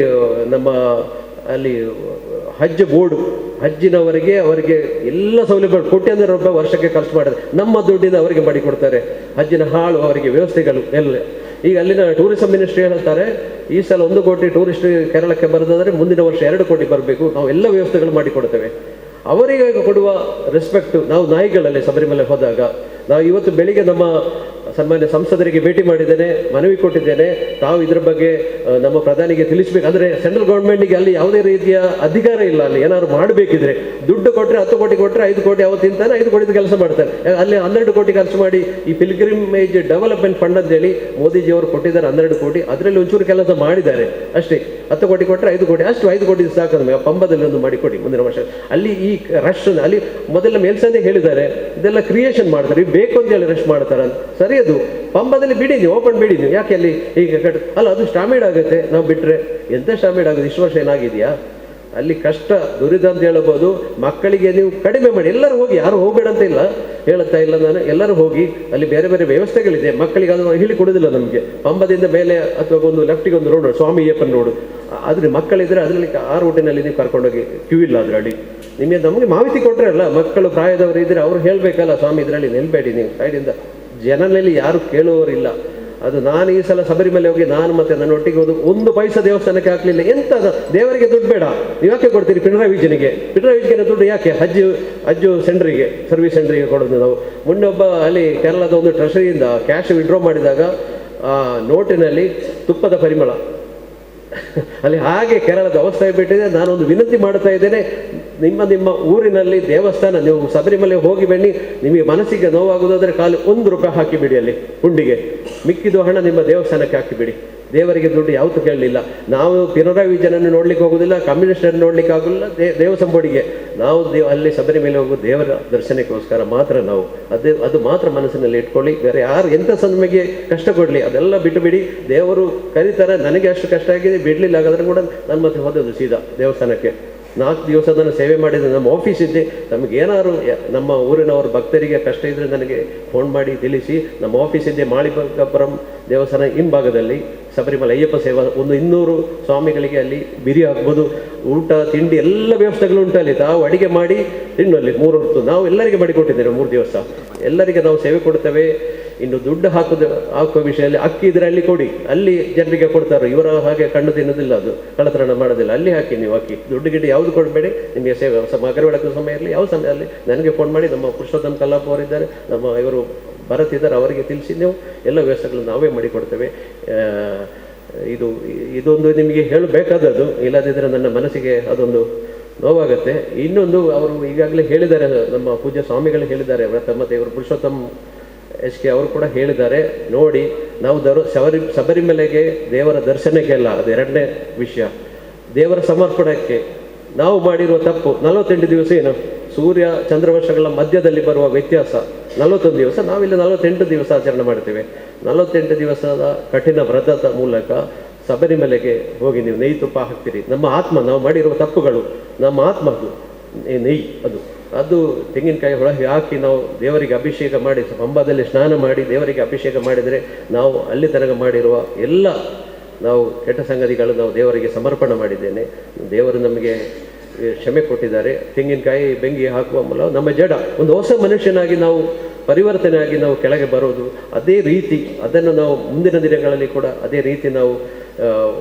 ನಮ್ಮ ಅಲ್ಲಿ ಹಜ್ ಬೋರ್ಡು, ಹಜ್ಜಿನವರಿಗೆ ಅವರಿಗೆ ಎಲ್ಲ ಸೌಲಭ್ಯ ₹1,000 ವರ್ಷಕ್ಕೆ ಖರ್ಚು ಮಾಡಿದ್ರೆ ನಮ್ಮ ದುಡ್ಡಿಂದ ಅವರಿಗೆ ಮಾಡಿಕೊಡ್ತಾರೆ. ಹಜ್ಜಿನ ಹಾಳು ಅವರಿಗೆ ವ್ಯವಸ್ಥೆಗಳು ಎಲ್ಲ. ಈಗ ಅಲ್ಲಿನ ಟೂರಿಸಂ ಮಿನಿಸ್ಟ್ರಿ ಹೇಳ್ತಾರೆ, ಈ ಸಲ 1 ಕೋಟಿ ಟೂರಿಸ್ಟ್ ಕೇರಳಕ್ಕೆ ಬರೋದಾದರೆ ಮುಂದಿನ ವರ್ಷ 2 ಕೋಟಿ ಬರಬೇಕು, ನಾವು ಎಲ್ಲ ವ್ಯವಸ್ಥೆಗಳು ಮಾಡಿಕೊಡ್ತೇವೆ. ಅವರಿಗೆ ಕೊಡುವ ರೆಸ್ಪೆಕ್ಟು ನಾವು ನಾಯಿಗಳಲ್ಲಿ ಶಬರಿಮಲೆ ಹೋದಾಗ. ನಾವು ಇವತ್ತು ಬೆಳಿಗ್ಗೆ ನಮ್ಮ ಸನ್ಮಾನ್ಯ ಸಂಸದರಿಗೆ ಭೇಟಿ ಮಾಡಿದ್ದೇನೆ, ಮನವಿ ಕೊಟ್ಟಿದ್ದೇನೆ, ತಾವು ಇದರ ಬಗ್ಗೆ ನಮ್ಮ ಪ್ರಧಾನಿಗೆ ತಿಳಿಸ್ಬೇಕು. ಅಂದರೆ ಸೆಂಟ್ರಲ್ ಗೌರ್ಮೆಂಟಿಗೆ ಅಲ್ಲಿ ಯಾವುದೇ ರೀತಿಯ ಅಧಿಕಾರ ಇಲ್ಲ. ಅಲ್ಲಿ ಏನಾದ್ರು ಮಾಡಬೇಕಿದ್ರೆ ದುಡ್ಡು ಕೊಟ್ಟರೆ 10 ಕೋಟಿ ಕೊಟ್ಟರೆ 5 ಕೋಟಿ ಅವತ್ತು ತಿಂತಾನೆ, 5 ಕೋಟಿದು ಕೆಲಸ ಮಾಡ್ತಾರೆ. ಅಲ್ಲಿ 12 ಕೋಟಿ ಖರ್ಚು ಮಾಡಿ ಈ ಪಿಲ್ಗ್ರಿಮೇಜ್ ಡೆವಲಪ್ಮೆಂಟ್ ಫಂಡ್ ಅಂತೇಳಿ ಮೋದಿಜಿಯವರು ಕೊಟ್ಟಿದ್ದಾರೆ 12 ಕೋಟಿ. ಅದರಲ್ಲಿ ಒಂಚೂರು ಕೆಲಸ ಮಾಡಿದ್ದಾರೆ ಅಷ್ಟೇ. 10 ಕೋಟಿ ಕೊಟ್ಟರೆ 5 ಕೋಟಿ, ಅಷ್ಟು 5 ಕೋಟಿ ಸಾಕು ನಮಗೆ. ಪಂಬದಲ್ಲಿ ಒಂದು ಮಾಡಿಕೊಡಿ ಮುಂದಿನ ವರ್ಷ. ಅಲ್ಲಿ ಈ ರಶ್ ಅಲ್ಲಿ ಮೊದಲ ಮೇಲ್ಸಂದೆ ಹೇಳಿದ್ದಾರೆ, ಇದೆಲ್ಲ ಕ್ರಿಯೇಷನ್ ಮಾಡ್ತಾರೆ, ಬೇಕು ಅಂತ ಹೇಳಿ ರಶ್ ಮಾಡ್ತಾರೆ ಅಂತ. ಸರಿ, ಅದು ಪಂಬದಲ್ಲಿ ಬಿಡಿ ನೀವು, ಓಪನ್ ಬಿಡಿ ನೀವು. ಯಾಕೆ ಅಲ್ಲಿ ಈಗ ಅಲ್ಲ, ಅದು ಸ್ಟಾಮಿಡ್ ಆಗುತ್ತೆ. ನಾವು ಬಿಟ್ಟರೆ ಎಂತ ಸ್ಟಾಮಿಡ್ ಆಗುತ್ತೆ? ಇಷ್ಟು ವರ್ಷ ಏನಾಗಿದೆಯಾ ಅಲ್ಲಿ? ಕಷ್ಟ ದುರಿದ ಅಂತ ಹೇಳ್ಬೋದು. ಮಕ್ಕಳಿಗೆ ನೀವು ಕಡಿಮೆ ಮಾಡಿ, ಎಲ್ಲರೂ ಹೋಗಿ, ಯಾರು ಹೋಗಬೇಡ ಅಂತ ಇಲ್ಲ, ಹೇಳುತ್ತಾ ಇಲ್ಲ ನಾನು. ಎಲ್ಲರೂ ಹೋಗಿ, ಅಲ್ಲಿ ಬೇರೆ ಬೇರೆ ವ್ಯವಸ್ಥೆಗಳಿದೆ. ಮಕ್ಕಳಿಗೆ ಅದು ಹೇಳಿ ಕೊಡೋದಿಲ್ಲ ನಮಗೆ. ಪಂಬದಿಂದ ಮೇಲೆ ಅಥವಾ ಒಂದು ಲೆಫ್ಟಿಗೆ ಒಂದು ರೋಡ್, ಸ್ವಾಮಿ ಅಯ್ಯಪ್ಪನ ರೋಡು, ಆದರೆ ಮಕ್ಕಳಿದ್ರೆ ಅದರಲ್ಲಿ ಆ ರೂಟಿನಲ್ಲಿ ನೀವು ಕರ್ಕೊಂಡೋಗಿ, ಕ್ಯೂ ಇಲ್ಲ ಅದರಲ್ಲಿ. ನಿಮಗೆ ನಮಗೆ ಮಾಹಿತಿ ಕೊಟ್ಟರೆ ಅಲ್ಲ, ಮಕ್ಕಳು ಪ್ರಾಯದವರು ಇದ್ದರೆ ಅವ್ರು ಹೇಳಬೇಕಲ್ಲ, ಸ್ವಾಮಿ ಇದರಲ್ಲಿ ನಿಲ್ಬೇಡಿ ನೀವು ಸೈಡಿಂದ. ಜನರಲ್ಲಿ ಯಾರು ಕೇಳುವವರಿಲ್ಲ. ಅದು ನಾನು ಈ ಸಲ ಶಬರಿಮಲೆ ಹೋಗಿ, ನಾನು ಮತ್ತೆ ನನ್ನ ಒಟ್ಟಿಗೆ ಹೋದು 1 ಪೈಸಾ ದೇವಸ್ಥಾನಕ್ಕೆ ಹಾಕಲಿಲ್ಲ. ಎಂತ ದೇವರಿಗೆ ದುಡ್ಡು ಬೇಡ, ನೀವು ಯಾಕೆ ಕೊಡ್ತೀರಿ ಪಿಣರಾಯಿ ವಿಜಯನಿಗೆ ದುಡ್ಡು ಯಾಕೆ? ಹಜ್ಜು ಸೆಂಟ್ರಿಗೆ, ಸರ್ವಿಸ್ ಸೆಂಟ್ರಿಗೆ ಕೊಡೋದು ನಾವು. ಮೊನ್ನೆ ಒಬ್ಬ ಅಲ್ಲಿ ಕೇರಳದ ಒಂದು ಟ್ರೆಷರಿಯಿಂದ ಕ್ಯಾಶ್ ವಿಡ್ರಾ ಮಾಡಿದಾಗ ನೋಟಿನಲ್ಲಿ ತುಪ್ಪದ ಪರಿಮಳ. ಅಲ್ಲಿ ಹಾಗೆ ಕೇರಳದ ಅವಸ್ಥೆ ಬಿಟ್ಟಿದೆ. ನಾನೊಂದು ವಿನಂತಿ ಮಾಡ್ತಾ ಇದ್ದೇನೆ, ನಿಮ್ಮ ಊರಿನಲ್ಲಿ ದೇವಸ್ಥಾನ ನೀವು ಶಬರಿಮಲೆ ಹೋಗಿ ಬನ್ನಿ, ನಿಮಗೆ ಮನಸ್ಸಿಗೆ ನೋವಾಗುವುದಾದರೆ ಖಾಲಿ ₹1 ಹಾಕಿಬಿಡಿ ಅಲ್ಲಿ ಹುಂಡಿಗೆ. ಮಿಕ್ಕಿದ ಹಣ ನಿಮ್ಮ ದೇವಸ್ಥಾನಕ್ಕೆ ಹಾಕಿಬಿಡಿ. ದೇವರಿಗೆ ದುಡ್ಡು ಯಾವತ್ತೂ ಕೇಳಲಿಲ್ಲ. ನಾವು ಪಿಣರಾಯಿ ವಿಜಯನನ್ನು ನೋಡ್ಲಿಕ್ಕೆ ಹೋಗೋದಿಲ್ಲ, ಕಮ್ಯುನಿಸ್ಟನ್ನು ನೋಡ್ಲಿಕ್ಕೆ ಆಗೋಲ್ಲ. ದೇವಸ್ಥಾನ ಬೋರ್ಡಿಗೆ ನಾವು ಅಲ್ಲಿ ಶಬರಿಮಲೆ ಹೋಗೋದು ದೇವರ ದರ್ಶನಕ್ಕೋಸ್ಕರ ಮಾತ್ರ. ನಾವು ಅದು ಮಾತ್ರ ಮನಸ್ಸಿನಲ್ಲಿ ಇಟ್ಕೊಳ್ಳಿ. ಬೇರೆ ಯಾರು ಎಂಥ ನಮಗೆ ಕಷ್ಟ ಕೊಡಲಿ ಅದೆಲ್ಲ ಬಿಟ್ಟು ಬಿಡಿ. ದೇವರು ಕರೀತಾರೆ. ನನಗೆ ಅಷ್ಟು ಕಷ್ಟ ಆಗಿದೆ, ಬಿಡಲಿಲ್ಲ. ಹಾಗಾದ್ರೆ ಕೂಡ ನಾನು ಮತ್ತೆ ಹೋದದ್ದು ಸೀದಾ ದೇವಸ್ಥಾನಕ್ಕೆ. 4 ದಿವಸ ನಾನು ಸೇವೆ ಮಾಡಿದರೆ ನಮ್ಮ ಆಫೀಸ್ ಇದ್ದೆ, ನಮಗೆ ಏನಾದ್ರು ನಮ್ಮ ಊರಿನವರು ಭಕ್ತರಿಗೆ ಕಷ್ಟ ಇದ್ದರೆ ನನಗೆ ಫೋನ್ ಮಾಡಿ ತಿಳಿಸಿ. ನಮ್ಮ ಆಫೀಸ್ ಇದ್ದೆ ಮಾಳಿಕಪುರಂ ದೇವಸ್ಥಾನ ಹಿಂಭಾಗದಲ್ಲಿ ಶಬರಿಮಲೆ ಅಯ್ಯಪ್ಪ ಸೇವಾ, ಒಂದು 200 ಸ್ವಾಮಿಗಳಿಗೆ ಅಲ್ಲಿ ಬಿರಿ ಹಾಕ್ಬೋದು, ಊಟ ತಿಂಡಿ ಎಲ್ಲ ವ್ಯವಸ್ಥೆಗಳು ಉಂಟು ಅಲ್ಲಿ. ತಾವು ಅಡಿಗೆ ಮಾಡಿ ತಿನ್ನುವಲ್ಲಿ 3 ಹೊತ್ತು ನಾವು ಎಲ್ಲರಿಗೆ ಮಾಡಿಕೊಟ್ಟಿದ್ದೇವೆ. 3 ದಿವಸ ಎಲ್ಲರಿಗೆ ನಾವು ಸೇವೆ ಕೊಡ್ತೇವೆ. ಇನ್ನು ದುಡ್ಡು ಹಾಕುವ ವಿಷಯದಲ್ಲಿ ಅಕ್ಕಿ ಇದ್ರೆ ಅಲ್ಲಿ ಕೊಡಿ, ಅಲ್ಲಿ ಜನರಿಗೆ ಕೊಡ್ತಾರೆ. ಇವರ ಹಾಗೆ ಕಣ್ಣು ತಿನ್ನೋದಿಲ್ಲ, ಅದು ಕಳ್ಳತನ ಮಾಡೋದಿಲ್ಲ. ಅಲ್ಲಿ ಹಾಕಿ ನೀವು ಅಕ್ಕಿ, ದುಡ್ಡು ಗಿಡ್ಡು ಯಾವುದು ಕೊಡಬೇಡಿ. ನಿಮಗೆ ಸೇವೆ ಮಕರ ಬೆಳಕಿನ ಸಮಯ ಇರಲಿ, ಯಾವ ಸಮಯದಲ್ಲಿ ನನಗೆ ಫೋನ್ ಮಾಡಿ. ನಮ್ಮ ಪುರುಷೋತ್ತಮ ಕಲ್ಲಾಪ ಅವರಿದ್ದಾರೆ, ನಮ್ಮ ಇವರು ಭರತ್ ಇದ್ದಾರೆ, ಅವರಿಗೆ ತಿಳಿಸಿ ನೀವು ಎಲ್ಲ ವ್ಯವಸ್ಥೆಗಳನ್ನು ನಾವೇ ಮಾಡಿಕೊಡ್ತೇವೆ. ಇದೊಂದು ನಿಮಗೆ ಹೇಳಬೇಕಾದದ್ದು, ಇಲ್ಲದಿದ್ದರೆ ನನ್ನ ಮನಸ್ಸಿಗೆ ಅದೊಂದು ನೋವಾಗುತ್ತೆ. ಇನ್ನೊಂದು, ಅವರು ಈಗಾಗಲೇ ಹೇಳಿದ್ದಾರೆ, ನಮ್ಮ ಪೂಜ್ಯ ಸ್ವಾಮಿಗಳು ಹೇಳಿದ್ದಾರೆ, ವ್ರತ ಮತ್ತು ಇವರು ಪುರುಷೋತ್ತಮ್ SK ಅವರು ಕೂಡ ಹೇಳಿದ್ದಾರೆ. ನೋಡಿ, ನಾವು ಶಬರಿಮಲೆಗೆ ದೇವರ ದರ್ಶನಕ್ಕೆ ಅಲ್ಲ, ಅದು 2ನೇ ವಿಷಯ. ದೇವರ ಸಮರ್ಪಣಕ್ಕೆ ನಾವು ಮಾಡಿರುವ ತಪ್ಪು 48 ದಿವಸ ಏನು ಸೂರ್ಯ ಚಂದ್ರವರ್ಷಗಳ ಮಧ್ಯದಲ್ಲಿ ಬರುವ ವ್ಯತ್ಯಾಸ 41 ದಿವಸ, ನಾವಿಲ್ಲಿ 48 ದಿವಸ ಆಚರಣೆ ಮಾಡ್ತೇವೆ. 48 ದಿವಸದ ಕಠಿಣ ವ್ರತದ ಮೂಲಕ ಶಬರಿಮಲೆಗೆ ಹೋಗಿ ನೀವು ನೆಯ್ಯಿ ತುಪ್ಪ ಹಾಕ್ತೀರಿ. ನಮ್ಮ ಆತ್ಮ, ನಾವು ಮಾಡಿರುವ ತಪ್ಪುಗಳು, ನಮ್ಮ ಆತ್ಮ ಅದು ನೆಯ್ಯಿ, ಅದು ತೆಂಗಿನಕಾಯಿ ಹೊಳಗೆ ಹಾಕಿ ನಾವು ದೇವರಿಗೆ ಅಭಿಷೇಕ ಮಾಡಿ, ಪಂಬದಲ್ಲಿ ಸ್ನಾನ ಮಾಡಿ ದೇವರಿಗೆ ಅಭಿಷೇಕ ಮಾಡಿದರೆ ನಾವು ಅಲ್ಲಿ ತನಕ ಮಾಡಿರುವ ಎಲ್ಲ ನಾವು ಕೆಟ್ಟ ಸಂಗತಿಗಳು ನಾವು ದೇವರಿಗೆ ಸಮರ್ಪಣೆ ಮಾಡಿದ್ದೇನೆ. ದೇವರು ನಮಗೆ ಕ್ಷಮೆ ಕೊಟ್ಟಿದ್ದಾರೆ. ತೆಂಗಿನಕಾಯಿ ಬೆಂಕಿ ಹಾಕುವ ಮೂಲಕ ನಮ್ಮ ಜಡ ಒಂದು ಹೊಸ ಮನುಷ್ಯನಾಗಿ ನಾವು ಪರಿವರ್ತನೆ ಆಗಿ ನಾವು ಕೆಳಗೆ ಬರೋದು. ಅದೇ ರೀತಿ ಅದನ್ನು ನಾವು ಮುಂದಿನ ದಿನಗಳಲ್ಲಿ ಕೂಡ ಅದೇ ರೀತಿ ನಾವು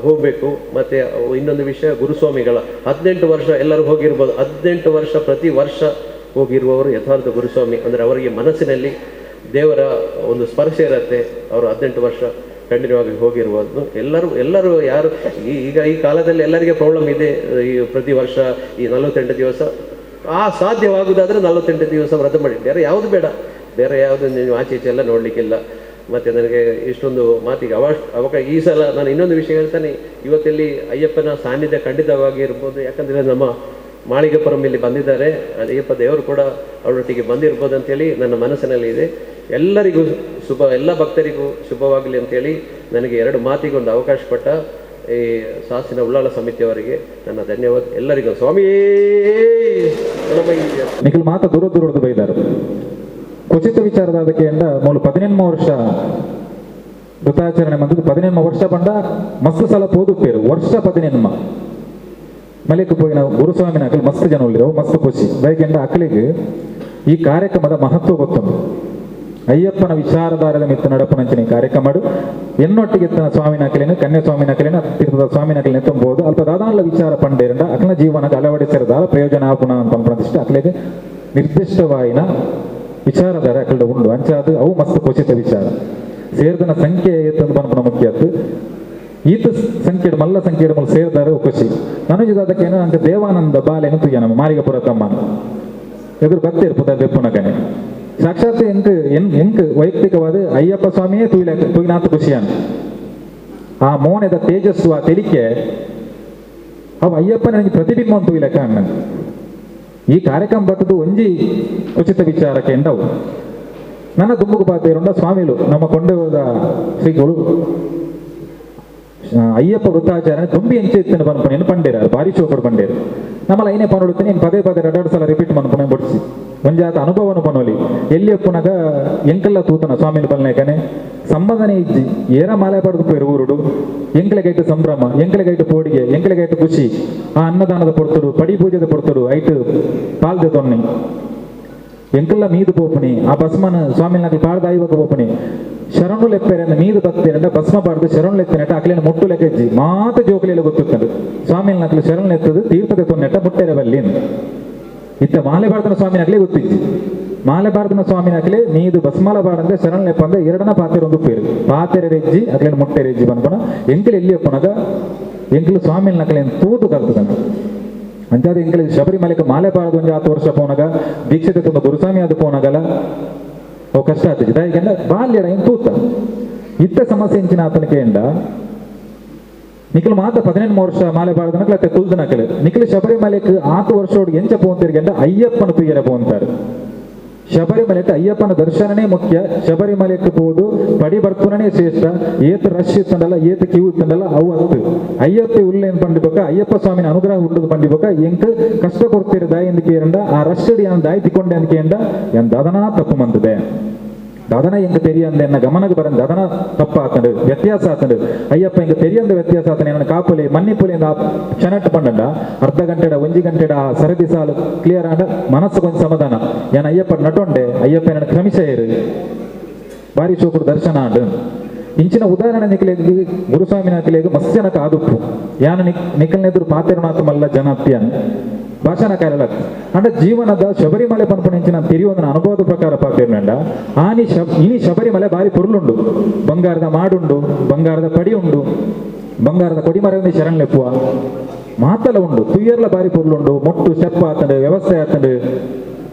ಹೋಗಬೇಕು. ಮತ್ತು ಇನ್ನೊಂದು ವಿಷಯ, ಗುರುಸ್ವಾಮಿಗಳ 18 ವರ್ಷ ಎಲ್ಲರೂ ಹೋಗಿರ್ಬೋದು. 18 ವರ್ಷ ಪ್ರತಿ ವರ್ಷ ಹೋಗಿರುವವರು ಯಥಾರ್ಥ ಗುರುಸ್ವಾಮಿ. ಅಂದರೆ ಅವರಿಗೆ ಮನಸ್ಸಿನಲ್ಲಿ ದೇವರ ಒಂದು ಸ್ಪರ್ಶ ಇರುತ್ತೆ. ಅವರು 18 ವರ್ಷ ಕಂಟಿನ್ಯೂ ಆಗಿ ಹೋಗಿರುವುದು. ಎಲ್ಲರೂ ಯಾರು ಈಗ ಈ ಕಾಲದಲ್ಲಿ ಎಲ್ಲರಿಗೆ ಪ್ರಾಬ್ಲಮ್ ಇದೆ. ಈ ಪ್ರತಿ ವರ್ಷ ಈ 48 ದಿವಸ ಸಾಧ್ಯವಾಗುವುದಾದರೆ 48 ದಿವಸ ವ್ರತ ಮಾಡಿ, ಬೇರೆ ಯಾವುದು ಬೇಡ, ಬೇರೆ ಯಾವುದು ನೀವು ಆಚೆ ಈಚೆ ಎಲ್ಲ ನೋಡಲಿಕ್ಕಿಲ್ಲ. ಮತ್ತು ನನಗೆ ಇಷ್ಟೊಂದು ಮಾತಿಗೆ ಅವಕಾಶ ಈ ಸಲ ನಾನು ಇನ್ನೊಂದು ವಿಷಯ ಹೇಳ್ತಾನೆ. ಇವತ್ತಲ್ಲಿ ಅಯ್ಯಪ್ಪನ ಸಾನ್ನಿಧ್ಯ ಖಂಡಿತವಾಗಿ ಇರ್ಬೋದು. ಯಾಕಂದರೆ ನಮ್ಮ ಮಾಳಿಗಪುರಂ ಇಲ್ಲಿ ಬಂದಿದ್ದಾರೆ, ಅಯ್ಯಪ್ಪ ದೇವರು ಕೂಡ ಅವರೊಟ್ಟಿಗೆ ಬಂದಿರ್ಬೋದು ಅಂತೇಳಿ ನನ್ನ ಮನಸ್ಸಿನಲ್ಲಿ ಇದೆ. ಎಲ್ಲರಿಗೂ ಶುಭ, ಎಲ್ಲ ಭಕ್ತರಿಗೂ ಶುಭವಾಗಲಿ ಅಂತೇಳಿ ನನಗೆ 2 ಮಾತಿಗೆ ಒಂದು ಅವಕಾಶ ಕೊಟ್ಟ ಈ ಸಾಸಿನ ಉಳ್ಳಾಳ ಸಮಿತಿಯವರಿಗೆ ನನ್ನ ಧನ್ಯವಾದ. ಎಲ್ಲರಿಗೂ ಸ್ವಾಮಿಯೇ ನಿಖಿಲ್ ಮಾತ ದೂರ ಬೈದಾರು ಕುಚಿತ ವಿಚಾರದ ಅದಕ್ಕೆ ಎಂಡ ಮೂಲ 18 ವರ್ಷ ವೃತಾಚರಣೆ ಬಂದದ್ದು 18 ವರ್ಷ ಬಂಡ ಮಸ್ತ್ ಸಲ ಪೋದುಪ್ಪೇರು ವರ್ಷ 18 ಮಲೆಗೆ ಪೋಯಿನ ಗುರುಸ್ವಾಮಿನ ಅಕಲ್ ಮಸ್ತ್ ಜನ ಉಳ್ಳಿರೋ ಮಸ್ತ್ ಖುಷಿ ಬೈಕೆಂಡ ಅಕ್ಕಲಿಗೆ ಈ ಕಾರ್ಯಕ್ರಮದ ಮಹತ್ವ ಗೊತ್ತುಂಟು. ಅಯ್ಯಪ್ಪನ ವಿಚಾರಧಾರದ ಮಿತ್ತ ನಡಪನಂಚಿನ ಈ ಕಾರ್ಯಕ್ರಮ ಎನ್ನೊಟ್ಟಿಗೆ ಸ್ವಾಮಿನ ಅಕಲಿನ ಕನ್ಯಾ ಸ್ವಾಮಿನ ಅಕಲಿನ ತೀರ್ಥದ ಸ್ವಾಮಿನ ಅಕಲಿನ ತುಂಬಬಹುದು ಅಲ್ಪ ದಾದಾನ್ಲ ವಿಚಾರ ಪಂಡೇರಂಡ ಅಕಲ ಜೀವನಕ್ಕೆ ಅಳವಡಿಸಿರದ ಪ್ರಯೋಜನ ಆಪುಣ ಅಂತ ಅನ್ಕೊಂಡಿಷ್ಟ ಅಕಲಿಗೆ ನಿರ್ದಿಷ್ಟವಾಯಿನ ವಿಚಾರಧಾರೆ ಅಕಲ್ಡ ಉಂಡು ಅಂಚಾದ ಅವು ಮಸ್ತ್ ಖುಷಿತ ವಿಚಾರ ಸೇರ್ದನ ಸಂಖ್ಯೆ ಏತಂದು ಪನ್ಪನ ಮುಖ್ಯತ್ತು ಈತ ಸಂಖ್ಯೆ ಮಲ್ಲ ಸಂಖ್ಯೆ ಸೇರ್ದಾರೆ ಖುಷಿ ನನಗೆ ಅದಕ್ಕೆ ಏನೋ ಅಂತ ದೇವಾನಂದ ಬಾಲೆನು ತುಯ್ಯ ನಮ್ಮ ಮಾರಿಗಪುರ ತಮ್ಮನ ಎದುರು ಭಕ್ತಿರ್ ಪುದ ಬೆಪ್ಪುನಗನೆ ಸಾಕ್ಷಾತ್ ಎಂಕ್ ವೈಯಕ್ತಿಕವಾದ ಅಯ್ಯಪ್ಪ ಸ್ವಾಮಿಯೇ ತುಯ್ನಾಥ ಖುಷಿಯಾನ ಆ ಮೌನದ ತೇಜಸ್ಸು ಆ ತೆಲಿಕೆ ಅವ ಅಯ್ಯಪ್ಪ ನನಗೆ ಪ್ರತಿಬಿಂಬ ಅಂತ ತುಯ್ಲಕ್ಕ ಅಣ್ಣ ಈ ಕಾರ್ಯಕ್ರಮ ಬರ್ತದ್ದು ಒಂಜಿ ಉಚಿತ ವಿಚಾರಕ್ಕೆ ಎಂಡವು ನನ್ನ ದುಂಬುಗು ಪಾತೇರುಂಡ ಸ್ವಾಮಿಲು ನಮ್ಮ ಕೊಂಡೆ ಹೋದ ಶ್ರೀಗಳು ಅಯ್ಯಪ್ಪ ವೃತ್ತಾಚಾರಣೆ ತುಂಬಿ ಎಂಚೆ ಇತ್ತನ ಪನ್ಪನೇನು ಪಂಡೇರ ಭಾರಿ ಶೋಕಡು ಪಂಡೇರು ನಮ್ಮಲ್ಲ ಐನೇ ಪನ್ನುಡುತ್ತೆ ನೀನು ಪದೇ 2 ಸಲ ರಿಪೀಟ್ ಮನ್ಪನೆ ಬಿಡಿಸಿ ಒಂಜಾತ ಅನುಭವನು ಪನೋಲಿ ಎಲ್ಲಿಯಪ್ಪನಾಗ ಎಂಕಲ್ಲ ತೂತನ ಸ್ವಾಮಿನ ಪಲ್ನೇಕನೆ ಸಂಬಂಧನೆ ಇಜ್ಜಿ ಏರ ಮಾಲೆ ಪಡೆದು ಪೇರು ಊರುಡು ಎಂಕಲೆಗೈಟು ಸಂಭ್ರಮ ಎಂಕಲೆಗೈಟು ಪೋಡಿಗೆ ಎಂಕಲೆಗೈಟು ಖುಷಿ ಆ ಅನ್ನದಾನದ ಪೊರ್ತಡು ಪಡಿ ಪೂಜೆದ ಪೊರ್ತಡು ಐಟು ಪಾಲ್ದೆ ತೊನ್ನಿ ಎಂಕಲ್ಲ ಮೀದು ಪೋಪಣಿ ಆ ಭಸ್ಮನ ಸ್ವಾಮಿನ ಪಾಡ್ದಾಯಿವಾಗ ಪೋಪಣಿ ಶರಣು ಲೆಪ್ಪೆರೆಂದ ಮೀದು ಬತ್ತೇರಂಡ ಭಸ್ಮ ಪಾಡ್ದು ಶರಣು ಲೆತ್ತನೆಟ ಅಕ್ಲೇನ ಮುಟ್ಟು ಲೆಕ್ಕಜ್ಜಿ ಮಾತ ಜೋಕಲಿಯಲ್ಲ ಗೊತ್ತುತ್ತದು ಸ್ವಾಮಿನ ನಕಲು ಶರಣು ಲೆತ್ತದು ತೀರ್ಥದ ತೊನ್ನೆಟ ಮುಟ್ಟೆರೆ ಬಲ್ಲಿನ್ ಇತ್ತ ಮಾಲೆ ಬಾರ್ದನ ಸ್ವಾಮಿನ ಅಕ್ಲೇ ಗೊತ್ತಿಜ್ಜಿ ಮಾಲೆ ಬಾರ್ದನ ಸ್ವಾಮಿನ ಅಕ್ಲೆ ನೀದು ಭಸ್ಮಾಲ ಬಾಡಂದ್ರೆ ಶರಣ ಲೆಪ್ಪ ಅಂದ್ರೆ 2ನ ಪಾತೆರೊಂದು ಪೇರು ಪಾತೆರೆ ರೆಜ್ಜಿ ಅಕ್ಲೇನ ಮುಟ್ಟೆರೆ ರೆಜ್ಜಿ ಬಂದ್ಪನ ಎಂಕಲು ಎಲ್ಲಿಯಪ್ಪನಾಗ ಎಂಕಲು ಸ್ವಾಮಿನ ನಕಲೇನು ತೂತು ಕಲ್ತದನ ಅಂಚಾದ ಎಂಕಲು ಶಬರಿಮಲೆಗೆ ಮಾಲೆ ಬಾರದು ಒಂದು 10 ವರ್ಷ ಪೋನಾಗ ದೀಕ್ಷತೆ ತುಂಬ ಗುರುಸ್ವಾಮಿ ಅದು ಪೋನಾಗಲ್ಲ ಅವು ಕಷ್ಟ ಆಗ್ತದೆ ದಾಯಿಗೆಂಡ ಬಾಲ್ಯಡ ಏನು ತೂತ ಇತ್ತ ಸಮಸ್ಯೆ ಇಂಚಿನ ಆತನಿಗೆ ಎಂಡ ನಿಖಲು ಮಾತ 18 ವರ್ಷ ಮಾಲೆ ಬಾಳದ ನಕಲ ಅತ್ತೆ ತುಲ್ದ ನಕಲು ನಿಖಲು ಶಬರಿಮಲೆಗೆ 8 ವರ್ಷ ಎಂಚ ಪೋಂತಿರ್ಗೆಂಡ ಅಯ್ಯಪ್ಪನ ತುಯ್ಯರ ಪೋಂತಾರೆ ಶಬರಿಮಲೆಗೆ ಅಯ್ಯಪ್ಪನ ದರ್ಶನನೇ ಮುಖ್ಯ. ಶಬರಿಮಲೆಗೆ ಹೋದು ಪಡಿ ಬರ್ತುನೇ ಶ್ರೇಷ್ಠ. ಏತ್ ರಶ್ ಇತ್ತಂಡಲ್ಲ, ಏತ್ ಕ್ಯೂ ಇತ್ತಂಡಲ್ಲ, ಅವು ಹತ್ತು ಅಯ್ಯಪ್ಪ ಉಲ್ಲೇನ್ ಪಂಡಿಬೇಕ, ಅಯ್ಯಪ್ಪ ಸ್ವಾಮಿನ ಅನುಗ್ರಹ ಹುಟ್ಟದು ಪಂಡಿಬೇಕ. ಎಂಕ್ ಕಷ್ಟ ಕೊಡ್ತೀರ ದಾಯಿ ಎಂದು ಕೇರಂಡ, ಆ ರಶ್ ದಾಯಿ ತಿಕ್ಕೊಂಡೆ ಅಂತ ಕೇಂಡ ಎನ್ ದದನಾ ತಪ್ಪು ಮಂತದೆ. ದದನ ಎಂಗ ತೆರಿಯಂದ ಎನ್ನ ಗಮನಕ್ಕೆ ಬರಂದ ದದನ ತಪ್ಪಾತಂಡು, ವ್ಯತ್ಯಾಸ ಆತಂಡು. ಅಯ್ಯಪ್ಪ ಎಂಗ ತೆರಿಯಂದ ವ್ಯತ್ಯಾಸ ಆತನ ನನ್ನ ಕಾಪುಲಿ ಮನ್ನಿಪುಲಿಂದ ಕ್ಷಣಟ್ ಪಂಡ ಅರ್ಧ ಗಂಟೆಡ 1 ಗಂಟೆಡ ಸರದಿ ಸಾಲು ಕ್ಲಿಯರ್ ಆಂಡ ಮನಸ್ಸು ಕೊಂಚ ಸಮಾಧಾನ. ಏನ ಅಯ್ಯಪ್ಪ ನಟೊಂಡೆ, ಅಯ್ಯಪ್ಪ ನನ್ನ ಕ್ರಮಿಶ ಏರು ಬಾರಿ ಶೋಕುಡು ದರ್ಶನ ಆಂಡು. ಇಂಚಿನ ಉದಾಹರಣೆ ನಿಖಿಲೆಗೆ ಗುರುಸ್ವಾಮಿನ ನಿಖಿಲೆಗೆ ಮಸ್ತ್ಯನ ಕಾದುಪ್ಪು ಯಾನ ನಿಖಲ್ನೆದುರು ಪಾತೆರನಾಥ ಮಲ್ಲ ಜನತ್ಯನ್ ಭಾಷಣ ಕಾರಲ ಅಂಡ ಜೀವನದ ಶಬರಿಮಲೆ ಪನ್ಪುಣಿಂಚಿನ ತಿರಿಯೊಂದನ ಅನುಭವದ ಪ್ರಕಾರ ಪಾತಿರ್ನಂಡ ಇನಿ ಶಬರಿಮಲೆ ಬಾರಿ ಪೊರ್ಲುಂಡು. ಬಂಗಾರದ ಮಾಡುಂಡು, ಬಂಗಾರದ ಪಡಿ ಉಂಡು, ಬಂಗಾರದ ಕೊಡಿಮರವೇ ಶರಣ್ ಲೆಪ್ಪುವ ಮಾತಲ ಉಂಡು. ತುಯ್ಯರ್ಲ ಬಾರಿ ಪೊರ್ಲುಂಡು. ಮೊಟ್ಟು ಸ್ಟೆಪ್ ಆತಂಡು, ವ್ಯವಸ್ಥೆ ಆತಂಡು.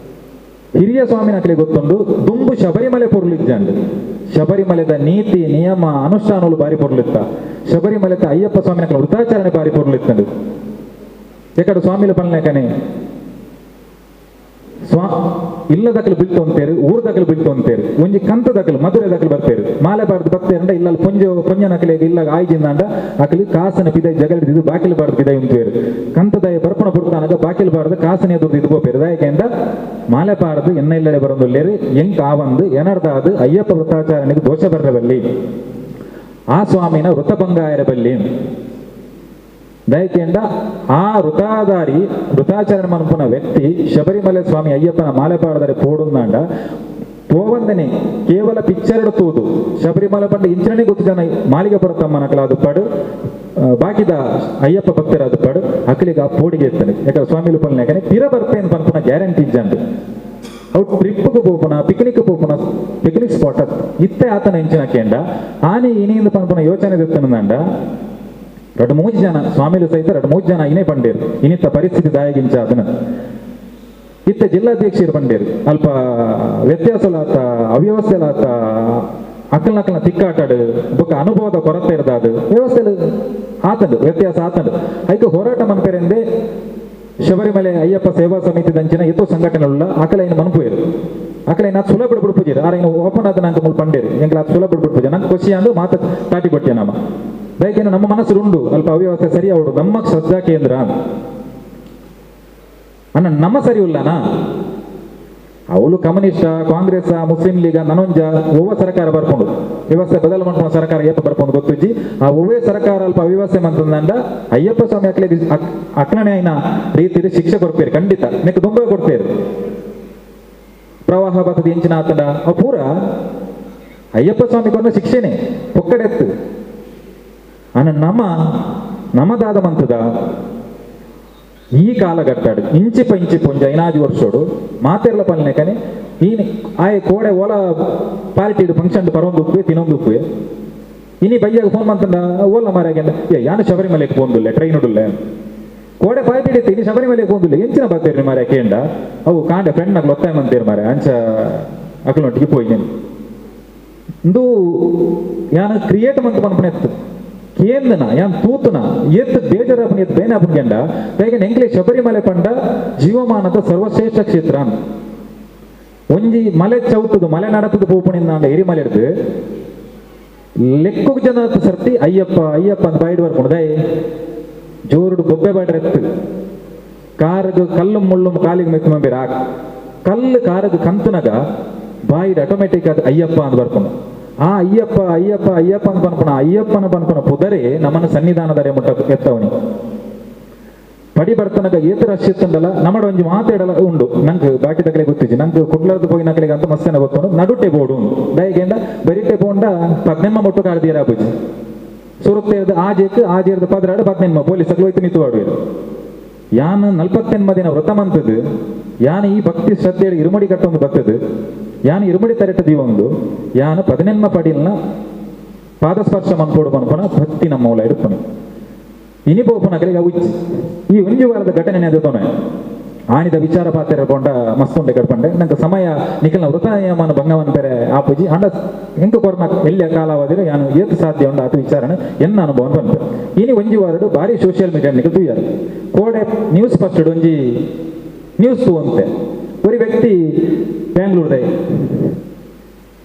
ಹಿರಿಯ ಸ್ವಾಮಿನ ಕಲೆ ಗೊತ್ತುಂಡು ದುಂಬು ಶಬರಿಮಲೆ ಪೊರ್ಲಿಜ್ಜಂಡು. ಶಬರಿಮಲೆದ ನೀತಿ ನಿಯಮ ಅನುಷ್ಠಾನಗಳು ಬಾರಿ ಪೊರ್ಲಿತ್ತ. ಶಬರಿಮಲೆದ ಅಯ್ಯಪ್ಪ ಸ್ವಾಮಿನ ಕಲೆ ವೃತ್ತಾಚರಣೆ ಬಾರಿ ಪೊರ್ಲಿತ್ತಂಡು. ಎಕಡೆ ಸ್ವಾಮಿಲ ಪಲ್ನೇಕನೆ ಇಲ್ಲದಕ್ಕಲು ಬಿಲ್ತು ಅಂತೇರು, ಊರ್ದಕ್ಕಲು ಬಿಲ್ತು ಅಂತೇರು, ಒಂಜಿ ಕಂತದಕ್ಕಲು ಮಧುರೆದಕ್ಕಲು ಬರ್ತೇರು. ಮಾಲೆ ಬಾರ್ದು ಬರ್ತೇರಂಡ ಇಲ್ಲ ಪೊಂಜನ ಕಲೆಗೆ ಇಲ್ಲ ಆಯ್ಜಿಂದಾಂಡ ಅಕಲಿ ಕಾಸನ ಪಿದೈ ಜಗಲಿದ್ದು ಬಾಕಿಲು ಬಾರ್ದು ಪಿದೈ ಉಂತೇರು. ಕಂತದಾಯ ಬರ್ಪಣ ಪುಡ್ತಾನಾಗ ಬಾಕಿಲು ಬಾರ್ದು ಕಾಸನೆ ಎದುರ್ದು ಇದು ಬೋಪೇರು. ದಾಯಕೆಂಡ ಮಾಲೆ ಪಾರ್ದು ಎನ್ನ ಇಲ್ಲಡೆ ಬರೋದಿಲ್ಲೇರು ಎಂಕ್ ಆವಂದು ಎನರ್ದಾದು ಅಯ್ಯಪ್ಪ ವೃತ್ತಾಚಾರಣೆಗೆ ದೋಷ ಬರ್ರಬಲ್ಲಿ ಆ ಸ್ವಾಮಿನ ವೃತಭಂಗಾಯರ ಬಲ್ಲಿ ದಯಕೆಂಡ ಆ ವೃತಾಧಾರಿ ವೃತಾಚರಣೆ ಮನ್ಪುನ ವ್ಯಕ್ತಿ ಶಬರಿಮಲೆ ಸ್ವಾಮಿ ಅಯ್ಯಪ್ಪನ ಮಾಲೆ ಪಾಡದರೆ ಪೋಡುಂದಾಂಡ ಪೋವಂದನೆ ಕೇವಲ ಪಿಕ್ಚರ್ ತೂದು ಶಬರಿಮಲೆ ಪಂಡ ಇಂಚನೆ ಗೊತ್ತು ಜನ ಮಾಲಿಗೆ ಬರುತ್ತಮ್ಮನ ಕಲಾದು ಪಡು ಬಾಕಿದ ಅಯ್ಯಪ್ಪ ಭಕ್ತರಾದ ಪಡು ಅಕಲಿಗೆ ಆ ಪೋಡಿಗೆ ಇರ್ತಾನೆ. ಯಾಕಂದ್ರೆ ಸ್ವಾಮಿಲು ಪಲ್ನಾಗನೆ ಪಿರ ಬರ್ತೇನೆ ಪನ್ಪುನ ಗ್ಯಾರಂಟಿ ಇಜ್ಜಂಡು. ಅವು ಟ್ರಿಪ್ಗೆ ಪೋಪುನ ಪಿಕ್ನಿಕ್ ಪೋಪುನ ಪಿಕ್ನಿಕ್ ಸ್ಪಾಟ್ ಇತ್ತೆ ಆತನ ಇಂಚಿನ ಕೇಂಡ ಆನೆ ಇನಿಯಿಂದ ಪನ್ಪುನ ಯೋಚನೆ ಇರ್ತಾನಂದ 2-3 ಜನ ಸ್ವಾಮಿಲು ಸಹಿತ 2-3 ಜನ ಇನೇ ಪಂಡೇರು. ಇನ್ನಿತ್ತ ಪರಿಸ್ಥಿತಿ ದಾಯಗಿಂಚ ಅದನ್ನ ಇತ್ತ ಜಿಲ್ಲಾಧ್ಯಕ್ಷರು ಪಂಡೇರು. ಅಲ್ಪ ವ್ಯತ್ಯಾಸಲಾತ ಅವ್ಯವಸ್ಥೆಲಾತ ಅಕ್ಕಲ್ನಕ್ಕಲ್ನ ತಿಕ್ಕಾಟಾಡು ಬೊಕ್ಕ ಅನುಭವದ ಕೊರತೆ ಇರದಾದು ವ್ಯವಸ್ಥೆ ಆತಂಡು ವ್ಯತ್ಯಾಸ ಆತಂಡು. ಐಕೆ ಹೋರಾಟ ಮನ್ಪೇರೆಂದೇ ಶಬರಿಮಲೆ ಅಯ್ಯಪ್ಪ ಸೇವಾ ಸಮಿತಿ ದಂಚಿನ ಎತ್ತೋ ಸಂಘಟನೆಗಳ ಅಕಲೈನ ಮನ್ಪುಯರು ಅಕಲೈನ ಅದು ಸುಲಭ ಬಿಡ್ಪುಜೀರು ಆರೈನ ಓಪನ್ ಆದ ನಂಗೆ ಮುಲ್ ಪಂಡೇರು ಎಂಗ್ಲ ಅದು ಸುಲಭ ಬಿಡ್ಪುಜ ನಂಗೆ ಖುಷಿ ಅಂದು ಮಾತ ತಾಟಿ ಕೊಟ್ಟೆ ನಮ್ಮ ದಯಕೇನು ನಮ್ಮ ಮನಸ್ಸು ಉಂಡು ಅಲ್ಪ ಅವ್ಯವಸ್ಥೆ ಸರಿಯಾವಡು ನಮ್ಮ ಶ್ರದ್ಧಾ ಕೇಂದ್ರ ಅನ್ನ ನಮ್ಮ ಸರಿ ಉಲ್ಲನಾ ಅವಳು ಕಮ್ಯುನಿಸ್ಟ ಕಾಂಗ್ರೆಸ್ ಮುಸ್ಲಿಂ ಲೀಗ ನನೊಂಜ ಒವ್ವ ಸರ್ಕಾರ ಬರ್ಕೊಂಡು ವ್ಯವಸ್ಥೆ ಬದಲು ಮಾಡ್ಕೊಂಡು ಸರ್ಕಾರ ಅಯ್ಯಪ್ಪ ಬರ್ಕೊಂಡು ಗೊತ್ತಿಜ್ಜಿ ಆ ಒವ್ವೇ ಸರ್ಕಾರ ಅಲ್ಪ ಅವ್ಯವಸ್ಥೆ ಮಂತಂದಂಡ ಅಯ್ಯಪ್ಪ ಸ್ವಾಮಿ ಅಕ್ಲಿಗೆ ಅಕ್ಲನೆ ಐನ ರೀತಿಯಲ್ಲಿ ಶಿಕ್ಷೆ ಕೊಡ್ತೇರು ಖಂಡಿತ ನೆಕ್ ದುಂಬ ಕೊಡ್ತೇರು. ಪ್ರವಾಹ ಬರ್ತದೆ ಎಂಚಿನ ಆತಡ ಅವು ಪೂರ ಅಯ್ಯಪ್ಪ ಸ್ವಾಮಿ ಕೊಂಡ ಶಿಕ್ಷೆನೆ ಒಕ್ಕಡೆತ್ತು ಅನ್ನ ನಮದಾದ ಮಂತದ ಈ ಕಾಲಘಟ್ಟಾಡು ಇಂಚಿ ಪೊಂಜ 5 ವರ್ಷೋಡು ಮಾತೆರ್ಲ ಪಲ್ನೆಕನೆ ಈನಿ ಆಯ್ ಕೋಡೆ ಓಲ ಪಾರ್ಟಿ ಫಂಕ್ಷನ್ ಪರೊಂದುಪ್ಪೆ ತಿನ್ನೊಂದುಪ್ಪೆ ಇನಿ ಬಯ್ಯಾಗ ಫೋನ್ ಮಂತಂಡ ಓಲ ಮಾರಾಗೆಂಡ ಯಾನು ಶಬರಿಮಲೆಗೆ ಪೋಂದುಲ್ಲೆ ಟ್ರೈನ್ ಉಡುಲ್ಲೆ ಕೋಡೆ ಪಾರ್ಟಿ ಇಡುತ್ತೆ ಇನಿ ಶಬರಿಮಲೆಗೆ ಪೋಂದುಲ್ಲೆ ಎಂಚಿನ ಬರ್ತೇರಿ ಮಾರ ಕೇಂಡ ಅವು ಕಾಂಡೆ ಫ್ರೆಂಡ್ ನಾಗ ಒತ್ತಾಯ ಮಂತೇರಿ ಮಾರ ಅಂಚ ಅಕಲೊಟ್ಟಿಗೆ ಪೋಯ್ನೇನು ಇಂದು ಯಾನು ಕ್ರಿಯೇಟ್ ಮಂತ ಮನ್ಪನೆ ಎತ್ತು ಕೇಂದನ ಯಾನ್ ತೂತನ ಎತ್ತು ಬೇಜಾರಪ್ಪನ ಎತ್ತು ಬೇನಾಪನ್ಗೆಂಡ ಹೇಗೆ ಎಂಗ್ಲೆ ಶಬರಿಮಲೆ ಪಂಡ ಜೀವಮಾನದ ಸರ್ವಶ್ರೇಷ್ಠ ಕ್ಷೇತ್ರ ಒಂಜಿ ಮಲೆ ಚೌತದು ಮಲೆ ನಡತದ ಪೂಪಣಿಂದ ಎರಿಮಲೆ ಹಿಡ್ದು ಲೆಕ್ಕ ಜನ ಸರ್ತಿ ಅಯ್ಯಪ್ಪ ಅಂತ ಬಾಯಿಡ್ ಬರ್ಕೊಂಡು ದಯ ಜೋರುಡು ಬೊಬ್ಬೆ ಬಾಡ್ರ ಎತ್ತು ಕಾರಗ ಕಲ್ಲು ಮುಳ್ಳು ಕಾಲಿಗೆ ಮೆತ್ತು ಮಂಬೇರ ಕಲ್ಲು ಕಾರಗ ಕಂತನಗ ಬಾಯಿಡ್ ಆಟೋಮೆಟಿಕ್ ಅದು ಅಯ್ಯಪ್ಪ ಅಂತ ಬರ್ಕೊಂಡು ಆ ಅಯ್ಯಪ್ಪ ಅಂತ ಪನ್ಪುಣ ಅಯ್ಯಪ್ಪನ ಪನ್ಪುಣ ಪುದರೆ ನಮ್ಮನ್ನ ಸನ್ನಿಧಾನದರೆ ಮುಟ್ಟ ಎತ್ತವನಿ ಪಡಿ ಬರ್ತನಗ ಏತರ ಅಷ್ಟಿತ್ತಂದಲ್ಲ ನಮ್ಮಡ ಒಂಜಿ ಮಾತಾಡಲ್ಲ ಉಂಡು ನಂಗೆ ಬಾಕಿ ತಕಲೆ ಗೊತ್ತಿಜ್ಜಿ ನಂಗೆ ಕುಡ್ಲರ್ದು ಹೋಗಿ ನಕಲಿಗೆ ಅಂತ ಮಸ್ತೇನ ಗೊತ್ತುಂಡು ನಡುಟೆ ಬೋಡು ದಯಗೆಂಡ ಬರಿಟೆ ಬೋಂಡ 15 ಮೊಟ್ಟು ಕಾಡ್ದೀರ ಆಪುಜಿ ಸುರುತ್ತೇರ್ದು ಆಜೇರ್ದು ಪದ್ರಾಡು 15 ಪೊಲೀಸಗಳು ಹೋಯ್ತು ನಿಂತುವಾಡುವರು ಯಾನು 48 ದಿನ ವ್ರತ ಮಂತದ್ದು ಯಾನು ಈ ಭಕ್ತಿ ಶ್ರದ್ಧೆಯಲ್ಲಿ ಇರುಮಡಿ ಕಟ್ಟೊಂದು ಬರ್ತದ್ದು ಯಾನು ಇರುಮಡಿ ತರೆಟ ದೀವೊಂದು ಯಾನು 14 ಪಡಿಲ್ನ ಪಾದಸ್ಪರ್ಶ ಮನ್ಪೋಡು ಮನ್ಪನ ಭಕ್ತಿ ನಮ್ಮ ಮೂಲ ಇರುತ್ತಾನೆ ಇನಿ ಬೋಪನಗಳಿಗೆ ಉಚ್ಚಿ ಈ ಒಂಜಿ ವಾರದ ಘಟನೆ ಅದುತ್ತಾನೆ ಆನಿದ ವಿಚಾರ ಪಾತ್ರ ಕೊಂಡ ಮಸ್ತುಂಡೆ ಕಟ್ಕೊಂಡೆ ನಂಗೆ ಸಮಯ ನಿಖಲ್ನ ವೃತ ನಿಯಮನ ಭಂಗವನ್ನು ಬೇರೆ ಆಪುಜಿ ಅಂಡ ಎಂಟು ಕೊರ್ನ ಎಲ್ಲಿಯ ಕಾಲಾವಧಿలో ಯಾನು ಏತು ಸಾಧ್ಯ ಉಂಡ ಅದು ವಿಚಾರಣೆ ಎನ್ನ ಅನುಭವ ಬಂತು ಇನಿ ಒಂಜಿ ವಾರಡು ಬಾರಿ ಸೋಷಿಯಲ್ ಮೀಡಿಯಾ ನಿಖಲ್ ದುಯ್ಯಾರು ಕೋಡೆ ನ್ಯೂಸ್ ಫಸ್ಟ್ ಒಂಜಿ ನ್ಯೂಸ್ ಅಂತೆ ഒരു ವ್ಯಕ್ತಿ ಬ್ಯಾಂಗ್ಳೂರ್ದ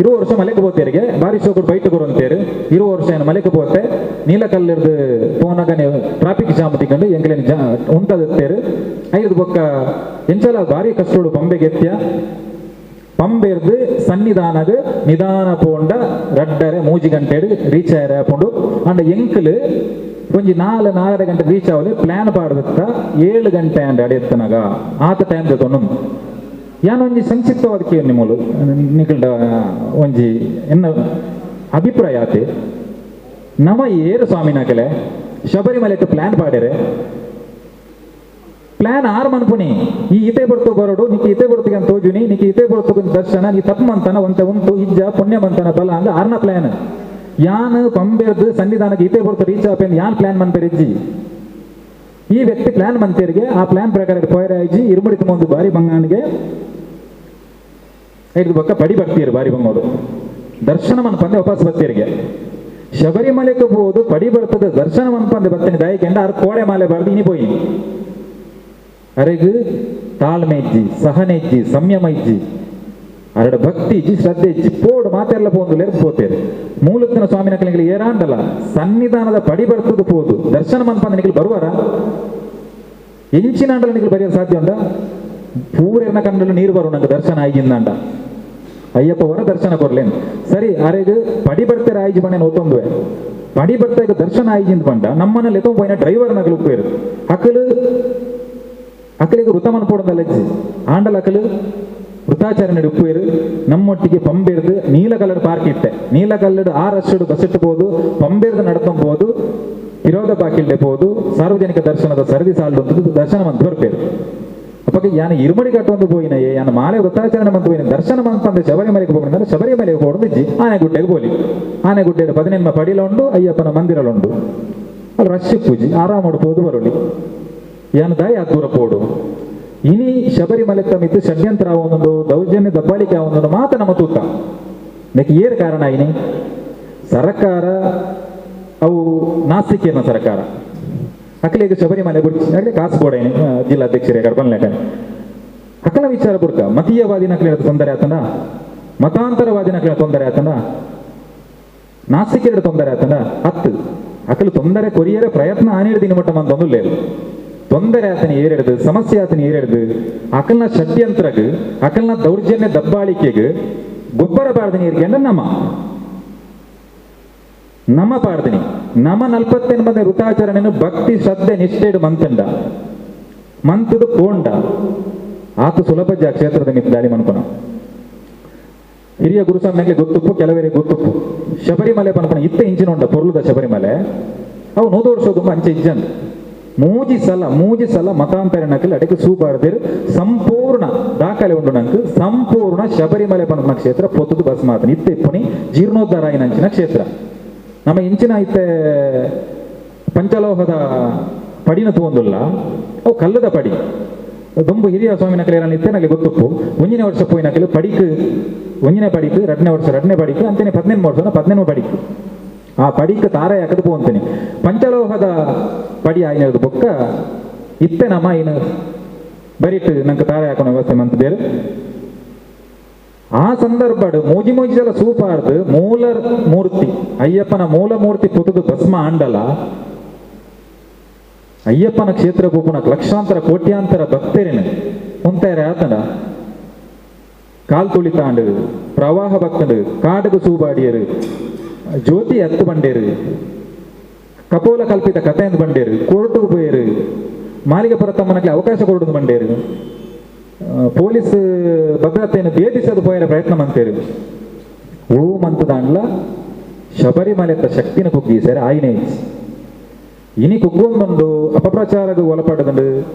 20 ವರ್ಷ ಮಲೆಗೆ ಹೋಗ್ತೇರಿಗೆ ಬಾರಿ ಶೋಕರು ಬೈಟ್ ಕೊರಂತೇರು 20 ವರ್ಷ ಏನು ಮಲೆಗೆ ಹೋಗ್ತೆ ನೀಲಕಲ್ಲಿರ್ದು ಪೋನಾಗ ನೀವು ಟ್ರಾಫಿಕ್ ಜಾಮ್ ತಿಕೊಂಡು ಎಂಕಲೇನು ಉಂಟದೇರು ಐದು ಬೊಕ್ಕ ಎಂಚಲ ಭಾರಿ ಕಷ್ಟೋಡು ಪಂಬೆಗೆ ಎತ್ಯ ಪಂಬೆರ್ದು ಸನ್ನಿಧಾನಗ ನಿಧಾನ ಪೋಂಡ ರಡ್ಡರೆ 3 ಗಂಟೆ ರೀಚ್ ಆಯ್ರೆ ಹಾಕೊಂಡು ಅಂಡ ಎಂಕಲು ಒಂಜಿ 4 ಗಂಟೆ ರೀಚ್ ಆವಲಿ ಪ್ಲಾನ್ ಪಾಡ್ದತ್ತ 7 ಗಂಟೆ ಅಂಡ ಅಡೆಯತ್ತನಾಗ ಆತ ಟೈಮ್ ತೊಗೊಂಡು ಯಾನೊಂಜಿ ಸಂಕ್ಷಿಪ್ತವಾದ ಕೇಳಿ ನಿಮ್ಮಲು ನಿಕಲ್ಡ ಒಂಜಿ ಎನ್ನ ಅಭಿಪ್ರಾಯ ಆತೆ ನಮ ಏರು ಸ್ವಾಮಿನಾಕಲೆ ಶಬರಿಮಲೆಗೆ ಪ್ಲಾನ್ ಪಾಡ್ಯಾರೆ ಪ್ಲಾನ್ ಆರು ಮನ್ಪುನಿ ಈ ಇತೆ ಬರ್ತು ಬರೋಡು ನಿಕ್ಕೆ ಇತೆ ಬರ್ತಿಗೆ ಅಂತ ತೋಜುನಿ ನಿಕ್ಕೆ ಇತೆ ಬರ್ತು ದರ್ಶನ ನೀ ತಪ್ಪು ಮಂತನ ಒಂತೆ ಉಂಟು ಇಜ್ಜ ಪುಣ್ಯ ಮಂತನ ಬಲ ಹಂಗ ಆರ್ನ ಪ್ಲಾನ್ ಯಾನ್ ಪಂಬೆರ್ದು ಸನ್ನಿಧಾನಕ್ಕೆ ಇತೆ ಬರ್ತು ರೀಚ್ ಆಪೇನ್ ಯಾನ್ ಪ್ಲಾನ್ ಮನ್ಪೆರಿಜ್ಜಿ ಈ ವ್ಯಕ್ತಿ ಪ್ಲಾನ್ ಮಂತೇರಿಗೆ ಆ ಪ್ಲಾನ್ ಪ್ರಕಾರ ಪೋಯರ ಆಯ್ಜಿ ಇರುಮುಡಿತ ಒಂದು ಬಾರಿ ಬಂಗಾನಿಗೆ ಐದು ಬೊಕ್ಕ ಪಡಿ ಬರ್ತೀರಿ ಬಾರಿ ಬಂಗೋದು ದರ್ಶನ ಮನ್ಪಂದೆ ವಾಪಸ್ ಬರ್ತೀರಿಗೆ ಶಬರಿಮಲೆಗೆ ಹೋದು ಪಡಿ ಬರ್ತದೆ ದರ್ಶನ ಮನ್ಪಂದೆ ಬರ್ತೇನೆ ದಯಕೆಂಡ ಆರು ಕೋಡೆ ಮಾಲೆ ಬಾರ್ದು ಇನಿ ಪೋಯಿ ಅರೆಗು ತಾಳ್ಮೆ ಇಜ್ಜಿ ಸಹನೆ ಇಜ್ಜಿ ಸಂಯಮ ಇಜ್ಜಿ ಅರಡ ಭಕ್ತಿ ಇಜ್ಜಿ ಶ್ರದ್ಧೆ ಇಜ್ಜಿ ಪೋಡು ಮಾತೆಲ್ಲ ಪೋಂದು ಲೆರ್ದು ಪೋತೇರು ಮೂಲತ್ತಿನ ಸ್ವಾಮಿನ ಕಲಿಗೆ ಏರಾಂಡಲ್ಲ ಸನ್ನಿಧಾನದ ಪಡಿ ಬರ್ತದ ಪೋದು ದರ್ಶನ ಮನ್ಪಂದ ನಿಖಿಲ್ ಬರುವಾರ ಎಂಚಿನಾಂಡಲ ನಿಖಿಲ್ ಬರೆಯೋದು ಸಾಧ್ಯ ಉಂಡ ಪೂರೆರ್ನ ಕಂಡಲು ನೀರು ಬರು ನಂಗೆ ದರ್ಶನ ಆಯ್ಗಿಂದಂಡ ಅಯ್ಯಪ್ಪ ಹೊರ ದರ್ಶನ ಕೊರ್ಲೇನು ಸರಿ ಅರೆಗು ಪಡಿ ಬರ್ತಾರೆ ಆಯ್ಜಿ ಬಣ್ಣ ಓತೊಂದುವೆ ಪಡಿ ಬರ್ತಾಗ ದರ್ಶನ ಆಯ್ಜಿಂದ ಬಂಡ ನಮ್ಮನಲ್ಲಿ ಎತ್ತೊಂದು ಪೋಯಿನ ಡ್ರೈವರ್ ನಗಲು ಉಪ್ಪೇರು ಅಕ್ಕಲಿಗೆ ವೃತ ಮನ್ಪೋಡದಲ್ಲ ಅಜ್ಜಿ ಆಂಡಲ ಅಕ್ಕಲು ವೃತಾಚರಣೆ ಉಪ್ಪೇರು ನಮ್ಮೊಟ್ಟಿಗೆ ಪಂಬೆರ್ದು ನೀಲಕಲ್ಲಡ್ ಪಾರ್ಕ್ ಇಟ್ಟೆ ನೀಲಕಲ್ಲಡ್ 6 ಅಷ್ಟು ಬಸ್ ಇಟ್ಟಬಹುದು ಪಂಬೆರ್ದು ನಡ್ಕೊಂಬೋದು ವಿರೋಧ ಬಾಕಿಲ್ಡೆ ಹೋದು ಸಾರ್ವಜನಿಕ ದರ್ಶನದ ಸರದಿ ಸಾಲು ದರ್ಶನ ಮಂತ್ ಬರ್ಪೇರು ಅಪ್ಪಗೆ ಯಾನ ಇರುಮಡಿ ಕಟ್ಟೊಂದು ಪೋಯಿನ ಯಾನ ಮಾಲೆ ವೃತ್ತಾಚರಣೆ ಮಂತ್ ಪೋಯಿನ ದರ್ಶನ ಮಂತ್ ಶಬರಿಮಲೆಗೆ ಹೋಗೋಣ ಶಬರಿಮಲೆಗೆ ಹೋಡಿದ್ಜಿ ಆನೆಗುಡ್ಡೆಗೆ ಬೋಲಿ ಆನೆಗುಡ್ಡೆ 18 ಪಡಿಲ ಉಂಡು ಅಯ್ಯಪ್ಪನ ಮಂದಿರಲುಂಡು ಅಲ್ಲಿ ರಶ್ ಪೂಜಿ ಆರಾಮ ಮಾಡ್ಬೋದು ಬರೋಲಿ ಯಾನ ದಾಯ ದೂರ ಪೋಡು ಇನಿ ಶಬರಿಮಲೆ ತಮಿತ್ತು ಷಡ್ಯಂತ್ರ ಆವೊಂದು ದೌರ್ಜನ್ಯ ದಬ್ಬಾಳಿಕೆ ಆವೊಂದು ಮಾತ ನಮ್ಮ ತೂತ ಅದಕ್ಕೆ ಏರು ಕಾರಣ ಇನಿ ಸರ್ಕಾರ ಅವು ನಾಸ್ತಿಕೇರ್ನ ಸರ್ಕಾರ ಅಕಲಿಗೆ ಶಬರಿಮಲೆ ಬಿಡ್ಸಿ ಆಗಲೇ ಕಾಸು ಕೊಡೇನಿ ಜಿಲ್ಲಾಧ್ಯಕ್ಷರೇ ಕರ್ಕೊಂಡ್ಲೇಕ ಅಕಲ ವಿಚಾರ ಬುರ್ಕ ಮತೀಯವಾದಿನ ಕಲಿಯ ತೊಂದರೆ ಆತನ ಮತಾಂತರವಾದಿನ ಕಲಿಯ ತೊಂದರೆ ಆತನ ನಾಸ್ತಿಕೇರ ತೊಂದರೆ ಆತನ ಹತ್ತು ಅಕಲು ತೊಂದರೆ ಕೊರಿಯರ ಪ್ರಯತ್ನ ಆನಿಡಿದ ಮಟ್ಟ ಮಂದೊಂದು ಲೇರು ತೊಂದರೆ ಆತನ ಏರಿಡ್ದು ಸಮಸ್ಯೆ ಆತನ ಏರಿಡ್ದು ಅಕಲ್ನ ಷಡ್ಯಂತ್ರಗ್ ಅಕಲ್ನ ದೌರ್ಜನ್ಯ ದಬ್ಬಾಳಿಕೆಗೆ ಗೊಬ್ಬರ ಬಾರ್ದನಿ ಇರ್ಕೊಂಡು ನಮ್ಮ ಪಾಡ್ದನಿ ನಮ್ಮ 48 ವೃತಾಚರಣೆಯನ್ನು ಭಕ್ತಿ ಶ್ರದ್ಧೆ ನಿಷ್ಠೆಡು ಮಂತಂಡ ಮಂತದು ಪೋಂಡ ಆತು ಸುಲಭ ಕ್ಷೇತ್ರದ ಮಿತ್ ದಾಳಿ ಮನ್ಪನ ಹಿರಿಯ ಗುರುಸ್ವಾಮಿಗೆ ಗೊತ್ತುಪ್ಪು ಕೆಲವರಿಗೆ ಗೊತ್ತುಪ್ಪು ಶಬರಿಮಲೆ ಪನ್ಪನ ಇತ್ತ ಇಂಚಿನೊಂಡ ಪೊರ್ಲುದ ಶಬರಿಮಲೆ ಅವು 100 ವರ್ಷ ಅಂಚೆ ಇಜ್ಜನ್ ಮೂಜಿ ಸಲ ಮತಾಂತರ ನಕಲಿ ಅಡಕೆ ಸೂಪಾಡ್ದಿರು ಸಂಪೂರ್ಣ ದಾಖಲೆ ಉಂಡು ನಂಗೆ ಸಂಪೂರ್ಣ ಶಬರಿಮಲೆ ಪನ್ಪನ ಕ್ಷೇತ್ರ ಪೊತ್ತದು ಬಸ್ ಮಾತನ ಇತ್ತ ಇಪ್ಪುನಿ ಜೀರ್ಣೋದ್ಧಾರ ಆಯ್ನಂಚಿನ ಕ್ಷೇತ್ರ ನಮ್ಮ ಇಂಚಿನ ಇತ್ತೆ ಪಂಚಲೋಹದ ಪಡಿನ ತಗೊಂಡಿಲ್ಲ ಅವು ಕಲ್ಲದ ಪಡಿ ದೊಂಬು ಹಿರಿಯ ಸ್ವಾಮಿನ ಕಲೆ ಇತ್ತೆ ನನಗೆ ಗೊತ್ತುಪ್ಪು 1ನೇ ವರ್ಷ ಪೋಯಿನ ಕಲೆ ಪಡಿಕ್ 1ನೇ ಪಡಿಕ್ 2ನೇ ವರ್ಷ 2ನೇ ಪಡಿಕ್ ಅಂತೇನೆ 18 ವರ್ಷ 18 ಪಡಿಕ್ ಆ ಪಡಿಕ್ ತಾರ ಯಾಕದು ಪೋ ಅಂತೀನಿ ಪಂಚಲೋಹದ ಪಡಿ ಆಯ್ನದು ಬೊಕ್ಕ ಇತ್ತೆ ನಮ್ಮ ಇನ್ನು ಬರೀಟ್ ನಂಗೆ ತಾರ ಹಾಕೋಣ ವ್ಯವಸ್ಥೆ ಮಂತ್ ಬೇರೆ ಆ ಸಂದರ್ಭಡು ಮೂಜಿ ಸಲ ಸೂಪಾರ್ದು ಮೂಲ ಮೂರ್ತಿ ಅಯ್ಯಪ್ಪನ ಮೂಲ ಮೂರ್ತಿ ಪುತದು ಭಸ್ಮ ಆಂಡಲ ಅಯ್ಯಪ್ಪನ ಕ್ಷೇತ್ರ ಪೂಪುನ ಲಕ್ಷಾಂತರ ಕೋಟ್ಯಾಂತರ ಭಕ್ತರಿನ ಉಂತಾರೆ ಆತನ ಕಾಲ್ ತುಳಿತಾಂಡು ಪ್ರವಾಹ ಭಕ್ತಂಡು ಕಾಡುಗು ಸೂಬಾಡಿಯರು ಜ್ಯೋತಿ ಹತ್ತು ಬಂಡೇರು ಕಪೋಲ ಕಲ್ಪಿತ ಕಥೆಯಿಂದ ಬಂಡೇರು ಕೋರ್ಟುಗೆ ಪೋಯರು ಮಾಲಿಗೆ ಪರತಮ್ಮನಕ್ಕೆ ಅವಕಾಶ ಕೊಡುದು ಬಂಡೇರು ಪೊಲೀಸ್ ಭದ್ರತೆಯನ್ನು ಭೇದಿಸಲು ಪೋಯರ ಪ್ರಯತ್ನ ಮಂತೇರು ಓ ಮಂತದಾಂಡ್ಲ ಶಬರಿಮಲೆ ಶಕ್ತಿನ ಕುಗ್ಗಿ ಸರ್ ಆಯ್ನೆ ಇನಿ ಕುಗ್ಗೊಂದೊಂದು ಅಪಪ್ರಚಾರಕ್ಕೆ ಒಳಪಡದಂಡು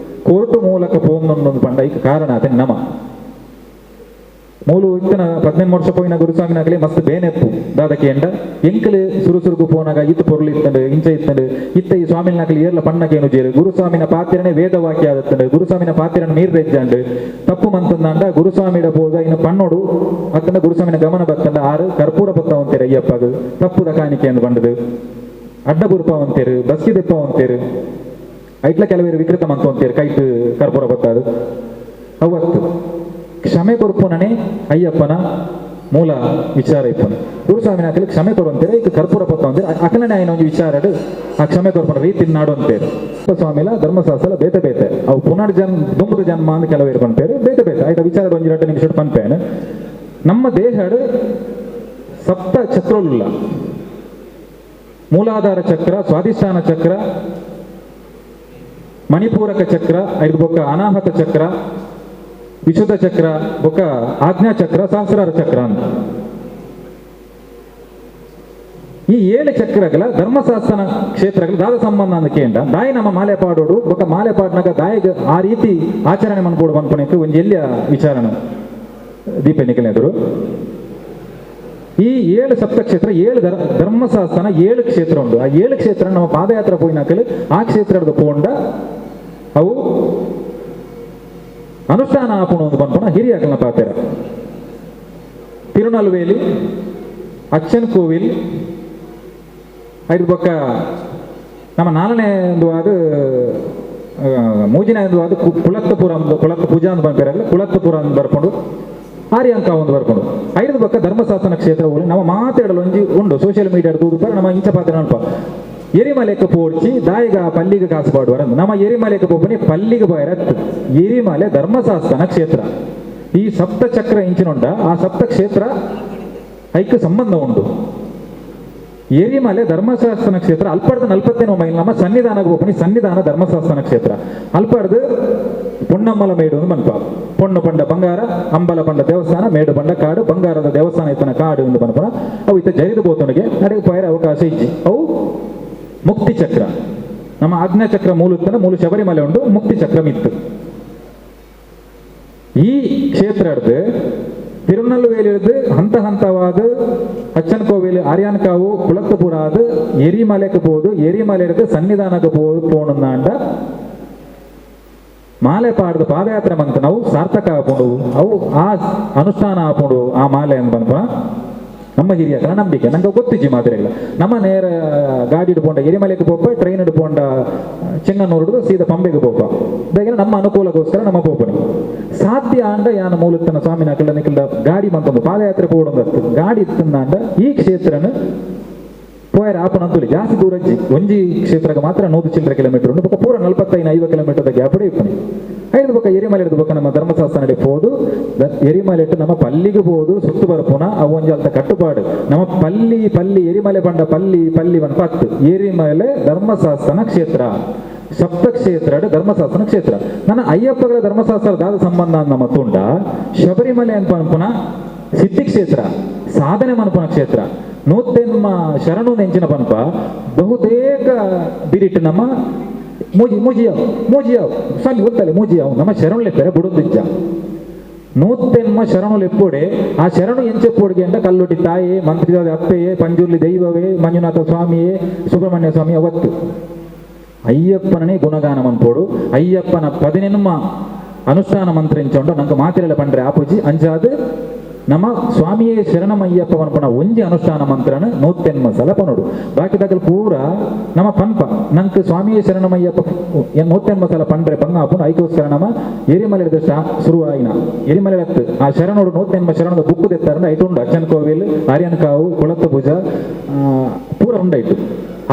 ಕೋರ್ಟು ಮೂಲಕ ಪೋಂದೊಂದೊಂದು ಪಂಡ ಈಗ ಕಾರಣ ಅದೇ ನಮ ಮೂಲು ಇತ್ತನ 18 ವರ್ಷ ಪೋಯಿನ ಗುರುಸ್ವಾಮಿನಾಗಲಿ ಮಸ್ತ್ ಬೇನೆಪ್ಪು ದಾದಕ್ಕೆ ಎಂಡ ಎಂಕಲು ಸುರುಸುರುಗು ಪೋನಾಗ ಇತ್ತು ಪೊರ್ಲು ಇತ್ತಂಡು ಇಂಚ ಇತ್ತಂಡು ಇತ್ತ ಈ ಸ್ವಾಮಿನಾಗಲಿ ಏರ್ಲ ಪಣ್ಣಕೇನು ಜೇರು ಗುರುಸ್ವಾಮಿನ ಪಾತ್ರನೇ ವೇದವಾಕ್ಯ ಆದತ್ತಂಡು ಗುರುಸ್ವಾಮಿನ ಪಾತ್ರನ ಮೀರ್ರೆಜ್ಜಂಡು ತಪ್ಪು ಮಂತಂದಾಂಡ ಗುರುಸ್ವಾಮಿಡ ಹೋದ ಇನ್ನು ಪಣ್ಣೋಡು ಅತ್ತಂಡ ಗುರುಸ್ವಾಮಿನ ಗಮನ ಬತ್ತಂಡ 6 ಕರ್ಪೂರ ಬತ್ತ ಅಂತೀರು ಅಯ್ಯಪ್ಪಗ ತಪ್ಪುದ ಕಾಣಿಕೆಯನ್ನು ಬಂಡದು ಅಡ್ಡ ಬುರ್ಪ ಅಂತೀರು ಬಸ್ಕಿ ದೆಪ್ಪ ಅಂತೀರು ಐಟ್ಲ ಕೆಲವರು ವಿಕೃತ ಮಂತು ಅಂತೀರು ಕೈಟ್ ಕರ್ಪೂರ ಬತ್ತಾದು ಅವತ್ತು ಕ್ಷಮೆ ಕೊರ್ಪುನನೆ ಅಯ್ಯಪ್ಪನ ಮೂಲ ವಿಚಾರ ಇಪ್ಪನು. ಗುರುಸ್ವಾಮಿನ ಹಾಕಲಿ ಕ್ಷಮೆ ಕೊಡುವಂತೇಳಿ ಈಗ ಕರ್ಪೂರ ಪತ್ತ ಅಂತೇಳಿ ಅಕಲನೆ ಆಯ್ನ ಒಂದು ವಿಚಾರ ಆ ಕ್ಷಮೆ ಕೊರ್ಪನ ರೀತಿ ನಾಡು ಅಂತೇಳಿ ಸ್ವಾಮಿಲ ಧರ್ಮಶಾಸ್ತ್ರ ಬೇತೆ ಬೇತೆ ಅವು ದುಂಬುದ ಜನ್ಮ ಅಂತ ಕೆಲವು ಇರ್ಕೊಂಡ್ಪೇರು ಬೇತೆ ಬೇತೆ ಆಯ್ತಾ ವಿಚಾರ ಒಂದು 2 ನಿಮಿಷ ಪನ್ಪೇನು. ನಮ್ಮ ದೇಹಡು ಸಪ್ತ ಚಕ್ರಲ್ಲ, ಮೂಲಾಧಾರ ಚಕ್ರ, ಸ್ವಾಧಿಷ್ಠಾನ ಚಕ್ರ, ಮಣಿಪೂರಕ ಚಕ್ರ, ಐದು ಬೊಕ್ಕ ಅನಾಹತ ಚಕ್ರ, ವಿಶುದ್ಧ ಚಕ್ರ, ಬೊಕ್ಕ ಆಜ್ಞಾ ಚಕ್ರ, ಸಹಸ್ರಾರ ಚಕ್ರ ಅಂತ ಈ 7 ಚಕ್ರಗಳ ಧರ್ಮಶಾಸ್ತ್ರ ಕ್ಷೇತ್ರಗಳು ದಾದ ಸಂಬಂಧ ಅಂತ ಕೇಂದ್ರ ದಾಯಿ ನಮ್ಮ ಮಾಲೆ ಪಾಡೋಡು ಬೊಕ್ಕ ಮಾಲೆ ಪಾಡ್ನಾಗ ದಾಯಿಗೆ ಆ ರೀತಿ ಆಚರಣೆ ಮಾಡ್ಕೊಡು ಅನ್ಕೊಳಕ್ಕೆ ಒಂದು ಎಲ್ಲಿಯ ವಿಚಾರಣ ದೀಪ ನಿಖಿಲೆದರು. ಈ 7 ಸಪ್ತಕ್ಷೇತ್ರ 7 ಧರ್ಮಶಾಸ್ತ್ರನ 7 ಕ್ಷೇತ್ರ ಉಂಟು. ಆ 7 ಕ್ಷೇತ್ರ ನಮ್ಮ ಪಾದಯಾತ್ರೆ ಪೋಯಿನಾಕಲು ಆ ಕ್ಷೇತ್ರದ ಪೋಂಡ ಅವು ಅನುಷ್ಠಾನ ಆಪುಣ ಒಂದು ಬಂದ್ಪಣ ಹಿರಿಯಾಕಲ್ನ ಪಾತ್ರ ತಿರುನಲ್ವೇಲಿ, ಅಚ್ಚನ್ ಕೋವಿಲ್, ಐದು ಪಕ್ಕ ನಮ್ಮ 4ನೇ ಒಂದು ಅದು ಮೂಜಿನ ಒಂದು ಅದು ಕುಳತ್ತಪುರ ಪೂಜಾ ಅಂತ ಬಂದಿರಲ್ಲ, ಕುಳತ್ತಪುರ ಅಂತ ಬರ್ಕೊಂಡು ಆರ್ಯಾಂಕ ಒಂದು ಬರ್ಕೊಂಡು 5 ಪಕ್ಕ ಧರ್ಮಶಾಸ್ತ್ರ ಕ್ಷೇತ್ರಗಳು ನಮ್ಮ ಮಾತಾಡಲು ಒಂಜಿ ಉಂಡು ಸೋಷಿಯಲ್ ಮೀಡಿಯಾ ತೂದು ನಮ್ಮ ಇಂಚ ಪಾತ್ರ ಅಲ್ಪ ಎರಿಮಲೆಕ್ಕೆ ಪೋಡ್ಚಿ ದಾಯಿಗ ಪಲ್ಲಿಗೆ ಕಾಸು ಪಾಡುವಾರ ನಮ್ಮ ಎರಿಮಲೆಕ್ಕೆ ಪೋಪನಿ ಪಲ್ಲಿಗೆ ಬಾಯರತ್ತು ಎರಿಮಲೆ ಧರ್ಮಶಾಸ್ತ್ರ ಕ್ಷೇತ್ರ. ಈ ಸಪ್ತ ಚಕ್ರ ಇಂಚಿನುಂಡ ಆ ಸಪ್ತ ಕ್ಷೇತ್ರ ಐಕ್ಯ ಸಂಬಂಧ ಉಂಟು. ಎರಿಮಲೆ ಧರ್ಮಶಾಸ್ತ್ರ ಕ್ಷೇತ್ರ ಅಲ್ಪಡ್ದು 40 ಮೈಲ್ ನಮ್ಮ ಸನ್ನಿಧಾನಕ್ಕೆ ಹೋಗ್ನಿ ಸನ್ನಿಧಾನ ಧರ್ಮಶಾಸ್ತ್ರ ಕ್ಷೇತ್ರ ಅಲ್ಪಡ್ದು ಪೊನ್ನಮ್ಮಲ ಮೇಡು ಮನ್ಪ ಪೊಣ್ಣು ಪಂಡ ಬಂಗಾರ ಅಂಬಲ ಪಂಡ ದೇವಸ್ಥಾನ ಮೇಡು ಪಂಡ ಕಾಡು ಬಂಗಾರದ ದೇವಸ್ಥಾನ ಇತ್ತನ ಕಾಡು ಎಂದು ಬನ್ಪನ ಅವು ಇತ್ತ ಜರಿದು ಬೋತನಿಗೆ ನಡೆಗೆ ಪೈರ ಅವಕಾಶ ಇಜ್ಜಿ ಅವು ಮುಕ್ತಿ ಚಕ್ರ ನಮ್ಮ ಆಜ್ಞಾ ಚಕ್ರ ಮೂಲತನ ಮೂಲ ಶಬರಿಮಲೆ ಉಂಟು ಮುಕ್ತಿ ಚಕ್ರ ಮಿತ್ತು. ಈ ಕ್ಷೇತ್ರ ಹಿಡ್ದು ತಿರುನಲ್ವೇಲಿ ಹಿಡ್ದು ಹಂತ ಹಂತವಾದ ಅಚ್ಚನ್ ಕೋವಿಲ್ ಆರ್ಯಾನ್ಕಾವು ಕುಳತ್ತಪುರ ಆದ ಎರಿಮಲೆಗೆ ಹೋದು ಎರಿಮಲೆ ಹಿಡ್ದು ಸನ್ನಿಧಾನಕ್ಕೆ ಪೋಣಂದಾಂಡ ಮಾಲೆ ಪಾಡ್ದು ಪಾದಯಾತ್ರೆ ಬಂತ ನಾವು ಸಾರ್ಥಕ ಹಾಕೊಂಡು ಅವು ಆ ಅನುಷ್ಠಾನ ಹಾಕೊಂಡು ಆ ಮಾಲೆ ಅಂತ ಬಂದ್ಪ ನಮ್ಮ ಹಿರಿಯಕರ ನಂಬಿಕೆ ನಂಗೆ ಗೊತ್ತಿಜ್ಜಿ ಮಾತ್ರ ಇಲ್ಲ. ನಮ್ಮ ನೇರ ಗಾಡಿ ಹಿಡ್ಕೊಂಡ ಎರಿಮಲೆಗೆ ಪೋಪ ಟ್ರೈನ್ ಹಿಡ್ಕೊಂಡ ಚೆಂಗನ್ನೂರು ಸೀದಾ ಪಂಬೆಗೆ ಪೋಪ ಇದಾಗಿನ ನಮ್ಮ ಅನುಕೂಲಗೋಸ್ಕರ ನಮ್ಮ ಪೋಪನಿ ಸಾಧ್ಯ ಅಂಡ ಯಾನ ಮೂಲತನ ಸ್ವಾಮಿನ ನಿಖಿಲ್ದ ಗಾಡಿ ಬಂತಂದು ಪಾದಯಾತ್ರೆ ಪೋಡಂದತ್ತು ಗಾಡಿ ಇತ್ತಂದಾಂಡ ಈ ಕ್ಷೇತ್ರನ ಪೋಯರ ಆಪಣಂತುಲಿ ಜಾಸ್ತಿ ದೂರ ಅಜ್ಜಿ ಒಂಜಿ ಕ್ಷೇತ್ರಕ್ಕೆ ಮಾತ್ರ 100 ಚಿಲ್ಲರೆ ಕಿಲೋಮೀಟರ್ ಉಂಟು ಬೊಕ್ಕ ಪೂರ 45 ಕಿಲೋಮೀಟರ್ ಗ್ಯಾಪಡೆ ಇಪ್ಪನಿ ಐದು ಬೊಕ್ಕ ಎರಿಮಲೆ ಹಿಡಿದು ಬೊಕ್ಕ ನಮ್ಮ ಧರ್ಮಶಾಸ್ತ್ರ ನಡೆ ಹೋದು ಎರಿಮಲೆ ಇಟ್ಟು ನಮ್ಮ ಪಲ್ಲಿಗೆ ಹೋದು ಸುತ್ತು ಬರ್ಪುನ ಅವೊಂಜಿ ಅಲ್ತ ಕಟ್ಟುಪಾಡು ನಮ್ಮ ಪಲ್ಲಿ ಎರಿಮಲೆ ಬಂಡ ಪಲ್ಲಿ ಒಂದು 10 ಎರಿಮಲೆ ಧರ್ಮಶಾಸ್ತ್ರ ಕ್ಷೇತ್ರ ಸಪ್ತಕ್ಷೇತ್ರ ಧರ್ಮಶಾಸ್ತ್ರ ಕ್ಷೇತ್ರ ನನ್ನ ಅಯ್ಯಪ್ಪಗಳ ಧರ್ಮಶಾಸ್ತ್ರ ದಾದ ಸಂಬಂಧ ನಮ್ಮ ತುಂಡ ಶಬರಿಮಲೆ ಅಂತ ಅನ್ಪುನ ಸಿದ್ಧಿ ಕ್ಷೇತ್ರ ಸಾಧನೆ ಮನ್ಪುನ ಕ್ಷೇತ್ರ ನೂತೆನ್ಮ ಶರಣು ನೆಂಚಿನ ಪನ್ಪ ಬಹುತೇಕ ಬಿರಿಟ್ಟು ನಮ್ಮ ಮೂಜಿಯಾವ್ ಸ್ವಾಮಿ ಗೊತ್ತಲ್ಲ ಮೂಜಿಯಾವ್ ನಮ್ಮ ಶರಣು ಲೆಪ್ಪರೆ ಬುಡುದಿಜ್ಜ ನೂತೆನ್ಮ ಶರಣು ಲೆಪ್ಪೋಡೆ ಆ ಶರಣು ಎಂಚೆಪ್ಪೋಡಿಗೆ ಅಂಡ ಕಲ್ಲುಟಿ ತಾಯೇ ಮಂತ್ರಿದಾದ ಅಪ್ಪೆಯೇ ಪಂಜುರ್ಲಿ ದೈವವೇ ಮಂಜುನಾಥ ಸ್ವಾಮಿಯೇ ಸುಬ್ರಹ್ಮಣ್ಯ ಸ್ವಾಮಿ ಅವತ್ತು ಅಯ್ಯಪ್ಪನೇ ಗುಣಗಾನ ಮನ್ಪೋಡು ಅಯ್ಯಪ್ಪನ 14 ಅನುಷ್ಠಾನ ಮಂತ್ರ ಎಂಚೊಂಡು ನಂಗೆ ಮಾತಿರಲ್ಲ ಪಂಡ್ರೆ ಆಪುಜಿ ಅಂಜಾದು ನಮ್ಮ ಸ್ವಾಮಿಯೇ ಶರಣಮಯ್ಯಪ್ಪ ಪನ್ಪನ ಒಂಜಿ ಅನುಷ್ಠಾನ ಮಂತ್ರನ 100 ಸಲ ಪನೋಡು ಬಾಕಿ ತಗಲ್ ಪೂರ ನಮ್ಮ ಪನ್ಪ ನಂಗೆ ಸ್ವಾಮಿಯೇ ಶರಣಮಯ್ಯಪ್ಪ 100 ಸಲ ಪಂಡ್ರೆ ಪಂಗಾಪುನ ಐಕೋಸ್ಕರ ನಮ್ಮ ಎರಿಮಲೆ ಶುರುವಾಯಿನ ಎರಿಮಲೆ ಹತ್ತು ಆ ಶರಣೋಡು 100 ಶರಣದ ಬುಕ್ಕು ತೆತ್ತಾರಂಡ ಐಟುಂಡು ಅಚ್ಚನ್ ಕೋವಿಲ್ ಆರ್ಯನ್ಕಾವು ಕುಳತ್ತ ಪೂಜ ಪೂರ ಉಂಡಾಯ್ತು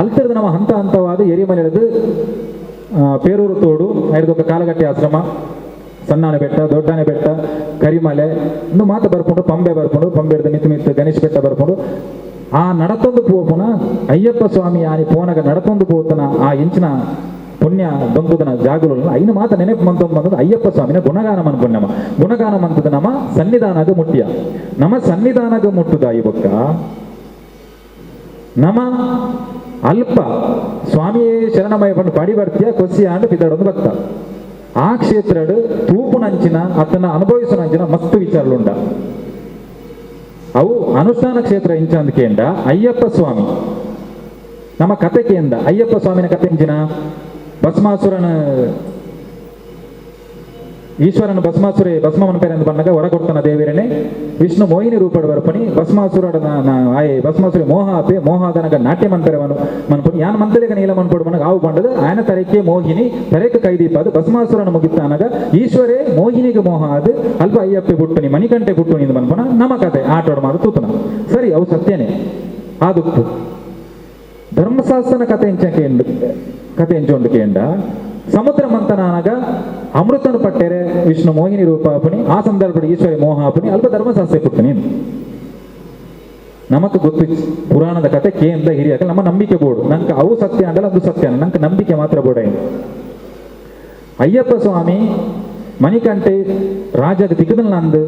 ಅಲ್ತಿರ್ದು ನಮ್ಮ ಹಂತ ಹಂತವಾದ ಎರಿಮಲೆ ಹಿಡಿದು ಪೇರೂರು ತೋಡು ಐದೊಕ್ಕ ಕಾಲಗಟ್ಟೆ ಆಶ್ರಮ ಸಣ್ಣಾನೆ ಬೆಟ್ಟ ದೊಡ್ಡಾನೆ ಬೆಟ್ಟ ಕರಿಮಲೆ ಇನ್ನು ಮಾತ ಬರ್ಕೊಂಡು ಪಂಬೆ ಬರ್ಕೊಂಡು ಪಂಬೆ ಹಿಡಿದು ಮಿತ್ತು ಗಣೇಶ್ ಬೆಟ್ಟ ಬರ್ಕೊಂಡು ಆ ನಡತೊಂದು ಪೋಪುನ ಅಯ್ಯಪ್ಪ ಸ್ವಾಮಿ ಆನಿ ಪೋನಗ ನಡತೊಂದು ಪೋತನ ಆ ಇಂಚಿನ ಪುಣ್ಯ ದೊಂಬುದನ ಜಾಗಗಳು ಐನು ಮಾತ ನೆನಪು ಮಂತೊಂದು ಅಯ್ಯಪ್ಪ ಸ್ವಾಮಿನ ಗುಣಗಾನ ಮನ್ಪುಣ್ಯ ನಮ್ಮ ಗುಣಗಾನ ಮಂತದ ನಮ್ಮ ಸನ್ನಿಧಾನಗ ಮುಟ್ಟಿಯ ನಮ್ಮ ಸನ್ನಿಧಾನಗ ಮುಟ್ಟುದ ಇವಕ್ಕ ನಮ್ಮ ಅಲ್ಪ ಸ್ವಾಮಿಯೇ ಶರಣಮಯ ಪಂಡು ಪಡಿ ಬರ್ತೀಯ ಕೊಸ್ಸಿ ಆಂಡು ಪಿದಾಡೊಂದು ಭಕ್ತ ಆ ಕ್ಷೇತ್ರ ತೂಪುನಂಚಿನ ಅದನ್ನ ಅನುಭವಿಸುವಂಚಿನ ಮಸ್ತ್ ವಿಚಾರలుಂಡ ಅವು ಅನುಷ್ಠಾನ ಕ್ಷೇತ್ರ ಇಂಚಂದಕೇಂಡ ಅಯ್ಯಪ್ಪ ಸ್ವಾಮಿ ನಮ್ಮ ಕಥೆಕೇಂದ ಅಯ್ಯಪ್ಪ ಸ್ವಾಮಿನ ಕಥೆ ಇಂಚಿನ ಭಸ್ಮಾಸುರನ ಈಶ್ವರನ ಭಸ್ಮವನ ಪೇರೆ ಅಂತ ಬಂದಾಗ ಹೊರ ಕೊಡ್ತಾನ ದೇವರೇನೆ ವಿಷ್ಣು ಮೋಹಿನಿ ರೂಪಡ್ ಬರ್ಪಣಿ ಭಸ್ಮಾಸುರ ಭಸ್ಮಾಸುರಿ ಮೋಹಾದನಗ ನಾಟ್ಯ ಮಂತರವನು ಮನ್ಪಣಿ ಯಾನ್ ಮಂತಲಿಗ ನೀಲ ಮನ್ಪಡು ಮನಗ ಆವು ಬಂಡದು ಆಯನ ತರಕ್ಕೆ ಮೋಹಿನಿ ತರಕ್ಕೆ ಕೈದೀಪ ಅದು ಭಸ್ಮಾಸುರನ ಮುಗಿತಾನಗ ಈಶ್ವರೇ ಮೋಹಿನಿಗೆ ಮೋಹ ಅದು ಅಲ್ಪ ಅಯ್ಯಪ್ಪೆ ಬುಟ್ಟುನಿ ಮಣಿಕಂಟೆ ಬುಟ್ಟುನಿ ಇದು ಮನ್ಪಣ ನಮ್ಮ ಕತೆ ಆಟೋಡ್ ಮಾಡು ತೂತನ ಸರಿ ಅವು ಸತ್ಯನೇ ಆದುಕ್ಕು ಧರ್ಮಶಾಸ್ತ್ರನ ಕತೆ ಎಂಚೊಂಡು ಕೇಂಡ ಸಮುದ್ರ ಮಂಥನಾಗ ಅಮೃತನು ಪಟ್ಟೆರೆ ವಿಷ್ಣು ಮೋಹಿನಿ ರೂಪ ಆಪಣಿ ಆ ಸಂದರ್ಭ ಈಶ್ವರಿ ಮೋಹ ಆಪಣಿ ಅಲ್ಪ ಧರ್ಮಶಾಸ್ತ್ರ ಪುಟ್ಟನಿ ನಮಕ್ ಗೊತ್ತು ಪುರಾಣದ ಕತೆ ಕೇಂದ್ರ ಹಿರಿಯಕ ನಮ್ಮ ನಂಬಿಕೆ ಬೋಡು ನಂಗೆ ಅವು ಸತ್ಯ ಅಂಡಲ್ಲ ಅದು ಸತ್ಯ ನಂಗೆ ನಂಬಿಕೆ ಮಾತ್ರ ಬೋಡ ಅಯ್ಯಪ್ಪ ಸ್ವಾಮಿ ಮಣಿಕಂಟೆ ರಾಜಗ ತಿಕ್ಕದಲ್ನಂದು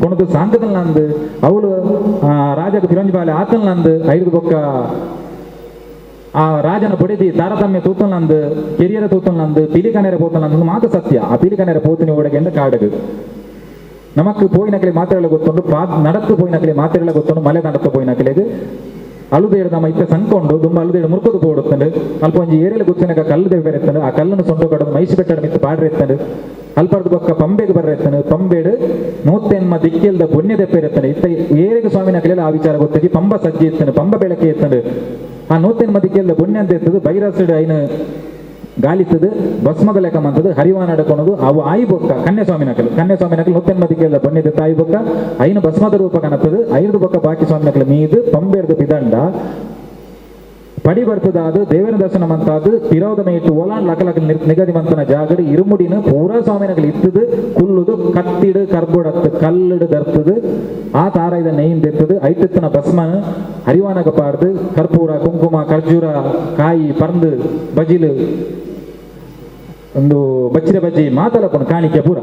ಕೊಣದು ಸಾಂಕದಲ್ನಂದು ಅವಳು ರಾಜಗ ತಿರಂಜಿಬಾಲೆ ಆತಲ್ನಂದು ಐದು ಬೊಕ್ಕ ಆ ರಾಜನ ಬಡಿದಿ ತಾರತಮ್ಯ ತೂತಲ್ನಂದು ಕೆರಿಯರ ತೂತಲ್ನಂದು ಪಿಲಿಕನೆರ ಪೋತಲ್ನಂದು ಮಾತು ಸತ್ಯ ಆ ಪಿಲಿಕನೆರ ಪೋತಿನಿ ಒಳಗೆಂದ ಕಾಡಗು ನಮಕ್ ಪೋಯಿನಕಲೆ ಮಾತ್ರೆಲ್ಲ ಗೊತ್ತುಂಡು ನಡತ್ತು ಪೋಯಿನಕಲೆ ಮಾತ್ರೆಲ್ಲ ಗೊತ್ತುಂಡು ಮಲೆ ನಡತ್ತು ಪೋಯಿನಕಲೆಗೆ ಅಳುದೇಡು ನಮ್ಮ ಇತ್ತ ಸಂಕೊಂಡು ದುಂಬ ಅಳುದೇಡು ಮುರುಕದು ಪೋಡುತ್ತಂಡು ಅಲ್ಪ ಒಂಜಿ ಏರೆಲೆ ಗೊತ್ತಿನಾಗ ಕಲ್ಲು ದೇವ್ರ ಎತ್ತಂಡು ಆ ಕಲ್ಲನ್ನು ಸೊಂಡು ಕಡದು ಮೈಸು ಬೆಟ್ಟಡ ಮಿತ್ತು ಪಾಡ್ರೆ ಎತ್ತಂಡು ಅಲ್ಪರ್ದು ಬೊಕ್ಕ ಪಂಬೆಗೆ ಬರ್ರೆ ಎತ್ತಂಡು ಪಂಬೇಡು ನೂತೆನ್ಮ ದಿಕ್ಕಿಲ್ದ ಪುಣ್ಯ ದೆಪ್ಪೆರೆ ಎತ್ತಂಡು ಇತ್ತ ಏರೆಗೆ ಸ್ವಾಮಿನ ಕಲೆಯಲ್ಲಿ ಆ ವಿಚಾರ ಗೊತ್ತಾಗಿ ಪಂಬ ಸಜ್ಜಿ ಎತ್ತಂಡು ಪಂಬ ಬೆಳಕೆ ಎತ್ತಂಡು ಆ ನೂತೆನ್ಮ ದಿಕ್ಕಿಲ್ದ ಪುಣ್ಯ ಅಂತ ಎತ್ತದು ಬೈರಾಸುಡು ಐನು ಗಾಲಿತ್ತದು ಭಸ್ಮದ ಲೆಕ್ಕ ಮಂತದು ಹರಿವಾನ ನಡ್ಕೊಳೋದು ಅವು ಆಯಿ ಬೊಕ್ಕ ಕನ್ಯಾಸ್ವಾಮಿ ನಕಲು ನೂತೆನ್ಮ ದಿಕ್ಕಿಲ್ದ ಪುಣ್ಯದ ತಾಯಿ ಬೊಕ್ಕ ಐನು ಭಸ್ಮದ ರೂಪ ಕನತ್ತದು ಐದು ಬೊಕ್ಕ ಬಾಕಿ ಸ್ವಾಮಿ ನಕಲು ಮೀದು ಪಂಬೆರ್ದು ಬಿದಂಡ ಪಡಿ ಬರ್ತದಾದು ದೇವರ ದರ್ಶನ ಮಂತಾದು ಪಿರೋದ ಮೇಟು ಓಲಾಂಡ್ ಲಕಲಕ ನಿಗದಿ ಮಂತನ ಜಾಗಡು ಇರುಮುಡಿನ ಪೂರಾ ಸ್ವಾಮಿನಗಳು ಇತ್ತದು ಕುಲ್ಲುದು ಕತ್ತಿಡು ಕರ್ಬುಡತ್ತು ಕಲ್ಲಿಡು ದರ್ತದು ಆ ತಾರ ಇದ ನೆಯ್ಯಿಂದ ಎತ್ತದು ಐತನ ಭಸ್ಮ ಹರಿವಾನಗ ಪಾಡ್ದು ಕರ್ಪೂರ ಕುಂಕುಮ ಖರ್ಜೂರ ಕಾಯಿ ಪರ್ದು ಬಜಿಲು ಒಂದು ಬಚ್ಚಿರ ಬಜ್ಜಿ ಮಾತಲಪ್ಪನ ಕಾಣಿಕೆ ಪೂರ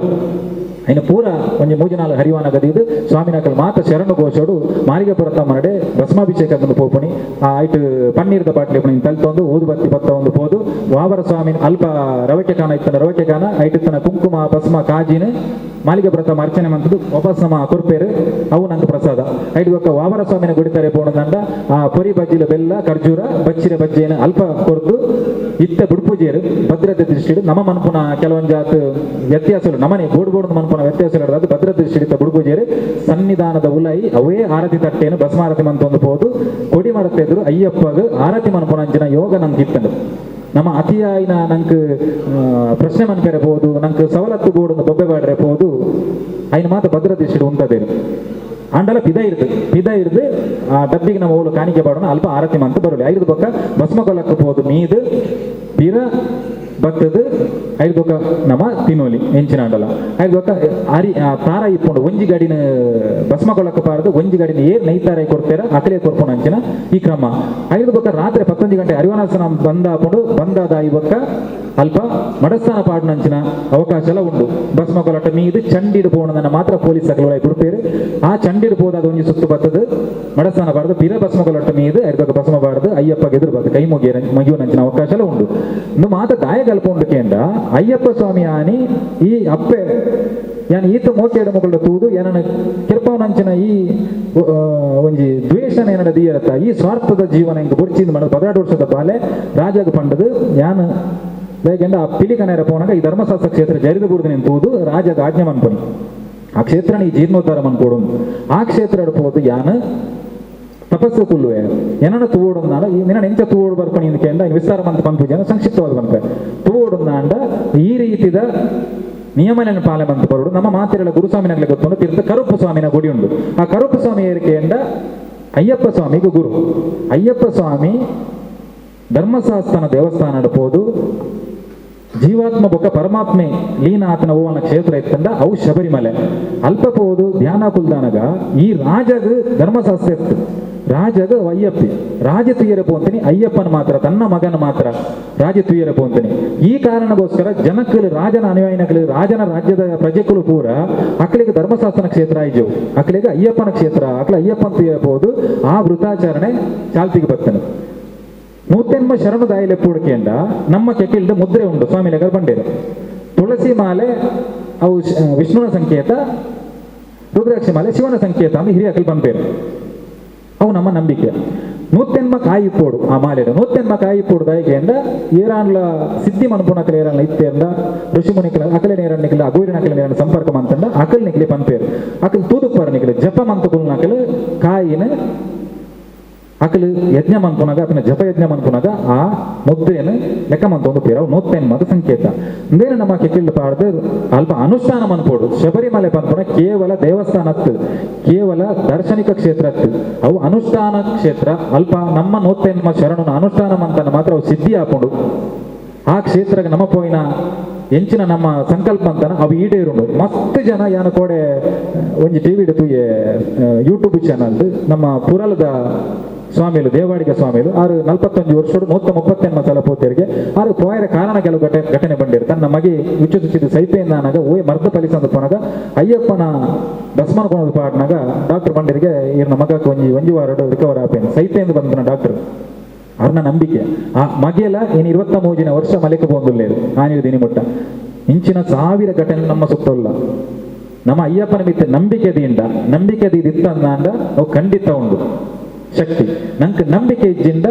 ಇನ್ನು ಪೂರ ಒಂಜಿ ಮೂಜನಾಲ್ ಹರಿವಾನ ಗದಿದು ಸ್ವಾಮಿನಕಲ್ ಮಾತ ಶರಣು ಘೋಷೋಡು ಮಾರಿಗೆಪುರ ತಮ್ಮನಡೆ ಭಸ್ಮಾಭಿಷೇಕ ಪೋಪುಣಿ ಆ ಐಟು ಪನ್ನೀರ್ದ ಬಾಟ್ಲಿ ತಲ್ತೊಂದು ಊದು ಬತ್ತಿ ಪತ್ತ ಒಂದು ಪೋದು ವಾವರ ಸ್ವಾಮಿ ಅಲ್ಪ ರವಕೆ ಕಾನ ಇತ್ತನ ರವಕೆ ಕಾನ ಐಟಿತ್ತನ ಕುಂಕುಮ ಭಸ್ಮ ಕಾಜಿನ ಮಾಲಿಗೆ ಬ್ರತ ಅರ್ಚನೆ ಮಂತದ್ದು ವಾಪಸ್ ನಮ್ಮ ಕೊರ್ಪೇರು ಅವು ನಂಗೆ ಪ್ರಸಾದ ಐದು ಒಕ್ಕ ವಾವರ ಸ್ವಾಮಿನ ಗುಡಿತಾರೆ ಪೋಣದಂಡ ಆ ಪೊರಿ ಬಜ್ಜಿಲ ಬೆಲ್ಲ ಖರ್ಜೂರ ಬಚ್ಚಿರ ಬಜ್ಜಿನ ಅಲ್ಪ ಕೊರ್ದು ಇತ್ತ ಬುಡ್ಪೂಜೆಯರು ಭದ್ರತೆ ದೃಷ್ಟಿಡು ನಮ್ಮ ಮನ್ಪುನ ಕೆಲವೊಂದು ಜಾತ್ ವ್ಯತ್ಯಾಸಗಳು ನಮ್ಮನೆ ಬೋರ್ಡ್ ಮನ್ಪುನ ವ್ಯತ್ಯಾಸಗಳು ಅದು ಭದ್ರತೆ ದೃಷ್ಟಿಡಿತ ಬುಡ್ಪೂಜೆಯರು ಸನ್ನಿಧಾನದ ಉಲಾಯಿ ಅವೇ ಆರತಿ ತಟ್ಟೆಯನ್ನು ಭಸ್ಮಾರತಿ ಮಂತೊಂದು ಪೋದು ಕೊಡಿ ಮಾಡತ್ತೆ ಎದುರು ಅಯ್ಯಪ್ಪಗ ಆರತಿ ಮನ್ಪುನ ಅಂಚಿನ ಯೋಗ ನಂಗೆ ಇತ್ತಂಡು ನಮ್ಮ ಅತಿಯಾಯಿನ ನಂಗೆ ಪ್ರಶ್ನೆ ಮನ್ಪೆರಬಹುದು ನಂಗೆ ಸವಲತ್ತು ಬೋರ್ಡ್ ಬೊಬ್ಬೆ ಬಾಡ್ರೆಬಹುದು ಐನು ಮಾತ್ರ ಭದ್ರತೆ ದೃಷ್ಟಿಡು ಉಂಟದೇನು ಅಂಡಲ ಪಿದ ಇರ್ದು ಆ ಡಬ್ಬಿಗೆ ನಮ್ಮ ಓಲು ಕಾಣಿಕೆ ಬಾಡೋಣ ಅಲ್ಪ ಆರತಿ ಮಂತ ಬರಲಿ ಐದು ಬೊಕ್ಕ ಭಸ್ಮ ಕೊಲಕ್ಕೆ ಹೋದು ಮೀದು ಪಿರ ಬತ್ತದು ಐದು ಬೊಕ್ಕ ನಮ್ಮ ತಿನ್ನೋಲಿ ಎಂಚಿನ ಅಂಡಲ ಐದು ಬೊಕ್ಕ ತಾರ ಇಪ್ಪುಂಡು ಒಂಜಿ ಗಾಡಿನ ಭಸ್ಮ ಕೊಲಕ್ಕೆ ಪಾರದು ಒಂಜಿ ಗಾಡಿನ ಏರ್ ನೈತಾರ ಕೊಡ್ತಾರ ಅಕಲೆ ಕೊರ್ಪುಣ ಅಂಚಿನ ಈ ಕ್ರಮ ಐದು ಬೊಕ್ಕ ರಾತ್ರಿ 11 ಗಂಟೆ ಅರಿವನಾಸನ ಬಂದಾದ ಈ ಬೊಕ್ಕ ಅಲ್ಪ ಮಡಸ್ಥಾನ ಪಾಡ್ನಂಚಿನ ಅವಕಾಶ ಎಲ್ಲ ಉಂಟು ಭಸ್ಮ ಕೊಲಟ ಮೀದು ಚಂಡಿಡು ಪೋಣದನ್ನ ಮಾತ್ರ ಪೊಲೀಸ್ ಸಕಲವಾಯಿ ಕೊಡ್ತೇರು ಆ ಚಂಡಿಡು ಪೋದಾದ ಒಂಜಿ ಸುತ್ತು ಬತ್ತದು ಮಡಸ್ಥಾನ ಪಾಡ್ದು ಪಿರ ಭಸ್ಮ ಕೊಲಟ ಮೀದು ಐದು ಭಸ್ಮ ಪಾಡ್ದು ಅಯ್ಯಪ್ಪಗೆ ಎದುರು ಬರ್ತದೆ ಕೈ ಮುಗಿಯುವಂಚಿನ ಅವಕಾಶ ಎಲ್ಲ ಉಂಟು ಇನ್ನು ಮಾತ ದಾಯಗಲ್ಪ ಉಂಡಕೆಂಡ ಅಯ್ಯಪ್ಪ ಸ್ವಾಮಿ ಆನಿ ಈ ಅಪ್ಪೆ ಯಾನ್ ಈತ ಮೋಕೆಡ ಮಗಳ ತೂದು ಏನನ್ನ ಕಿರ್ಪವನಂಚಿನ ಈ ಒಂಜಿ ದ್ವೇಷನ ಏನಡ ದೀಯರತ್ತ ಈ ಸ್ವಾರ್ಥದ ಜೀವನ ಹಿಂಗೆ ಬುಡ್ಚಿಂದ ಮಾಡೋದು 16 ವರ್ಷದ ಬಾಲೆ ರಾಜಾಗ ಪಂಡದು ಯಾನ್ ಬೇಕೆಂಡ ಆ ಪಿಲಿಕನೆರ ಪೋನಾಗ ಈ ಧರ್ಮಶಾಸ್ತ್ರ ಕ್ಷೇತ್ರ ಜರಿದು ಬುಡ್ದು ನಿಂತುವುದು ರಾಜದ ಆಜ್ಞೆ ಮನ್ಪನಿ ಆ ಕ್ಷೇತ್ರನ ಈ ಜೀರ್ಣೋದ್ಧಾರ ಮನ್ಕೊಡು ಆ ಕ್ಷೇತ್ರ ಎಡಪೋದು ಯಾನ್ ತಪಸ್ಸು ಕುಲ್ಲುವೆ ಏನನ್ನ ತೂವೋಡುಂದಾಂಡ ಈ ನಿನ್ನ ಎಂಚ ತೂವೋಡು ಬರ್ಪಣಿ ಇಂದಕೆಂಡ ವಿಸ್ತಾರ ಮಂತ ಪಂಪುಜನ ಸಂಕ್ಷಿಪ್ತವಾದ ಬಂತ ತೂವೋಡುಂದಾಂಡ ಈ ರೀತಿದ ನಿಯಮನ ಪಾಲನೆ ಮಂತ ಬರೋಡು ನಮ್ಮ ಮಾತಿರಲ್ಲ ಗುರುಸ್ವಾಮಿನಗಲೆ ಗೊತ್ತುಂಡು ತೀರ್ಥ ಕರುಪ್ಪು ಸ್ವಾಮಿನ ಗುಡಿ ಉಂಡು ಆ ಕರುಪ್ಪು ಸ್ವಾಮಿ ಏರಿಕೆಯಂಡ ಅಯ್ಯಪ್ಪ ಸ್ವಾಮಿಗೂ ಗುರು ಅಯ್ಯಪ್ಪ ಸ್ವಾಮಿ ಧರ್ಮಶಾಸ್ತ್ರನ ದೇವಸ್ಥಾನ ನಡಪೋದು ಜೀವಾತ್ಮ ಬೊಕ್ಕ ಪರಮಾತ್ಮೆ ಲೀನಾಥನ ಓವನ ಕ್ಷೇತ್ರ ಇತ್ತಂಡ ಅವು ಶಬರಿಮಲೆ ಅಲ್ಪ ಪೋದು ಧ್ಯಾನ ಕುಲ್ದಾನಗ ಈ ರಾಜಗ ಧರ್ಮಶಾಸ್ತ್ರ ಇತ್ತು ರಾಜಗ ಅಯ್ಯಪ್ಪಿ ರಾಜ ತುಯ್ಯರ ಪೋಂತನಿ ಅಯ್ಯಪ್ಪನ ಮಾತ್ರ ತನ್ನ ಮಗನ ಮಾತ್ರ ರಾಜ ತುಯ್ಯರ ಪೋಂತನಿ ಈ ಕಾರಣಗೋಸ್ಕರ ಜನಕ್ಕಲು ರಾಜನ ಅನುಯಾಯಿನಗಳು ರಾಜನ ರಾಜ್ಯದ ಪ್ರಜೆಗಳು ಪೂರ ಅಕ್ಕಳಿಗೆ ಧರ್ಮಶಾಸ್ತ್ರನ ಕ್ಷೇತ್ರ ಆಯ್ಜವು ಅಕ್ಕಳಿಗೆ ಅಯ್ಯಪ್ಪನ ಕ್ಷೇತ್ರ ಅಕ್ಕಳ ಅಯ್ಯಪ್ಪನ ತುಯ್ಯರ ಪೋದು ಆ ವೃತಾಚರಣೆ ಚಾಲ್ತಿಗೆ ಬರ್ತಾನೆ ನೂತೆನ್ಮ ಶರಣು ದಾಯಿಲೆ ಪೂಡಿಕೆಂಡ ನಮ್ಮ ಕೆಕಿಲ್ದ ಮುದ್ರೆ ಉಂಟು ಸ್ವಾಮಿ ಲೆಗರ್ ಬಂಡೇರು ತುಳಸಿ ಮಾಲೆ ಅವು ವಿಷ್ಣುವಿನ ಸಂಕೇತ ರುದ್ರಾಕ್ಷಿ ಮಾಲೆ ಶಿವನ ಸಂಕೇತ ಅಂತ ಹಿರಿಯಕಲ್ ಬಂಪೇರು ಅವು ನಮ್ಮ ನಂಬಿಕೆ ನೂತ್ತೆನ್ಮ ಕಾಯಿ ಪೋಡು ಆ ಮಾಲೆಡು ನೂತ್ತೆನ್ಮ ಕಾಯಿ ಪೋಡು ದಯಕೆಂದ ಏರಾನ್ಲ ಸಿದ್ಧಿ ಮನ್ಪುನಕಲ ಏರಾನ್ಲ ಇತ್ತೆಂದ ಋಷಿಮುನಿಕಲ ಅಕಲೆ ನೇರಣ್ಣಿಕಲ ಅಗೂರಿನ ಅಕಲೆ ನೇರಣ್ಣ ಸಂಪರ್ಕ ಮಂತಂದ ಅಕಲ್ ನಿಕಲಿ ಪನ್ಪೇರು ಅಕಲ್ ತೂದುಪ್ಪರ ನಿಕಲು ಜಪ ಮಂತುಕುಲ್ ನಕಲು ಕಾಯಿನ ಅಕಲು ಯಜ್ಞ ಮನ್ಪುನಾಗ ಅಕನ ಜಪ ಯಜ್ಞ ಮನ್ಪುನಾಗ ಆ ಮುದ್ದೆಯನ್ನು ಲೆಕ್ಕ ಮಂತೊಂದು ಪೇರು ಅವು ನೂತ್ತೆನ್ಮದ ಸಂಕೇತ ಇಂದೇನು ನಮ್ಮ ಕೆಕ್ಕಿಲ್ ಪಾಡ್ದು ಅಲ್ಪ ಅನುಷ್ಠಾನ ಮನ್ಪೋಡು ಶಬರಿಮಲೆ ಪನ್ಪುನ ಕೇವಲ ದೇವಸ್ಥಾನತ್ತು ಕೇವಲ ದಾರ್ಶನಿಕ ಕ್ಷೇತ್ರತ್ತು ಅವು ಅನುಷ್ಠಾನ ಕ್ಷೇತ್ರ ಅಲ್ಪ ನಮ್ಮ ನೂತ್ತೆನ್ಮ ಶರಣನ ಅನುಷ್ಠಾನ ಮಂತನ ಮಾತ್ರ ಅವು ಸಿದ್ಧಿ ಹಾಕೊಂಡು ಆ ಕ್ಷೇತ್ರಕ್ಕೆ ನಮ್ಮ ಪೋಯಿನ ಎಂಚಿನ ನಮ್ಮ ಸಂಕಲ್ಪ ಅಂತನ ಅವು ಈಡೇರುಂಡು ಮಸ್ತ್ ಜನ ಯಾನ ಕೋಡೆ ಒಂಜಿ ಟಿವಿ ತೂಯೆ ಯೂಟ್ಯೂಬ್ ಚಾನಲ್ ನಮ್ಮ ಪುರಲದ ಸ್ವಾಮಿಲು ದೇವಾಡಿಗ ಸ್ವಾಮಿಲು ಆರು 41 ವರ್ಷೋಡು 138 ಸಲ ಪೋತೆರಿಗೆ ಆರು ಪೋಯರ ಕಾರಣ ಕೆಲವು ಘಟನೆ ಬಂದಿರು ತನ್ನ ಮಗೆ ಉಚ್ಚುಚಿದ ಸೈಪೆಯಿಂದ ನಾಗ ಓಯ್ ಮರ್ದ ಫಲಿಸಂದು ಪೋನಾಗ ಅಯ್ಯಪ್ಪನ ಭಸ್ಮನ ಕೊನದು ಪಾಡ್ನಾಗ ಡಾಕ್ಟರ್ ಬಂದಿರಿಗೆ ಇರ್ನ ಮಗಕ್ಕೆ ಒಂಜಿ ವಾರಡು ರಿಕವರ್ ಆಪೇನು ಸೈಪೆಯಿಂದ ಬಂದನ ಡಾಕ್ಟರ್ ಅವ್ರನ್ನ ನಂಬಿಕೆ ಆ ಮಗೆಲ್ಲ ಏನು 23 ವರ್ಷ ಮಲೆಗೆ ಬಂದುಳ್ಳೇದು ಆನಿರು ದಿನಿ ಮುಟ್ಟ ಇಂಚಿನ ಸಾವಿರ ಘಟನೆ ನಮ್ಮ ಸುತ್ತಲ್ಲ ನಮ್ಮ ಅಯ್ಯಪ್ಪನ ಮಿತ್ತ ನಂಬಿಕೆ ಇತ್ತಂದ ನಾವು ಖಂಡಿತ ಉಂಡು ಶಕ್ತಿ ನಂಗೆ ನಂಬಿಕೆ ಇಜ್ಜಿಂದ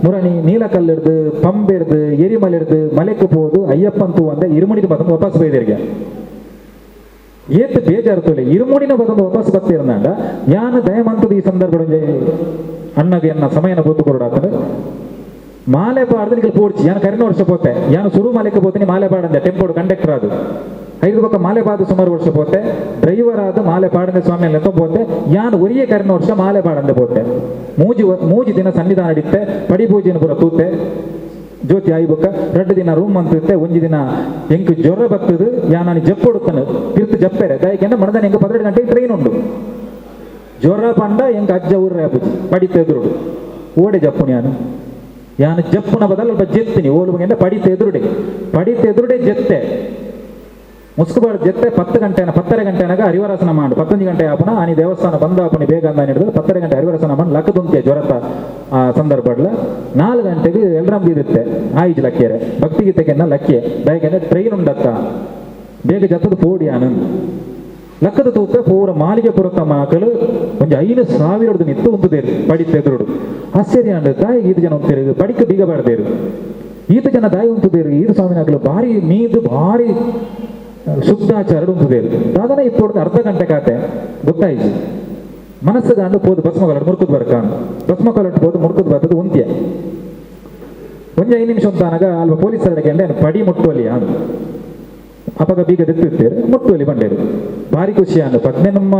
ಮುರಣಿ ನೀಲಕಲ್ಲಿಡ್ದು ಪಂಬೆಡ್ದು ಎರಿಮಲೆಡ್ದು ಮಲೆಕ್ಕೆ ಹೋದು ಅಯ್ಯಪ್ಪಂತೂ ಅಂದ ಇರುಮುಡಿನ ಬಂದು ವಾಪಸ್ ಬೈದರಿಗೆ ಏತ್ ಬೇಜಾರು ತೊಲೆ ಇರುಮುಡಿನ ಬಂದು ವಾಪಸ್ ಬರ್ತಿರಂದ ಯಾನು ದಯಮಂತದ ಈ ಸಂದರ್ಭದಲ್ಲಿ ಅಣ್ಣಗೆ ಎನ್ನ ಸಮಯನ ಗೊತ್ತು ಕೊರಡಾತಂದ್ರೆ ಮಾಲೆ ಪಾಡ್ದು ನಿಗಲ್ ಪೋಡ್ಚಿ ಯಾನು ಕರಿನ ವರ್ಷ ಪೋತೆ ಯಾನು ಸುರು ಮಾಲೆಕ್ಕೆ ಪೋತೀನಿ ಮಾಲೆ ಪಾಡಂದೆ ಟೆಂಪೋಡು ಕಂಡಕ್ಟರ್ ಅದು 5 ಪಕ್ಕ ಮಾಲೆ ಪಾದು ಸುಮಾರು ವರ್ಷ ಪೋತೆ ಡ್ರೈವರ್ ಆದ ಮಾಲೆ ಪಾಡಂದೆ ಸ್ವಾಮಿ ಎಲ್ಲ ಪೋತೆ ಯಾನು ಒರಿಯೇ ಕರಿನ ವರ್ಷ ಮಾಲೆ ಪಾಡಂದೆ ಪೋತೆ ಮೂಜಿ ದಿನ ಸನ್ನಿಧಾನ ನಡೀತೆ ಪಡಿ ಪೂಜೆನ ಪುರ ತೂತೆ ಜ್ಯೋತಿ ಆಯ್ಬಕ್ಕ 2 ದಿನ ರೂಮ್ ಅಂತಿರುತ್ತೆ 1 ದಿನ ಎಂಕು ಜ್ವರ ಬರ್ತದು ಯಾನು ಜಪ್ಪೊಡುತ್ತಾನೆ ತಿರ್ತು ಜಪ್ಪೆರೆ ದಯಕೆಂಡ ಮನದ ಎಂಕ 12 ಗಂಟೆಗೆ ಟ್ರೈನ್ ಉಂಡು ಜ್ವರ ಪಂಡ ಎಂಕ ಅಜ್ಜ ಊರ್ರೆ ಅಪ್ಪುಜಿ ಪಡಿತ ಎದುರುಡು ಓಡೆ ಜಪ್ಪುನಿ ಯಾನು ಜಪ್ಪುನ ಬದಲು ಜೆತ್ತೀನಿ ಓಲುವಂಗೆ ಪಡಿತ ಎದುರುಡೆ ಜೆತ್ತೆ ಮುಸ್ಕುಬಾರ್ದು ಜೆತ್ತೆ 10 ಗಂಟೆನಾಗ ಹರಿವರಸನ ಮಾಡು 11 ಗಂಟೆ ಆಪನ ಆನಿ ದೇವಸ್ಥಾನ ಬಂದ ಆಪನಿ ಬೇಗ ಅಂತ ಹಿಡಿದು 10 ಗಂಟೆ ಹರಿವರಸನ ಮಾಡಿ ಲಕ್ಕದುಂತೆ ಜ್ವರತ ಆ ಸಂದರ್ಭಡ್ಲ 4 ಗಂಟೆಗೆ ಎಲ್ರಂ ಇರುತ್ತೆ ಆಯ್ಜು ಲಕ್ಕಿಯರೆ ಭಕ್ತಿಗೀತೆಗೆನ್ನ ಲಕ್ಕಿ ದಯಗೆ ಟ್ರೈನ್ ಉಂಡತ್ತ ಬೇಗ ಜತ್ತದ ಪೋಡಿ ಆನಂದ್ ಲಕ್ಕದ ತೂಕ ಪೂರ ಮಾಲಿಗೆ ಪುರತ ಮಕ್ಕಳು ಒಂದು 5,000 ನಿತ್ತು ಉಂತುದೇರು ಪಡಿತೆದುರುಡು ಆಶ್ಚರ್ಯ ಅಂಡ ತಾಯಿ ಈದು ಜನ ಉಂತೇರು ಪಡಿಕ ಬೀಗ ಬಾಡ್ದೇರು ಈತ ಜನ ದಾಯಿ ಉಂತುದೇರು ಈದು ಸ್ವಾಮಿನಾಗಲು ಭಾರಿ ಮೀದು ಭಾರಿ ಶುದ್ಧಾಚಾರ ಉಂತುದೇರು ದಾದನ ಇಪ್ಪೊಡ್ದು ಅರ್ಧ ಗಂಟೆ ಕಾತೆ ಗೊತ್ತಾಯ್ತು ಮನಸ್ಸುಗಾಂಡು ಪೋದು ಭಸ್ಮಕೊಲಟ್ಟು ಮುರುಕುದು ಬರ್ಕಾಂಡು ಭಸ್ಮಕೊಲಟ್ಟು ಪೋದು ಮುರುಕುದು ಬರ್ತದು ಉಂತ್ಯ ಒಂಜ 5 ನಿಮಿಷ ಅಂತಾನಾಗ ಅಲ್ವ ಪೊಲೀಸರಿಗೆ ಪಡಿ ಮುಟ್ಟುವಲ್ಲಿ ಅಂದು ಅಪಗ ಬೀಗ ದೆತ್ತಿರ್ತೇರು ಮುಟ್ಟುವಲ್ಲಿ ಬಂಡೇರು ಭಾರಿ ಖುಷಿ ಅಂದು ಪತ್ನೆ ನಮ್ಮ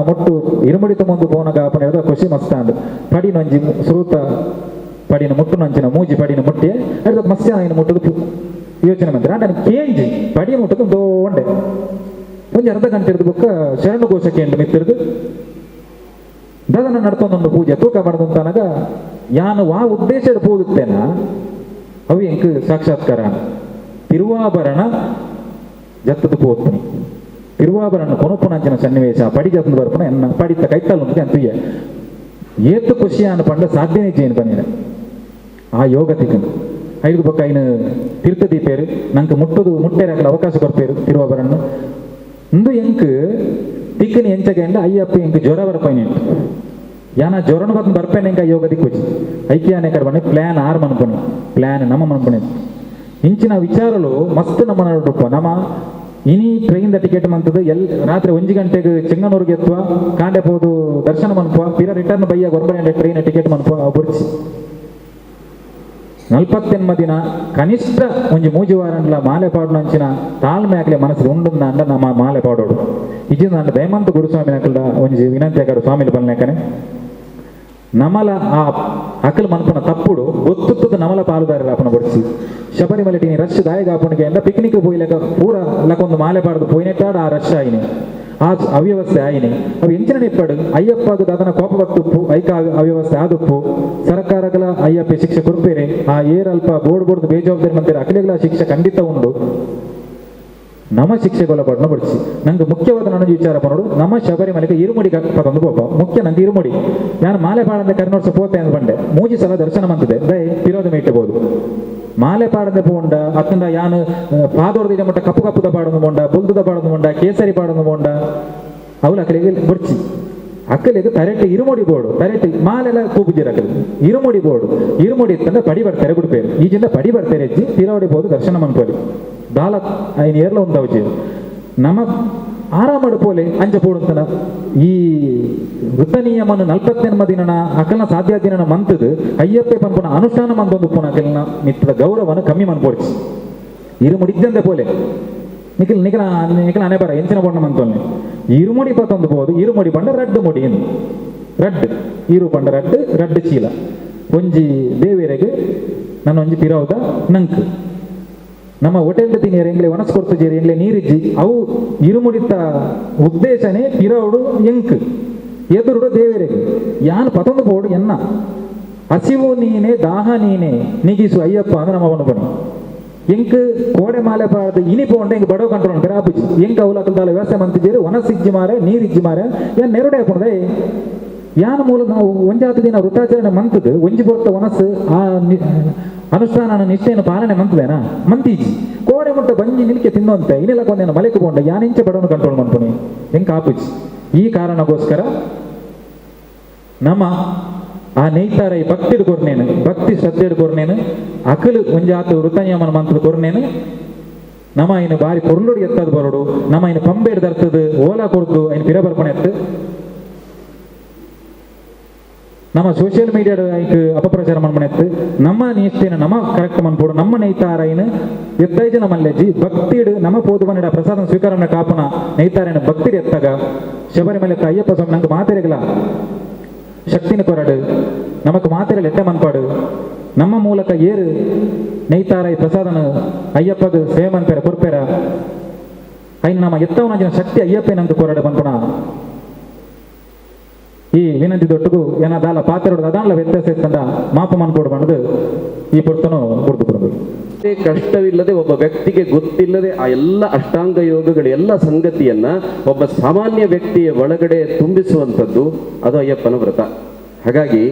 ಮುಟ್ಟು ಇರುಮುಡಿತ ಮುಂದೆ ಪೋನಾಗ ಅಪ್ಪನ ಹೇಳಿದ ಖುಷಿ ಮಸ್ತ ಅಂದು ಪಡಿನೊಂಜಿ ಸುರೂತ ಪಡಿನ ಮುಟ್ಟು ನಂಚಿನ ಮೂಜಿ ಪಡಿನ ಮುಟ್ಟಿ ಹೇಳಿದ ಮಸ್ಯ ಇನ್ನು ಮುಟ್ಟದು ಯೋಚನೆ ಮಂದಿರ ನಾನು ಕೇಂಜಿ ಪಡಿ ಮುಟ್ಟದು ದೋಂಡೆ ಒಂಜಿ ಅರ್ಧ ಗಂಟೆ ಇರ್ದು ಬುಕ್ಕ ಶರಣು ಘೋಷಕ್ಕೆ ಎಂಟು ಮಿತ್ತಿರ್ದು ದದನ ನಡ್ಕೊಂಡೊಂದು ಪೂಜೆ ತೂಕ ಮಾಡಿದ ಅಂತಾನಾಗ ಯಾನು ಆ ಉದ್ದೇಶದ ಪೂದುತ್ತೇನ ಅವು ಎಂಕ್ ಸಾಕ್ಷಾತ್ಕಾರ ತಿರುವಾಭರಣ ಜತ್ತದ ಪೋತ್ನಿ ತಿರುವಾಭರಣ ಕೊನಪುನಂಚಿನ ಸನ್ನಿವೇಶ ಪಡಿ ಜತ್ತದ ಬರ್ಪನ ಎನ್ನ ಪಡಿತ ಕೈತಲ್ ಉಂಟು ಅಂತುಯ್ಯ ಏತು ಖುಷಿ ಅನ್ನ ಪಂಡ ಸಾಧ್ಯನೇ ಜೇನು ಬನ್ನಿನ ಆ ಯೋಗ ತಿಕ್ಕನು 5 ಪಕ್ಕ ಇನ್ನು ತೀರ್ಥದೀಪೇರು ನಂಗೆ ಮುಟ್ಟೇರಾಗಲ ಅವಕಾಶ ಬರ್ಪೇರು ತಿರುವಾಭರಣ ಇಂದು ಎಂಕ್ ತಿಕ್ಕನಿ ಎಂಚಗೆಂಡ ಅಯ್ಯಪ್ಪ ಎಂಕ್ ಜ್ವರ ಬರ್ಪೈನೆ ಯಾನ ಜ್ವರನು ಬಂದು ಬರ್ಪೇನೆ ಎಂಕ ಯೋಗ ದಿಕ್ಕೋಚಿ ಐಕ್ಯಾನೆ ಕಡೆ ಪ್ಲಾನ್ ಆರು ಮನ್ಪಣಿ ಪ್ಲಾನ್ ನಮ್ಮ ಮನ್ಪಣಿ ಇಂಚಿನ ವಿಚಾರಲು ಮಸ್ತ್ ನಮ್ಮ ನೋಡಪ್ಪ ನಮ್ಮ ಇನಿ ಟ್ರೈನ್ ಟಿಕೆಟ್ ಮಂತದ್ದು ರಾತ್ರಿ 1 ಗಂಟೆಗೆ ಚೆಂಗನೂರಿಗೆ ಎತ್ತುವ ಕಾಂಡೆ ಪೋದು ದರ್ಶನ ಮನ್ಪುವ ಪಿರ ರಿಟರ್ನ್ ಬಯ್ಯ ಗೊರ್ಬಂಡೆ ಟ್ರೈನ್ ಟಿಕೆಟ್ ಮನ್ಪುವ ಬುರ್ಚಿ 48 ದಿನ ಕನಿಷ್ಠ ಒಂಜಿ 3 ವಾರಂಡ್ಲ ಮಾಲೆ ಪಾಡುನಂಚಿನ ತಾಳ್ಮೆ ಆಗ್ಲಿ ಮನಸ್ಸು ಉಂಡುಂದ ಅಂಡ ನಮ್ಮ ಮಾಲೆ ಪಾಡೋಡು ಇಜಿಂದ ಅಂಡ ದಯಮಂತ ಗುರುಸ್ವಾಮಿ ನಕಲ್ದ ಒಂಜಿ ವಿನಂತಿ ಆಗಾರು ಸ್ವಾಮಿಲಿ ಬಲ್ನೇಕನೆ ನಮಲ ಆ ಅಕಲ್ ಮನ್ಪನ ತಪ್ಪುಡು ಗೊತ್ತುತ್ತದ ನಮಲ ಪಾಲುದಾರರ ಅಪನ ಬಡಿಸಿ ಶಬರಿಮಲೆ ಟೀನಿ ರಶ್ ದಾಯಗ ಅಪನಿಗೆ ಎಂದ ಪಿಕ್ನಿಕ್ ಪೋಯ್ಲಕ ಪೂರ ಲಕೊಂದು ಮಾಲೆ ಪಾಡ್ದು ಪೋಯ್ನೆಟ್ಟಾಡ ಆ ರಶ್ ಆಯ್ನೆ ಆ ಅವ್ಯವಸ್ಥೆ ಆಯ್ನೆ ಅವು ಎಂಚಿನ ನಿಪ್ಪಡು ಅಯ್ಯಪ್ಪದು ಅದನ್ನ ಕೋಪ ಬತ್ತುಪ್ಪು ಐಕ ಅವ್ಯವಸ್ಥೆ ಆದುಪ್ಪು ಸರ್ಕಾರಗಳ ಅಯ್ಯಪ್ಪ ಶಿಕ್ಷೆ ಕೊಡ್ಬೇರೆ ಆ ಏರಲ್ಪ ಬೋರ್ಡ್ ಬೇಜವಾಬ್ದಾರಿ ಮಂದಿರ ಅಖಿಲೆಗಳ ಶಿಕ್ಷೆ ಖಂಡಿತ ಉಂಡು ನಮ್ಮ ಶಿಕ್ಷೆಗೊಳಪಡನ ಬಡಿಸಿ ನಂಗೆ ಮುಖ್ಯವಾದ ನನ್ನ ವಿಚಾರ ಪನೋಡು ನಮ್ಮ ಶಬರಿಮಲೆಗೆ ಇರುಮುಡಿ ಪದೊಂದು ಪಾಪ ಮುಖ್ಯ ನಂಗೆ ಇರುಮುಡಿ ನಾನು ಮಾಲೆ ಪಾಡಂದೆ ಕರ್ನೋಡ್ಸ ಪೋತೆ ಅಂತ ಬಂಡೆ 3 ಸಲ ದರ್ಶನ ಮಂತಿದೆ ದಯ ವಿರೋಧ ಮೇಟಬಹುದು ಮಾಲೆ ಪಾಡದೆ ಪೋಂಡ ಅತ್ತಂದ ಯಾನು ಪಾದೋರ್ದಿನ ಮಟ್ಟ ಕಪ್ಪುದ ಪಾಡೋದು ಮೊಂಡ ಬುಲ್ದುದ ಪಾಡೋದು ಮೊಂಡ ಕೇಸರಿ ಪಾಡೋದು ಮೊಂಡ ಅವಲ ಕಡೆಗೆ ಬಡ್ಚಿ ಅಕ್ಕಲಿಗೆ ತರೆಟ್ಟು ಇರುಮುಡಿ ಬೋಡು ತರೆಟ್ಟು ಮಾಲೆಲ್ಲ ಕೂಪುಜಿರಕಲ್ ಇರುಮುಡಿ ಬೋಡು ಇರುಮುಡಿ ಇತ್ತಂದ್ರೆ ಪಡಿ ಬರ್ತಾರೆ ಬಿಡ್ಪೇರು ಈಜಿಂದ ಪಡಿ ಬರ್ತಾರೆ ಅಜ್ಜಿ ತಿರವಡಿಬೋದು ದರ್ಶನ ಮನ್ಪೋಲಿ ದಾಲ ಐನು ಏರ್ಲ ಒಂದು ನಮ್ಮ ಆರಾಮಡು ಪೋಲೆ ಅಂಚ ಪೋಡುತ್ತನ ಈ ವೃತ್ತ ನಿಯಮನ್ನು 40 ದಿನನ ಅಕಲ್ನ ಸಾಧ್ಯ ದಿನನ ಮಂತದು ಅಯ್ಯಪ್ಪೆ ಪನ್ಪುನ ಅನುಷ್ಠಾನ ಮಂದೊಂದು ಪುನ ಅಕಲ್ನ ಮಿತ್ರ ಗೌರವನ ಕಮ್ಮಿ ಮನ್ಪೋಡಿಸಿ ಇರುಮುಡಿದ್ದಂದೆ ಪೋಲೆ ನಿಖಿಲ್ ನಿಖಿಲ ನಿಖಿಲ ಅನೆ ಬರ ಎಂಚಿನ ಬಣ್ಣ ಮಂತೊಲ್ನೆ ಇರುಮುಡಿ ಪತ್ತೊಂದು ಬೋದು ಇರುಮುಡಿ ಬಂಡ ರಡ್ಡು ಮುಡಿ ಎಂದು ರಡ್ಡು ಇರು ಬಂಡ ರಡ್ಡು ರಡ್ಡು ಚೀಲ ಒಂಜಿ ದೇವೇರೆಗೆ ನನ್ನ ಒಂಜಿ ಪಿರೌದ ನಂಕ್ ನಮ್ಮ ಹೋಟೆಲ್ ತಿನ್ನಿಯರು ಎಂಗ್ಲೆ ಒಣಸ್ಕೊಡ್ತು ಜೇರಿ ಎಂಗ್ಲೆ ನೀರಿಜ್ಜಿ ಅವು ಇರುಮುಡಿತ ಉದ್ದೇಶನೇ ಪಿರೌಡು ಎಂಕ್ ಎದುರುಡು ದೇವೇರೆಗೆ ಯಾನು ಪತೊಂದು ಬೋಡು ಎನ್ನ ಹಸಿವು ನೀನೆ ದಾಹ ನೀನೆ ನೀಗಿಸು ಅಯ್ಯಪ್ಪ ಅಂದ್ರೆ ನಮ್ಮ ಅವನು ಬಣ್ಣ ಎಂಕ್ ಕೋಡೆ ಮಾಲೆ ಪಾಡ್ದು ಇನಿ ಪೋಂಡೆ ಎಂಗ್ ಬಡವ ಕಂಟ್ರೋಲ್ ಕರೆ ಆಪುಜಿ ಎಂಕ್ ಅವಲಕಲ್ದಾಲ ವ್ಯವಸ್ಥೆ ಮಂತಿದ್ದೀರಿ ಒಣಸಿಜ್ಜಿ ಮಾರೆ ನೀರಿಜ್ಜಿ ಮಾರೆ ಏನ್ ನೆರಡೆ ಹಾಕೊಂಡೆ ಯಾನ ಮೂಲ ನಾವು ಒಂಜಾತು ದಿನ ವೃತ್ತಾಚರಣೆ ಮಂತದ್ದು ಒಂಜಿ ಬೊತ್ತ ಒನಸು ಆ ಅನುಷ್ಠಾನ ನಿಷ್ಠೆಯನ್ನು ಪಾಲನೆ ಮಂತದೇನಾ ಮಂತೀಜಿ ಕೋಡೆ ಮುಟ್ಟ ಬಂಜಿ ನಿಲ್ಕೆ ತಿನ್ನೋಂತೆ ಇನ್ನೆಲ್ಲ ಕೊಂದೇನು ಮಲೆಕು ಕೊಂಡ ಯಾನಿಂಚ ಬಡವನು ಕಂಟ್ರೋಲ್ ಮಾಡ್ಕೊನಿ ಹೆಂಗೆ ಆಪುಜಿ ಈ ಕಾರಣಕ್ಕೋಸ್ಕರ ನಮ್ಮ ಆ ನೇಯ್ತಾರ ಈ ಭಕ್ತಿಡ್ ಕೊರ್ನೇನು ಭಕ್ತಿ ಶ್ರದ್ಧೆಡ್ ಕೊರ್ನೇನು ಅಕಲು ಒಂಜಾತು ವೃತ್ತನಿಯಮನ ಮಂತದ ಕೊರ್ನೇನು ನಮ್ಮ ಇನ್ನು ಬಾರಿ ಪೊರ್ಲುಡಿ ಎತ್ತದು ಬರೋಡು ನಮ್ಮ ಇನ್ನು ಪಂಬೇಡ್ ದರ್ತದು ಓಲಾ ಕೊಡ್ದು ಇನ್ನು ಪಿರ ಬರ್ಪಣೆ ಎತ್ತು ನಮ್ಮ ಸೋಷಿಯಲ್ ಮೀಡಿಯಾದ ಅಪಪ್ರಚಾರ ಮನ್ಮನೆತ್ತು ನಮ್ಮ ನಿಷ್ಠೆನ ನಮ್ಮ ಕರೆಕ್ಟ್ ಮನ್ಪೋಡು ನಮ್ಮ ನೈತಾರೈನ ಎತ್ತೈಜ ನಮ್ಮಲ್ಲೆಜ್ಜಿ ಭಕ್ತಿಡು ನಮ್ಮ ಪೋದು ಬಂದಿಡ ಪ್ರಸಾದ ಸ್ವೀಕಾರನ ಕಾಪುನ ನೈತಾರೈನ ಭಕ್ತಿಡು ಎತ್ತಾಗ ಶಬರಿಮಲೆ ಅಯ್ಯಪ್ಪ ಸ್ವಾಮಿ ನಂಗೆ ಮಾತೆರೆಗಲ ಶಕ್ತಿನ ಕೊರಡು ನಮಕ್ ಮಾತೆರೆ ಎಟ್ಟೆ ಮನ್ಪಾಡು ನಮ್ಮ ಮೂಲಕ ಏರು ನೈತಾರೈ ಪ್ರಸಾದನ ಅಯ್ಯಪ್ಪಗ ಸೇವೆ ಮನ್ಪೇರ ಕೊರ್ಪೇರ ಐನ್ ನಮ್ಮ ಎತ್ತವನ ಶಕ್ತಿ ಅಯ್ಯಪ್ಪೆ ನಂಗೆ ಕೊರಡು ಬಂದ್ಪುಣ ಈ ವಿನಂತಿ ದೊಟ್ಟಗೂ ಏನಾದಾಲ ಪಾತ್ರೆ ಅದಾಲ ವ್ಯತ್ಯಾಸ ಇತ್ತಂದ ಮಾಪ ಮನ್ಕೊಡು ಬಂದು ಈ ಪುರ್ತನು ಕೊಡ್ದು ಕಷ್ಟವಿಲ್ಲದೆ ಒಬ್ಬ ವ್ಯಕ್ತಿಗೆ ಗೊತ್ತಿಲ್ಲದೆ ಆ ಎಲ್ಲ ಅಷ್ಟಾಂಗ ಯೋಗಗಳ ಎಲ್ಲ ಸಂಗತಿಯನ್ನ ಒಬ್ಬ ಸಾಮಾನ್ಯ ವ್ಯಕ್ತಿಯ ಒಳಗಡೆ ತುಂಬಿಸುವಂಥದ್ದು ಅದು ಅಯ್ಯಪ್ಪನ ವ್ರತ. ಹಾಗಾಗಿ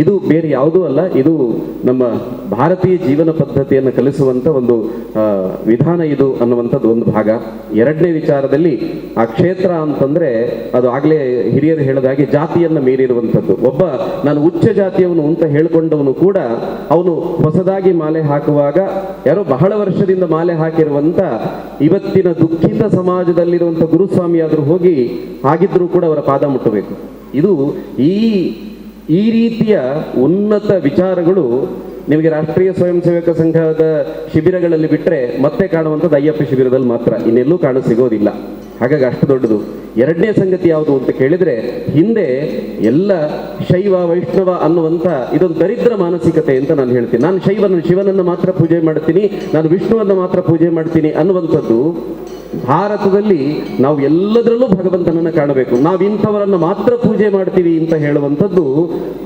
ಇದು ಬೇರೆ ಯಾವುದೂ ಅಲ್ಲ, ಇದು ನಮ್ಮ ಭಾರತೀಯ ಜೀವನ ಪದ್ಧತಿಯನ್ನು ಕಲಿಸುವಂಥ ಒಂದು ವಿಧಾನ ಇದು ಅನ್ನುವಂಥದ್ದು ಒಂದು ಭಾಗ. ಎರಡನೇ ವಿಚಾರದಲ್ಲಿ ಆ ಕ್ಷೇತ್ರ ಅಂತಂದ್ರೆ ಅದು ಆಗಲೇ ಹಿರಿಯರು ಹೇಳಿದ ಹಾಗೆ ಜಾತಿಯನ್ನು ಮೀರಿರುವಂಥದ್ದು. ಒಬ್ಬ ನಾನು ಉಚ್ಚ ಜಾತಿಯವನು ಅಂತ ಹೇಳಿಕೊಂಡವನು ಕೂಡ ಅವನು ಹೊಸದಾಗಿ ಮಾಲೆ ಹಾಕುವಾಗ ಯಾರೋ ಬಹಳ ವರ್ಷದಿಂದ ಮಾಲೆ ಹಾಕಿರುವಂಥ ಇವತ್ತಿನ ದುಃಖಿತ ಸಮಾಜದಲ್ಲಿರುವಂಥ ಗುರುಸ್ವಾಮಿ ಆದರೂ ಹೋಗಿ ಆಗಿದ್ರೂ ಕೂಡ ಅವರ ಪಾದ ಮುಟ್ಟಬೇಕು. ಇದು ಈ ರೀತಿಯ ಉನ್ನತ ವಿಚಾರಗಳು ನಿಮಗೆ ರಾಷ್ಟ್ರೀಯ ಸ್ವಯಂ ಸೇವಕ ಸಂಘದ ಶಿಬಿರಗಳಲ್ಲಿ ಬಿಟ್ಟರೆ ಮತ್ತೆ ಕಾಣುವಂಥದ್ದು ಅಯ್ಯಪ್ಪ ಶಿಬಿರದಲ್ಲಿ ಮಾತ್ರ, ಇನ್ನೆಲ್ಲೂ ಕಾಣ ಸಿಗೋದಿಲ್ಲ. ಹಾಗಾಗಿ ಅಷ್ಟು ದೊಡ್ಡದು. ಎರಡನೇ ಸಂಗತಿ ಯಾವುದು ಅಂತ ಕೇಳಿದ್ರೆ, ಹಿಂದೆ ಎಲ್ಲ ಶೈವ ವೈಷ್ಣವ ಅನ್ನುವಂಥ ಇದೊಂದು ದರಿದ್ರ ಮಾನಸಿಕತೆ ಅಂತ ನಾನು ಹೇಳ್ತೀನಿ. ನಾನು ಶಿವನನ್ನು ಮಾತ್ರ ಪೂಜೆ ಮಾಡ್ತೀನಿ, ನಾನು ವಿಷ್ಣುವನ್ನು ಮಾತ್ರ ಪೂಜೆ ಮಾಡ್ತೀನಿ ಅನ್ನುವಂಥದ್ದು ಭಾರತದಲ್ಲಿ ನಾವು ಎಲ್ಲದರಲ್ಲೂ ಭಗವಂತನನ್ನು ಕಾಣಬೇಕು. ನಾವು ಇಂಥವರನ್ನು ಮಾತ್ರ ಪೂಜೆ ಮಾಡ್ತೀವಿ ಅಂತ ಹೇಳುವಂಥದ್ದು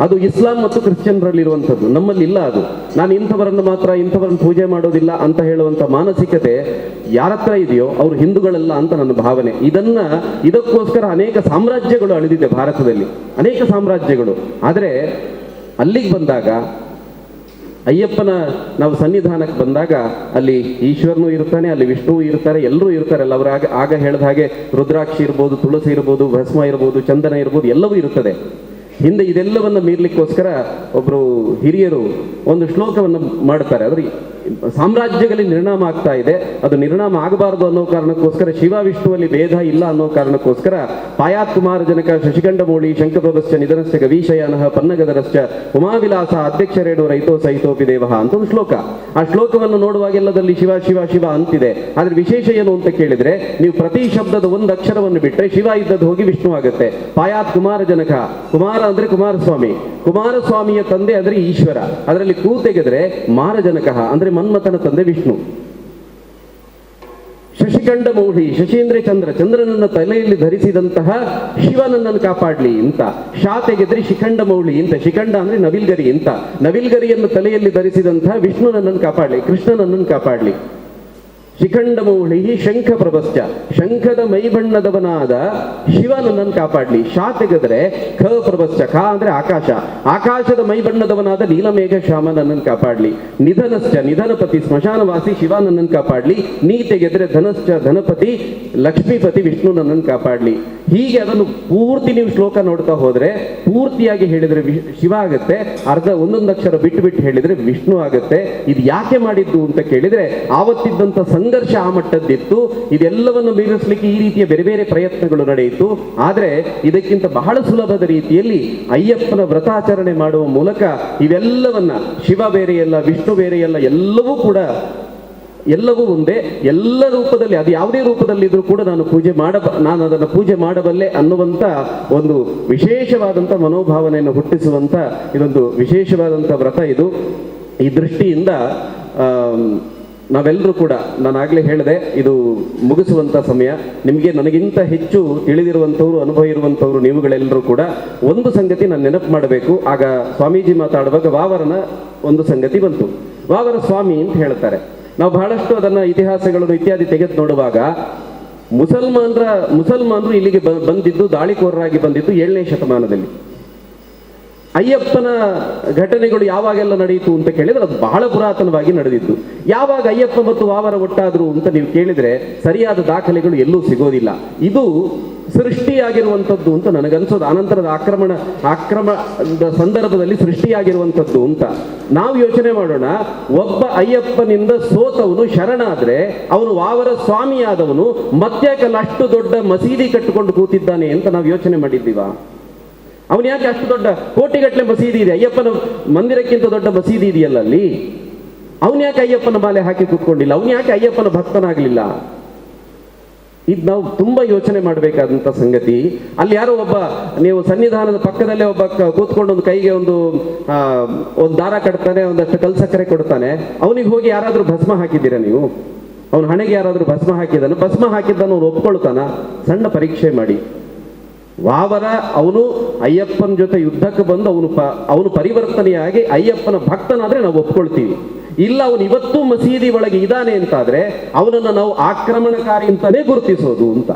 ಅದು ಇಸ್ಲಾಂ ಮತ್ತು ಕ್ರಿಶ್ಚಿಯನ್ರಲ್ಲಿರುವಂಥದ್ದು, ನಮ್ಮಲ್ಲಿ ಇಲ್ಲ ಅದು. ನಾನು ಇಂಥವರನ್ನು ಪೂಜೆ ಮಾಡೋದಿಲ್ಲ ಅಂತ ಹೇಳುವಂಥ ಮಾನಸಿಕತೆ ಯಾರ ಹತ್ರ ಇದೆಯೋ ಅವರು ಹಿಂದೂಗಳಲ್ಲ ಅಂತ ನನ್ನ ಭಾವನೆ. ಇದಕ್ಕೋಸ್ಕರ ಅನೇಕ ಸಾಮ್ರಾಜ್ಯಗಳು ಅಳಿದಿದೆ ಭಾರತದಲ್ಲಿ, ಅನೇಕ ಸಾಮ್ರಾಜ್ಯಗಳು. ಆದರೆ ಅಲ್ಲಿಗೆ ಬಂದಾಗ ಅಯ್ಯಪ್ಪನ ನಾವು ಸನ್ನಿಧಾನಕ್ಕೆ ಬಂದಾಗ ಅಲ್ಲಿ ಈಶ್ವರನೂ ಇರ್ತಾನೆ, ಅಲ್ಲಿ ವಿಷ್ಣುವು ಇರ್ತಾರೆ, ಎಲ್ಲರೂ ಇರ್ತಾರಲ್ಲ. ಅವರು ಆಗ ಹೇಳಿದ ಹಾಗೆ ರುದ್ರಾಕ್ಷಿ ಇರ್ಬೋದು, ತುಳಸಿ ಇರ್ಬೋದು, ಭಸ್ಮ ಇರ್ಬೋದು, ಚಂದನ ಇರ್ಬೋದು, ಎಲ್ಲವೂ ಇರುತ್ತದೆ. ಹಿಂದೆ ಇದೆಲ್ಲವನ್ನು ಮೀರ್ಲಿಕ್ಕೋಸ್ಕರ ಒಬ್ಬರು ಹಿರಿಯರು ಒಂದು ಶ್ಲೋಕವನ್ನು ಮಾಡ್ತಾರೆ. ಅದ್ರ ಸಾಮ್ರಾಜ್ಯಗಳಲ್ಲಿ ನಿರ್ನಾಮ ಆಗ್ತಾ ಇದೆ, ಅದು ನಿರ್ನಾಮ ಆಗಬಾರದು ಅನ್ನೋ ಕಾರಣಕ್ಕೋಸ್ಕರ ಶಿವ ವಿಷ್ಣುವಲ್ಲಿ ಭೇದ ಇಲ್ಲ ಅನ್ನೋ ಕಾರಣಕ್ಕೋಸ್ಕರ ಪಾಯಾತ್ ಕುಮಾರ ಜನಕ ಶಶಿಖಂಡಮೌಳಿ ಶಂಕತೋದಶ್ಚ ನಿಧನಶ್ಚ ಗವೀಶಯಾನಃ ಪನ್ನಗದರಶ್ಚ ಉಮಾವಿಲಾಸ ಅಧ್ಯಕ್ಷರೇಣು ರೈತೋ ಸಹಿತೋಪಿ ದೇವಃ ಅಂತ ಒಂದು ಶ್ಲೋಕ. ಆ ಶ್ಲೋಕವನ್ನು ನೋಡುವಾಗೆಲ್ಲದಲ್ಲಿ ಶಿವ ಶಿವ ಶಿವ ಅಂತಿದೆ. ಆದ್ರೆ ವಿಶೇಷ ಏನು ಅಂತ ಕೇಳಿದ್ರೆ, ನೀವು ಪ್ರತಿ ಶಬ್ದದ ಒಂದು ಅಕ್ಷರವನ್ನು ಬಿಟ್ಟರೆ ಶಿವ ಇದ್ದದ್ದು ಹೋಗಿ ವಿಷ್ಣು ಆಗುತ್ತೆ. ಪಾಯಾತ್ ಕುಮಾರ ಜನಕ, ಕುಮಾರ ಅಂದ್ರೆ ಕುಮಾರಸ್ವಾಮಿ, ಕುಮಾರಸ್ವಾಮಿಯ ತಂದೆ ಅಂದ್ರೆ ಈಶ್ವರ, ಅದರಲ್ಲಿ ಕೂ ತೆಗೆದ್ರೆ ಮಾರಜನಕ ಅಂದ್ರೆ ಮನ್ಮಥನ ತಂದೆ ವಿಷ್ಣು. ಶಶಿಖಂಡ ಮೌಢಿ, ಶಶಿ ಅಂದ್ರೆ ಚಂದ್ರ, ಚಂದ್ರನನ್ನ ತಲೆಯಲ್ಲಿ ಧರಿಸಿದಂತಹ ಶಿವನನ್ನು ಕಾಪಾಡ್ಲಿ ಅಂತ. ಶಾ ತೆಗೆದ್ರೆ ಶಿಖಂಡ ಮೌಳಿ ಅಂತ, ಶಿಖಂಡ ಅಂದ್ರೆ ನವಿಲ್ಗರಿ ಅಂತ, ನವಿಲ್ಗರಿಯನ್ನು ತಲೆಯಲ್ಲಿ ಧರಿಸಿದಂತಹ ವಿಷ್ಣುನನ್ನು ಕಾಪಾಡ್ಲಿ, ಕೃಷ್ಣನನ್ನು ಕಾಪಾಡ್ಲಿ. ಶಿಖಂಡ ಮೌಳಿ ಶಂಖ ಪ್ರಭಶ್ಚ, ಶಂಖದ ಮೈಬಣ್ಣದವನಾದ ಶಿವನನ್ನು ಕಾಪಾಡ್ಲಿ. ಶಾ ತೆಗೆದ್ರೆ ಖ ಪ್ರಭಶ್ಚ, ಖ ಅಂದ್ರೆ ಆಕಾಶ, ಆಕಾಶದ ಮೈಬಣ್ಣದವನಾದ ನೀಲಮೇಘ ಶ್ಯಾಮನನ್ನು ಕಾಪಾಡ್ಲಿ. ನಿಧನಶ್ಚ, ನಿಧನಪತಿ ಸ್ಮಶಾನವಾಸಿ ಶಿವನನ್ನು ಕಾಪಾಡ್ಲಿ. ನೀ ತೆಗೆದ್ರೆ ಧನಶ್ಚ, ಧನಪತಿ ಲಕ್ಷ್ಮೀಪತಿ ವಿಷ್ಣುನನ್ನು ಕಾಪಾಡ್ಲಿ. ಹೀಗೆ ಅದನ್ನು ಪೂರ್ತಿ ನೀವು ಶ್ಲೋಕ ನೋಡ್ತಾ ಹೋದ್ರೆ ಪೂರ್ತಿಯಾಗಿ ಹೇಳಿದ್ರೆ ಶಿವ ಆಗುತ್ತೆ, ಅರ್ಧ ಒಂದೊಂದು ಅಕ್ಷರ ಬಿಟ್ಟು ಬಿಟ್ಟು ಹೇಳಿದ್ರೆ ವಿಷ್ಣು ಆಗುತ್ತೆ. ಇದು ಯಾಕೆ ಮಾಡಿದ್ದು ಅಂತ ಕೇಳಿದ್ರೆ ಆವತ್ತಿದ್ದಂಥ ಸಂಘರ್ಷ ಆ ಮಟ್ಟದ್ದಿತ್ತು. ಇದೆಲ್ಲವನ್ನು ಮೀರಿಸಲಿಕ್ಕೆ ಈ ರೀತಿಯ ಬೇರೆ ಬೇರೆ ಪ್ರಯತ್ನಗಳು ನಡೆಯಿತು. ಆದರೆ ಇದಕ್ಕಿಂತ ಬಹಳ ಸುಲಭದ ರೀತಿಯಲ್ಲಿ ಅಯ್ಯಪ್ಪನ ವ್ರತಾಚರಣೆ ಮಾಡುವ ಮೂಲಕ ಇವೆಲ್ಲವನ್ನ, ಶಿವ ಬೇರೆಯಲ್ಲ, ವಿಷ್ಣು ಬೇರೆಯಲ್ಲ, ಎಲ್ಲವೂ ಒಂದೇ, ಎಲ್ಲ ರೂಪದಲ್ಲಿ, ಅದು ಯಾವುದೇ ರೂಪದಲ್ಲಿದ್ರೂ ಕೂಡ ನಾನು ಅದನ್ನು ಪೂಜೆ ಮಾಡಬಲ್ಲೆ ಅನ್ನುವಂಥ ಒಂದು ವಿಶೇಷವಾದಂಥ ಮನೋಭಾವನೆಯನ್ನು ಹುಟ್ಟಿಸುವಂಥ ಇದೊಂದು ವಿಶೇಷವಾದಂಥ ವ್ರತ ಇದು. ಈ ದೃಷ್ಟಿಯಿಂದ ನಾವೆಲ್ಲರೂ ಕೂಡ, ನಾನಾಗಲೇ ಹೇಳಿದೆ, ಇದು ಮುಗಿಸುವಂಥ ಸಮಯ. ನಿಮಗೆ ನನಗಿಂತ ಹೆಚ್ಚು ತಿಳಿದಿರುವಂಥವ್ರು, ಅನುಭವ ಇರುವಂಥವ್ರು ನೀವುಗಳೆಲ್ಲರೂ ಕೂಡ ಒಂದು ಸಂಗತಿ ನಾನು ನೆನಪು ಮಾಡಬೇಕು. ಆಗ ಸ್ವಾಮೀಜಿ ಮಾತಾಡುವಾಗ ವಾವರನ ಒಂದು ಸಂಗತಿ ಬಂತು. ವಾವರ ಸ್ವಾಮಿ ಅಂತ ಹೇಳ್ತಾರೆ. ನಾವು ಬಹಳಷ್ಟು ಅದನ್ನು ಇತಿಹಾಸಗಳನ್ನು ಇತ್ಯಾದಿ ತೆಗೆದು ನೋಡುವಾಗ ಮುಸಲ್ಮಾನರು ಇಲ್ಲಿಗೆ ಬಂದಿದ್ದು, ದಾಳಿಕೋರರಾಗಿ ಬಂದಿದ್ದು 7ನೇ ಶತಮಾನದಲ್ಲಿ. ಅಯ್ಯಪ್ಪನ ಘಟನೆಗಳು ಯಾವಾಗೆಲ್ಲ ನಡೆಯಿತು ಅಂತ ಕೇಳಿದ್ರೆ ಅದು ಬಹಳ ಪುರಾತನವಾಗಿ ನಡೆದಿದ್ದು. ಯಾವಾಗ ಅಯ್ಯಪ್ಪ ಮತ್ತು ವಾವರ ಒಟ್ಟಾದ್ರು ಅಂತ ನೀವು ಕೇಳಿದ್ರೆ ಸರಿಯಾದ ದಾಖಲೆಗಳು ಎಲ್ಲೂ ಸಿಗೋದಿಲ್ಲ. ಇದು ಸೃಷ್ಟಿಯಾಗಿರುವಂಥದ್ದು ಅಂತ ನನಗನ್ಸೋದು. ಅನಂತರದ ಆಕ್ರಮಣದ ಸಂದರ್ಭದಲ್ಲಿ ಸೃಷ್ಟಿಯಾಗಿರುವಂಥದ್ದು ಅಂತ ನಾವು ಯೋಚನೆ ಮಾಡೋಣ. ಒಬ್ಬ ಅಯ್ಯಪ್ಪನಿಂದ ಸೋತವನು ಶರಣಾದ್ರೆ ಅವನು ವಾವರ ಸ್ವಾಮಿಯಾದವನು ಮತ್ತ್ಯಾಕಲ್ಲ ಅಷ್ಟು ದೊಡ್ಡ ಮಸೀದಿ ಕಟ್ಟಿಕೊಂಡು ಕೂತಿದ್ದಾನೆ ಅಂತ ನಾವು ಯೋಚನೆ ಮಾಡಿದ್ದೀವ? ಅವನು ಯಾಕೆ ಅಷ್ಟು ದೊಡ್ಡ ಕೋಟಿಗಟ್ಟಲೆ ಮಸೀದಿ ಇದೆ, ಅಯ್ಯಪ್ಪನ ಮಂದಿರಕ್ಕಿಂತ ದೊಡ್ಡ ಮಸೀದಿ ಇದೆಯಲ್ಲ ಅಲ್ಲಿ, ಅವನು ಯಾಕೆ ಅಯ್ಯಪ್ಪನ ಮಾಲೆ ಹಾಕಿ ಕೂತ್ಕೊಂಡಿಲ್ಲ? ಅವನು ಯಾಕೆ ಅಯ್ಯಪ್ಪನ ಭಕ್ತನಾಗಲಿಲ್ಲ? ಇದು ನಾವು ತುಂಬಾ ಯೋಚನೆ ಮಾಡಬೇಕಾದಂತ ಸಂಗತಿ. ಅಲ್ಲಿ ಯಾರೋ ಒಬ್ಬ, ನೀವು ಸನ್ನಿಧಾನದ ಪಕ್ಕದಲ್ಲೇ ಒಬ್ಬ ಕೂತ್ಕೊಂಡು ಒಂದು ಕೈಗೆ ಒಂದು ದಾರ ಕಟ್ತಾನೆ, ಒಂದಷ್ಟು ಕಲ್ಸಕ್ಕರೆ ಕೊಡ್ತಾನೆ. ಅವನಿಗೆ ಹೋಗಿ ಯಾರಾದ್ರೂ ಭಸ್ಮ ಹಾಕಿದ್ದೀರಾ ನೀವು? ಅವನ ಹಣೆಗೆ ಯಾರಾದ್ರೂ ಭಸ್ಮ ಹಾಕಿದ್ದನ್ನು ಅವನು ಒಪ್ಕೊಳ್ತಾನ? ಸಣ್ಣ ಪರೀಕ್ಷೆ ಮಾಡಿ. ವಾವರ ಅವನು ಅಯ್ಯಪ್ಪನ ಜೊತೆ ಯುದ್ಧಕ್ಕೆ ಬಂದು ಅವನು ಪರಿವರ್ತನೆಯಾಗಿ ಅಯ್ಯಪ್ಪನ ಭಕ್ತನಾದ್ರೆ ನಾವು ಒಪ್ಕೊಳ್ತೀವಿ. ಇಲ್ಲ ಅವನು ಇವತ್ತು ಮಸೀದಿ ಒಳಗೆ ಇದ್ದಾನೆ ಅಂತಾದ್ರೆ ಅವನನ್ನು ನಾವು ಆಕ್ರಮಣಕಾರಿ ಅಂತಾನೆ ಗುರುತಿಸೋದು ಅಂತ.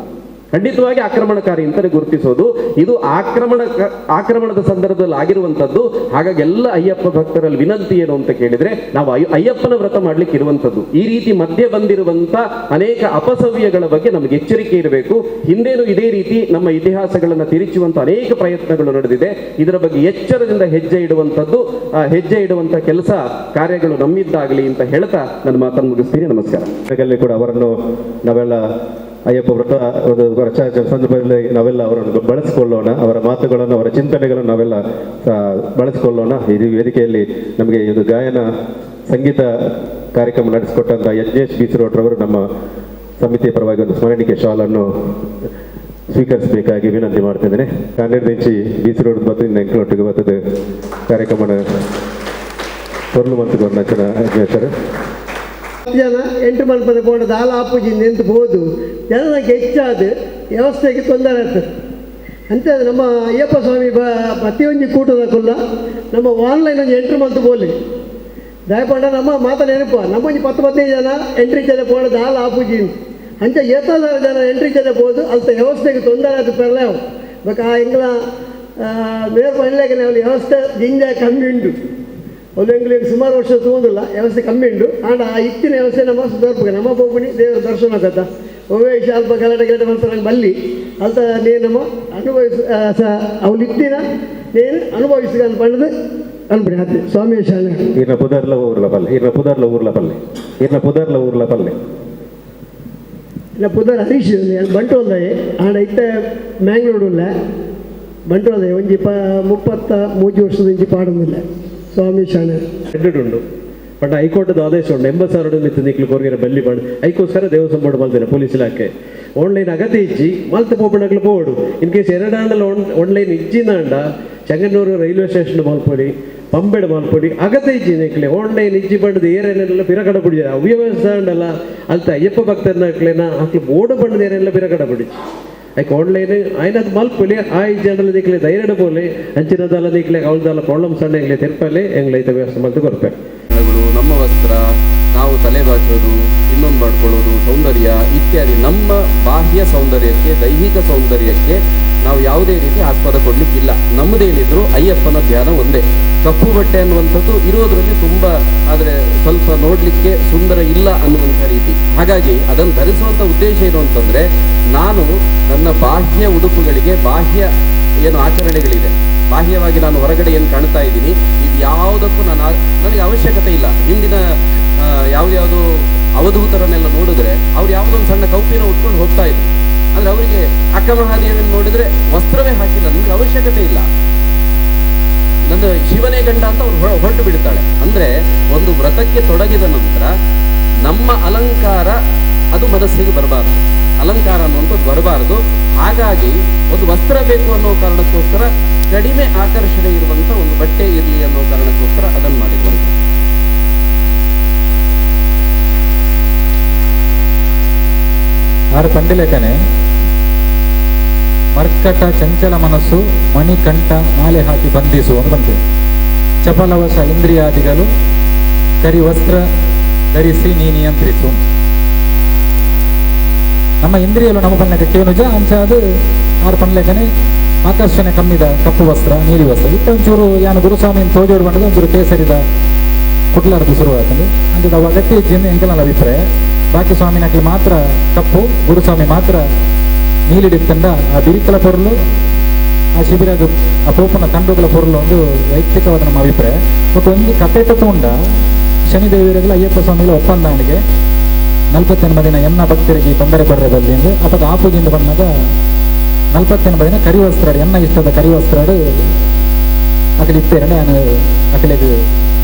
ಖಂಡಿತವಾಗಿ ಆಕ್ರಮಣಕಾರಿ ಅಂತಾನೆ ಗುರುತಿಸೋದು. ಇದು ಆಕ್ರಮಣದ ಸಂದರ್ಭದಲ್ಲಿ ಆಗಿರುವಂಥದ್ದು. ಹಾಗಾಗಿ ಎಲ್ಲ ಅಯ್ಯಪ್ಪ ಭಕ್ತರಲ್ಲಿ ವಿನಂತಿ ಏನು ಅಂತ ಕೇಳಿದ್ರೆ, ನಾವು ಅಯ್ಯಪ್ಪನ ವ್ರತ ಮಾಡ್ಲಿಕ್ಕೆ ಇರುವಂಥದ್ದು. ಈ ರೀತಿ ಮಧ್ಯೆ ಬಂದಿರುವಂತ ಅನೇಕ ಅಪಸವ್ಯಗಳ ಬಗ್ಗೆ ನಮಗೆ ಎಚ್ಚರಿಕೆ ಇರಬೇಕು. ಹಿಂದೇನು ಇದೇ ರೀತಿ ನಮ್ಮ ಇತಿಹಾಸಗಳನ್ನು ತಿರುಚುವಂತ ಅನೇಕ ಪ್ರಯತ್ನಗಳು ನಡೆದಿದೆ. ಇದರ ಬಗ್ಗೆ ಎಚ್ಚರದಿಂದ ಹೆಜ್ಜೆ ಇಡುವಂತ ಕೆಲಸ ಕಾರ್ಯಗಳು ನಮ್ಮಿದ್ದಾಗಲಿ ಅಂತ ಹೇಳ್ತಾ ನನ್ನ ಮಾತನ್ನು ಮುಗಿಸ್ತೀನಿ. ನಮಸ್ಕಾರ. ಕೂಡ ಅವರನ್ನು ನಾವೆಲ್ಲ ಅಯ್ಯಪ್ಪ ವ್ರತ ಸಂದರ್ಭದಲ್ಲಿ ನಾವೆಲ್ಲ ಅವರನ್ನು ಬಳಸಿಕೊಳ್ಳೋಣ. ಅವರ ಮಾತುಗಳನ್ನು, ಅವರ ಚಿಂತನೆಗಳನ್ನು ನಾವೆಲ್ಲ ಬಳಸಿಕೊಳ್ಳೋಣ. ಈ ವೇದಿಕೆಯಲ್ಲಿ ನಮಗೆ ಇದು ಗಾಯನ ಸಂಗೀತ ಕಾರ್ಯಕ್ರಮ ನಡೆಸಿಕೊಟ್ಟಂತ ಯಜ್ಞೇಶ್ ಬೀಸರೋಟ್ರವರು ನಮ್ಮ ಸಮಿತಿಯ ಪರವಾಗಿ ಒಂದು ಸ್ಮರಣಿಕೆ ಶಾಲನ್ನು ಸ್ವೀಕರಿಸಬೇಕಾಗಿ ವಿನಂತಿ ಮಾಡ್ತಿದ್ದೇನೆ. ಕನ್ನಡದಿಂಚಿ ಬೀಸರೋಡ್ ಮತ್ತು ಎಂಕಲೊಟ್ಟಿಗೆ ಬರ್ತದೆ ಕಾರ್ಯಕ್ರಮ ಹೊರಲು ಮತ್ತು ಗೊರ್ಣಚನ ಯಜ್ಞೇಶ್ವರ ಜನ 8 ಮಲ್ಪದ ಬೋರ್ಡ್ ದಾಲ ಆಪುಜಿಂದ ಎಂತ ಬೋದು ಜನಕ್ಕೆ ಹೆಚ್ಚಾದ ವ್ಯವಸ್ಥೆಗೆ ತೊಂದರೆ ಆಗ್ತದೆ ಅಂತೇಳಿ ನಮ್ಮ ಅಯ್ಯಪ್ಪ ಸ್ವಾಮಿ ಪ್ರತಿಯೊಂದು ಕೂಟದ ಕುಲ್ಲ ನಮ್ಮ ಆನ್ಲೈನ್ ಒಂದು ಎಂಟ್ರಿ ಮಂತ್ ಬೋಲಿ ದಯಪಂಡ ನಮ್ಮ ಮಾತಾ ನೆನಪ ನಮ್ಮ 10-15 ಜನ ಎಂಟ್ರಿ ಚಲೆ ಬೋರ್ಡ್ ದಾಲ ಆಪುಜಿ ಅಂಚೆ 7000 ಜನ ಎಂಟ್ರಿ ಚಲೆ ಬೋದು ಅಲ್ತ ವ್ಯವಸ್ಥೆಗೆ ತೊಂದರೆ ಆದ ಪರ್ಲೆ ಬೇಕಾ ಎಂಗ್ಲ ಮೇರ್ ಪಳ್ಳೆಗೆ ನಾವು ವ್ಯವಸ್ಥೆ ಜಿಂಜ ಕಮ್ಮಿ ಉಂಟು. ಒಂದು ಎಂಗ್ಲಿಗೆ ಸುಮಾರು ವರ್ಷ ತೋದಿಲ್ಲ, ವ್ಯವಸ್ಥೆ ಕಮ್ಮಿ ಉಂಟು. ಆಂಡ ಆ ಇತ್ತಿನ ವ್ಯವಸ್ಥೆ ನಮ್ಮ ಸುಧಾರ್ಪಕ ನಮ್ಮ ಬೋಗುಣಿ ದೇವರ ದರ್ಶನ ಕತ್ತ ಒವ್ವೇ ಶಾಲ್ಪ ಗಲಾಟೆ ಮಾಡ್ತಾರೆ ಬಲ್ಲಿ ಅಲ್ತ ನೇನಮ್ಮ ಅವ್ಳು ಇತ್ತಿನ ನೇನು ಅನುಭವಿಸ್ಕ ಪಂಡದು ಅನ್ಬಿಡಿ ಅದೇ ಸ್ವಾಮಿ ಶಾಲೆ ಇರ್ನ ಪುದರ್ಲ ಊರ್ಲ ಪಲ್ಲೆ ಇರ್ನ ಪುದರ್ ಇಲ್ಲ ಪುದರ್ ಹರೀಶ್ ಬಂಟು ಒಂದಾಯಿ ಆಂಡ ಇತ್ತ ಮ್ಯಾಂಗ್ಳೂರುಲ್ಲ ಬಂಟು ಒಂದಾಯಿ ಒಂಜಿ 33 ವರ್ಷದ ಇಂಚಿ ಪಾಡೋದಿಲ್ಲ ಸ್ವಾಮಿ ಶಾಲೆ ಉಂಟು. ಬಟ್ ಹೈಕೋರ್ಟ್ದ ಆದೇಶ ಉಂಟು 80,000 ನಿಂತು ನಿಕ್ಲು ಕೊರ್ಗಿರ ಬಲ್ಲಿ ಮಾಡಿ ಐಕೋಸ್ಕರ ದೇವಸ್ಥಾನ ಬೋರ್ಡ್ ಮಲ್ತೇನೆ ಪೊಲೀಸ್ ಇಲಾಖೆ ಆನ್ಲೈನ್ ಅಗತ್ಯ ಇಜ್ಜಿ ಮಲ್ತು ಪೋಪಣಗಳು ಪೋಡು. ಇನ್ ಕೇಸ್ ಎರಡಾಂಡಲ್ಲಿ ಆನ್ಲೈನ್ ಇಜ್ಜಿನಾಂಡ ಚಂಗನ್ನೂರು ರೈಲ್ವೆ ಸ್ಟೇಷನ್ ಮಾಲ್ಪೊಡಿ ಪಂಬೆಡ್ ಮಾಲ್ಪೊಡಿ ಅಗತ್ಯ ಇಜ್ಜಿ ನಿಕ್ಲೆ ಆನ್ಲೈನ್ ಇಜ್ಜಿ ಬಂಡದ ಏರೇನೆಲ್ಲ ಬಿರಗಡ ಬಿಡಿ ಅವ್ಯವಸ್ಥೆ ಉಂಡಲ್ಲ ಅಲ್ತ ಅಯ್ಯಪ್ಪ ಭಕ್ತರ್ನಕ್ಲೆನ ಹಾಕ್ಲಿ ಬೋರ್ಡ್ ಬಂಡದ ಏನೆಲ್ಲ ಬಿರಗಡ ಬಿಡಿ ಐಕೆ ಆನ್ಲೈನ್ ಆಯ್ನದು ಮಲ್ಪೊಲಿ ಆ ಇಜ್ಜಂಡಲ್ಲ ನಿಕ್ಲೆ ಧೈರ್ಯ ಬೋಲೆ ಅಂಚಿನದಲ್ಲ ನಿಕ್ಲೆ ಅವಳದಲ್ಲ ಪ್ರಾಬ್ಲಮ್ಸ್ ಅಣ್ಣ ಎಂಗ್ಲೆ ತೆರ್ಪಲೆ ಎಂಗ್ಲೈತ ವ್ಯವಸ್ಥೆ ಮಲ್ತು ಕೊರ್ಪೆ. ನಮ್ಮ ವಸ್ತ್ರ, ನಾವು ತಲೆ ಬಾಚೋದು, ಇನ್ನೊಂದು ಮಾಡ್ಕೊಳ್ಳೋದು, ಸೌಂದರ್ಯ ಇತ್ಯಾದಿ ನಮ್ಮ ಬಾಹ್ಯ ಸೌಂದರ್ಯಕ್ಕೆ, ದೈಹಿಕ ಸೌಂದರ್ಯಕ್ಕೆ ನಾವು ಯಾವುದೇ ರೀತಿ ಆಸ್ಪದ ಕೊಡ್ಲಿಕ್ಕಿಲ್ಲ. ನಮ್ಮದೇನಿದ್ರು ಅಯ್ಯಪ್ಪನ ಧ್ಯಾನ ಒಂದೇ. ಕಪ್ಪು ಬಟ್ಟೆ ಅನ್ನುವಂಥದ್ದು ಇರೋದ್ರಲ್ಲಿ ತುಂಬ, ಆದರೆ ಸ್ವಲ್ಪ ನೋಡಲಿಕ್ಕೆ ಸುಂದರ ಇಲ್ಲ ಅನ್ನುವಂಥ ರೀತಿ. ಹಾಗಾಗಿ ಅದನ್ನು ಧರಿಸುವಂಥ ಉದ್ದೇಶ ಏನು ಅಂತಂದರೆ, ನಾನು ನನ್ನ ಬಾಹ್ಯ ಉಡುಪುಗಳಿಗೆ, ಬಾಹ್ಯ ಏನು ಆಚರಣೆಗಳಿದೆ, ಬಾಹ್ಯವಾಗಿ ನಾನು ಹೊರಗಡೆ ಏನು ಕಾಣ್ತಾ ಇದ್ದೀನಿ, ಇದು ಯಾವುದಕ್ಕೂ ನನಗೆ ಅವಶ್ಯಕತೆ ಇಲ್ಲ. ಹಿಂದಿನ ಯಾವುದ್ಯಾವುದು ಅವಧೂತರನ್ನೆಲ್ಲ ನೋಡಿದ್ರೆ ಅವ್ರು ಯಾವುದೊಂದು ಸಣ್ಣ ಕೌಪಿನ ಉಟ್ಕೊಂಡು ಹೋಗ್ತಾ ಇದ್ರು. ಅಂದರೆ ಅವರಿಗೆ ಅಕ್ಕ ಮಹಾದೇವಿಯನ್ನು ನೋಡಿದ್ರೆ ವಸ್ತ್ರವೇ ಹಾಕಿಲ್ಲ, ನನಗೆ ಅವಶ್ಯಕತೆ ಇಲ್ಲ, ನನ್ನ ಶಿವನೇ ಗಂಡ ಅಂತ ಅವ್ರು ಹೊರಟು ಬಿಡ್ತಾಳೆ. ಅಂದರೆ ಒಂದು ವ್ರತಕ್ಕೆ ತೊಡಗಿದ ನಂತರ ನಮ್ಮ ಅಲಂಕಾರ ಅದು ಮನಸ್ಸಿಗೆ ಬರಬಾರ್ದು, ಅಲಂಕಾರ ಅನ್ನುವಂಥದ್ದು ಬರಬಾರದು. ಹಾಗಾಗಿ ಒಂದು ವಸ್ತ್ರ ಬೇಕು ಅನ್ನೋ ಕಾರಣಕ್ಕೋಸ್ಕರ, ಕಡಿಮೆ ಆಕರ್ಷಣೆ ಇರುವಂಥ ಒಂದು ಬಟ್ಟೆ ಇರಲಿ ಅನ್ನೋ ಕಾರಣಕ್ಕೋಸ್ಕರ ಅದನ್ನು ಮಾಡಿರುವಂಥದ್ದು. ಆರು ಪಂಡಿಲೇಖನೆ ಮರ್ಕಟ ಚಂಚಲ ಮನಸ್ಸು ಮಣಿಕಂಠ ಮಾಲೆ ಹಾಕಿ ಬಂಧಿಸು ಅಂತ ಬಂತು. ಚಪಲವಶ ಇಂದ್ರಿಯಾದಿಗಳು ಕರಿ ವಸ್ತ್ರ ಧರಿಸಿ ನೀ ನಿಯಂತ್ರಿಸು. ನಮ್ಮ ಇಂದ್ರಿಯಲು ನಮ್ಮ ಬಣ್ಣಕ್ಕೆ ಕೇನುಜ ಅಂಚ ಅದು ಆರು ಪಂಡ್ಲೇಖನೆ ಆಕರ್ಷಣೆ ಕಮ್ಮಿದ ಕಪ್ಪು ವಸ್ತ್ರ, ನೀಲಿ ವಸ್ತ್ರ ಇತ್ತ ಒಂಚೂರು ಯಾನು ಗುರುಸ್ವಾಮಿ ತೋಜೋಡು ಬಂಡದ ಒಂಚೂರು ಕೇಸರಿದ ಕುಟ್ಲಾರ್ದು ಶುರುವಾಗ್ತದೆ. ಅಂಜದ ಅವು ಅಗತ್ಯ ಇಜ್ಜಿಂದ ಎಂಕಲ ಅಭಿಪ್ರಾಯ. ಬಾಕಿ ಸ್ವಾಮಿನಕ್ಕೆ ಮಾತ್ರ ಕಪ್ಪು, ಗುರುಸ್ವಾಮಿ ಮಾತ್ರ ನೀಲಿಡಿತ್ತಂಡ ಆ ಬಿರಿಕಲ ಪೊರ್ಲು, ಆ ಶಿಬಿರದ ಆ ಪೋಪನ ತಂಡುಗಳ ಪೊರ್ಲು ಒಂದು ವೈಯಕ್ತಿಕವಾದ ನಮ್ಮ ಅಭಿಪ್ರಾಯ. ಮತ್ತು ಒಂದು ಕಥೆಟತ್ತು ಉಂಡ ಶನಿದೇವಿಯರಿಗೆಲ್ಲ ಅಯ್ಯಪ್ಪ ಸ್ವಾಮಿಗಳ ಒಪ್ಪಂದಾಣಿಗೆ 48 ದಿನ ಎನ್ನ ಭಕ್ತರಿಗೆ ತೊಂದರೆ ಬರ್ರೆ ಬರಲಿ ಎಂದು ಅಪದ ಆಪುಜಿಂದ ಬಂದಾಗ 48 ದಿನ ಕರಿವಸ್ತ್ರ ಎನ್ನ ಇಷ್ಟದ ಕರಿವಸ್ತ್ರ ಅಕಲಿ ಇತ್ತೇನೆ ನಾನು ಅಕಲಿಗೆ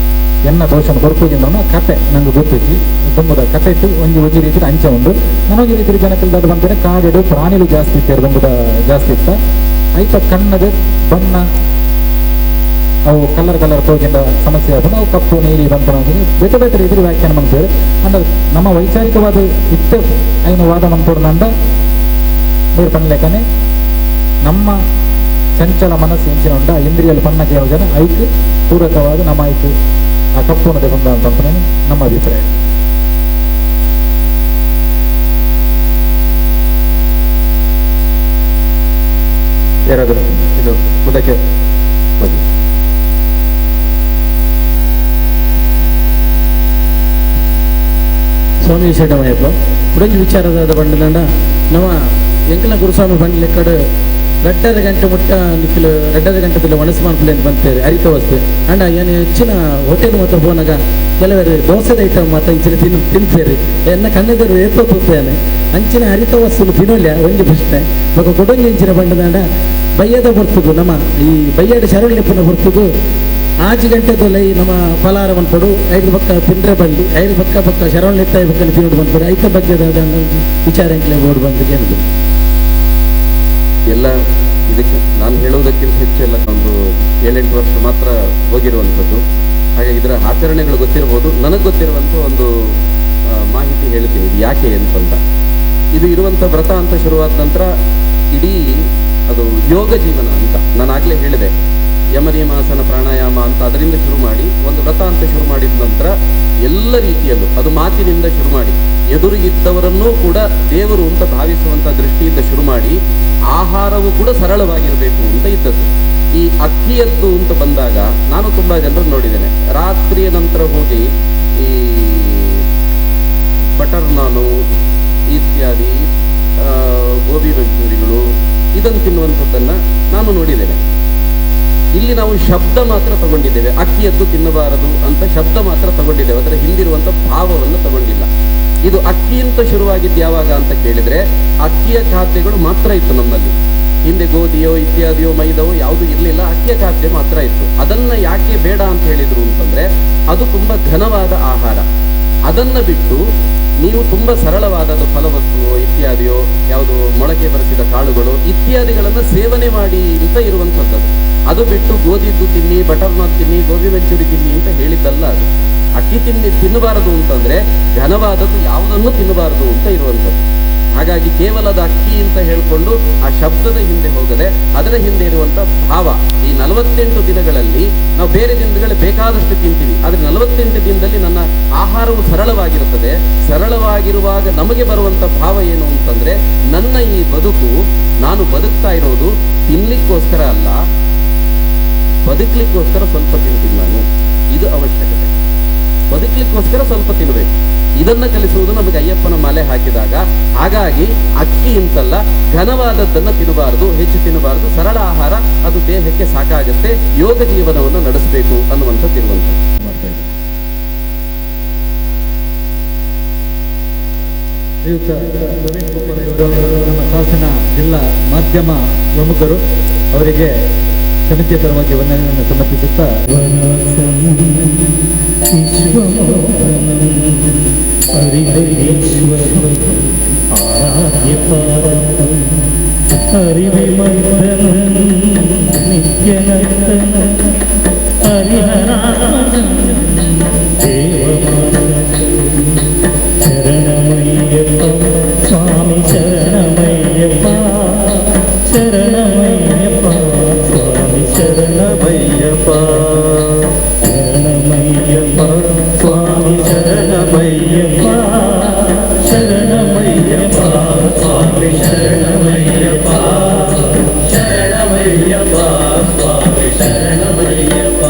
ಎನ್ನ ದೋಷನ ಕೊರ್ಪುಜಿಂದ ಕತೆ ನಂಗೆ ಗೊತ್ತಿಜ್ಜಿ ತುಂಬದ ಕತೆ ಇಟ್ಟು ಒಂಜಿ ರೀತಿ ಅಂಚೆ ಉಂಡು. ನಾನೊಂದು ರೀತಿ ಜನಕ್ಕಿಲ್ದಾದ ಬಂತೇನೆ ಕಾಗೆಡು ಪ್ರಾಣಿಲು ಜಾಸ್ತಿ ಇತ್ತೇರು ತುಂಬದ ಜಾಸ್ತಿ ಇತ್ತ. ಐತ ಕಣ್ಣದ ಬಣ್ಣ ಅವು ಕಲರ್ ತೋಜಿಂದ ಸಮಸ್ಯೆ ಆದ ಅವು ಕಪ್ಪು ನೀಲಿ ಬಂತ ಬೇತೆ ಬೇತೆ ರೀತಿ ವ್ಯಾಖ್ಯಾನ ಮಾಡ್ತೇವೆ. ಅಂದ್ರೆ ನಮ್ಮ ವೈಚಾರಿಕವಾದ ಇತ್ತ ಐನು ವಾದ ಮಂತೋರ್ನಂದ ಬೇರೆ ಪಣ್ಲೇಖನೆ ನಮ್ಮ ಚಂಚಲ ಮನಸ್ಸು ಇಂಚಿನ ಉಂಡ ಇಂದ್ರಿಯಲು ಪಣ್ಣಕ್ಕೆ ಯೋಜನೆ ಐಕ್ ಪೂರಕವಾದ ನಮ್ಮ ಐಕ್ ಆ ಕಪ್ಪುನದೆ ಬಂದ ಅಂತ ನಮ್ಮ ಅಭಿಪ್ರಾಯ. ಯಾರಾದರೂ ಇದು ಮುಂದಕ್ಕೆ ಬನ್ನಿ. ಸ್ವಾಮಿ ಶರಣಮಯ್ಯಪ್ಪ ಕುಡಂಜಿ ವಿಚಾರದ ಬಂಡಲಂಡ ನಮ್ಮ ಎಂಕಲ ಗುರುಸ್ವಾಮಿ ಬಂಡ್ಲೆ ಕಡೆ 2:30 ಗಂಟೆ ಮುಟ್ಟ ನಿಖಿಲು 2:30 ಗಂಟೆದಲ್ಲಿ ಒಣಸ್ಮಾನ್ಪುಲೆ ಅಂತ ಬಂತೇವೆ ಅರಿಕ ವಸ್ತು ಅಂಡ ಏನು ಹೆಚ್ಚಿನ ಹೋಟೆಲ್ ಮತ್ತು ಹೋನಾಗ ಕೆಲವರು ದೋಸೆದ ಐಟಮ್ ಮತ್ತು ಇಂಚಿನ ತಿನ್ಪೇರಿ ಎನ್ನ ಕಣ್ಣದರು ಏಪೋತೇನೆ ಅಂಚಿನ ಅರಿಕ ವಸ್ತುಲು ತಿನ್ನೋಲ್ಯ ಒಂಜಿ ಪ್ರಶ್ನೆ ಮಗ ಕೊಡೊಂಜಿ ಇಂಚಿನ ಬಂಡದಂಡ ಬಯ್ಯದ ಹೊರ್ತುಗು ನಮ್ಮ ಈ ಬಯ್ಯದ ಶರಣ್ಯಪ್ಪನ ಹೊರ್ತುಗು 5 ಗಂಟೆದಲ್ಲಿ ನಮ್ಮ ಫಲಾರವನ್ನು ಕೊಡು 5 ಪಕ್ಕ ತಿಂದ್ರೆ ಬಲ್ಲಿ 5 ಪಕ್ಕ ಶರಣ್ಯತ್ತ ಪಕ್ಕಲ್ಲಿ ತಿನ್ನೋದು ಬಂದ್ಬಿಡು ಐಕ ಬಗ್ಗೆ ವಿಚಾರ ಎಂಕ್ಲೆ ಓಡ್ ಬಂದಕ್ಕೆ ಏನದು ಎಲ್ಲ ಇದಕ್ಕೆ ನಾನು ಹೇಳೋದಕ್ಕಿಂತ ಹೆಚ್ಚೆಲ್ಲ ಒಂದು 7-8 ವರ್ಷ ಮಾತ್ರ ಹೋಗಿರುವಂಥದ್ದು. ಹಾಗಾಗಿ ಇದರ ಆಚರಣೆಗಳು ಗೊತ್ತಿರ್ಬೋದು. ನನಗೆ ಗೊತ್ತಿರುವಂಥ ಒಂದು ಮಾಹಿತಿ ಹೇಳ್ತೀನಿ ಇದು ಯಾಕೆ ಅಂತಂದ. ಇದು ಇರುವಂಥ ವ್ರತ ಅಂತ ಶುರುವಾದ ನಂತರ ಇಡೀ ಅದು ಯೋಗ ಜೀವನ ಅಂತ ನಾನು ಆಗಲೇ ಹೇಳಿದೆ. ಯಮನಿಯಮಾಸನ ಪ್ರಾಣಾಯಾಮ ಅಂತ ಅದರಿಂದ ಶುರು ಮಾಡಿ ಒಂದು ವ್ರತ ಅಂತ ಶುರು ಮಾಡಿದ ನಂತರ ಎಲ್ಲ ರೀತಿಯಲ್ಲೂ ಅದು ಮಾತಿನಿಂದ ಶುರು ಮಾಡಿ ಎದುರಿಗಿದ್ದವರನ್ನೂ ಕೂಡ ದೇವರು ಅಂತ ಭಾವಿಸುವಂಥ ದೃಷ್ಟಿಯಿಂದ ಶುರು ಮಾಡಿ ಆಹಾರವು ಕೂಡ ಸರಳವಾಗಿರಬೇಕು ಅಂತ ಇದ್ದದ್ದು. ಈ ಅಕ್ಕಿಯದ್ದು ಅಂತ ಬಂದಾಗ ನಾನು ತುಂಬ ಜನರನ್ನು ನೋಡಿದ್ದೇನೆ. ರಾತ್ರಿಯ ನಂತರ ಹೋಗಿ ಈ ಬಟರ್ ನಾನು ಇತ್ಯಾದಿ ಗೋಬಿ ಮಂಚೂರಿಗಳು ಇದನ್ನು ತಿನ್ನುವಂಥದ್ದನ್ನು ನಾನು ನೋಡಿದ್ದೇನೆ. ಇಲ್ಲಿ ನಾವು ಶಬ್ದ ಮಾತ್ರ ತಗೊಂಡಿದ್ದೇವೆ, ಅಕ್ಕಿಯದ್ದು ತಿನ್ನಬಾರದು ಅಂತ ಶಬ್ದ ಮಾತ್ರ ತಗೊಂಡಿದ್ದೇವೆ, ಅದರ ಹಿಂದಿರುವಂಥ ಭಾವವನ್ನು ತಗೊಂಡಿಲ್ಲ. ಇದು ಅಕ್ಕಿ ಅಂತ ಶುರುವಾಗಿದ್ದು ಯಾವಾಗ ಅಂತ ಕೇಳಿದರೆ ಅಕ್ಕಿಯ ಖಾದ್ಯಗಳು ಮಾತ್ರ ಇತ್ತು ನಮ್ಮಲ್ಲಿ. ಹಿಂದೆ ಗೋಧಿಯೋ ಇತ್ಯಾದಿಯೋ ಮೈದವೋ ಯಾವುದೂ ಇರಲಿಲ್ಲ, ಅಕ್ಕಿಯ ಖಾದ್ಯ ಮಾತ್ರ ಇತ್ತು. ಅದನ್ನು ಯಾಕೆ ಬೇಡ ಅಂತ ಹೇಳಿದರು ಅಂತಂದರೆ ಅದು ತುಂಬ ಘನವಾದ ಆಹಾರ. ಅದನ್ನು ಬಿಟ್ಟು ನೀವು ತುಂಬ ಸರಳವಾದ ಫಲವಸ್ತುವೋ ಇತ್ಯಾದಿಯೋ ಯಾವುದು ಮೊಳಕೆ ಬರೆಸಿದ ಕಾಳುಗಳು ಇತ್ಯಾದಿಗಳನ್ನು ಸೇವನೆ ಮಾಡಿ ಅಂತ ಇರುವಂಥದ್ದು. ಅದು ಬಿಟ್ಟು ಗೋಧಿದ್ದು ತಿನ್ನಿ, ಬಟರ್ ನಾನ್ ತಿನ್ನಿ, ಗೋಬಿ ಮಂಚೂರಿ ತಿನ್ನಿ ಅಂತ ಹೇಳಿದ್ದಲ್ಲ. ಅದು ಅಕ್ಕಿ ತಿನ್ನಬಾರದು ಅಂತಂದರೆ ಘನವಾದದ್ದು ಯಾವುದನ್ನು ತಿನ್ನಬಾರದು ಅಂತ ಇರುವಂಥದ್ದು. ಹಾಗಾಗಿ ಕೇವಲದ ಅಕ್ಕಿ ಅಂತ ಹೇಳಿಕೊಂಡು ಆ ಶಬ್ದದ ಹಿಂದೆ ಹೋಗದೆ ಅದರ ಹಿಂದೆ ಇರುವಂತ ಭಾವ. ಈ 48 ದಿನಗಳಲ್ಲಿ ನಾವು ಬೇರೆ ದಿನಗಳು ಬೇಕಾದಷ್ಟು ತಿಂತೀವಿ, ಆದ್ರೆ 48 ದಿನದಲ್ಲಿ ನನ್ನ ಆಹಾರವು ಸರಳವಾಗಿರುತ್ತದೆ. ಸರಳವಾಗಿರುವಾಗ ನಮಗೆ ಬರುವಂತ ಭಾವ ಏನು ಅಂತಂದ್ರೆ, ನನ್ನ ಈ ಬದುಕು ನಾನು ಬದುಕ್ತಾ ಇರೋದು ತಿನ್ಲಿಕ್ಕೋಸ್ಕರ ಅಲ್ಲ, ಬದುಕಲಿಕ್ಕೋಸ್ಕರ ಸ್ವಲ್ಪ ತಿಂತೀನಿ ನಾನು. ಇದು ಅವಶ್ಯಕತೆ. ಬದುಕಲಿಕ್ಕೋಸ್ಕರ ಸ್ವಲ್ಪ ತಿನ್ನಬೇಕು. ಇದನ್ನ ಕಲಿಸುವುದು ನಮಗೆ ಅಯ್ಯಪ್ಪನ ಮಾಲೆ ಹಾಕಿದಾಗ. ಹಾಗಾಗಿ ಅಕ್ಕಿ ಅಂತಲ್ಲ, ಘನವಾದದ್ದನ್ನ ತಿನ್ನಬಾರದು, ಹೆಚ್ಚು ತಿನ್ನಬಾರದು. ಸರಳ ಆಹಾರ ಅದು ದೇಹಕ್ಕೆ ಸಾಕಾಗುತ್ತೆ. ಯೋಗ ಜೀವನವನ್ನು ನಡೆಸಬೇಕು ಅನ್ನುವಂಥದ್ದಿರುವಂಥದ್ದು. ಶ್ರೀಯುತ ನವೀನ್ ಕುಮಾರ್ ಇವರು ನಮ್ಮ ಹಾಸನ ಜಿಲ್ಲಾ ಮಾಧ್ಯಮ ಪ್ರಮುಖರು. ಅವರಿಗೆ ಸಮಿತಿಯ ಪರವಾಗಿ ವಂದನೆಯನ್ನು ಸಮರ್ಪಿಸುತ್ತಾ, ಶರಣಮಯ್ಯಪ್ಪ ಸ್ವಾಮಿ ಶರಣಮಯ್ಯಪ್ಪ ಶರಣಮಯ್ಯಪ್ಪ ಸ್ವಾಮಿ ಶರಣಮಯ್ಯಪ್ಪ ಶರಣಮಯ್ಯಪ್ಪ ಸ್ವಾಮಿ ಶರಣಮಯ್ಯಪ್ಪ ಶರಣಮಯ್ಯಪ್ಪ ಸ್ವಾಮಿ ಶರಣಮಯ್ಯಪ್ಪ ಶರಣಮಯ್ಯಪ್ಪ ಸ್ವಾಮಿ ಶರಣಮಯ್ಯಪ್ಪ.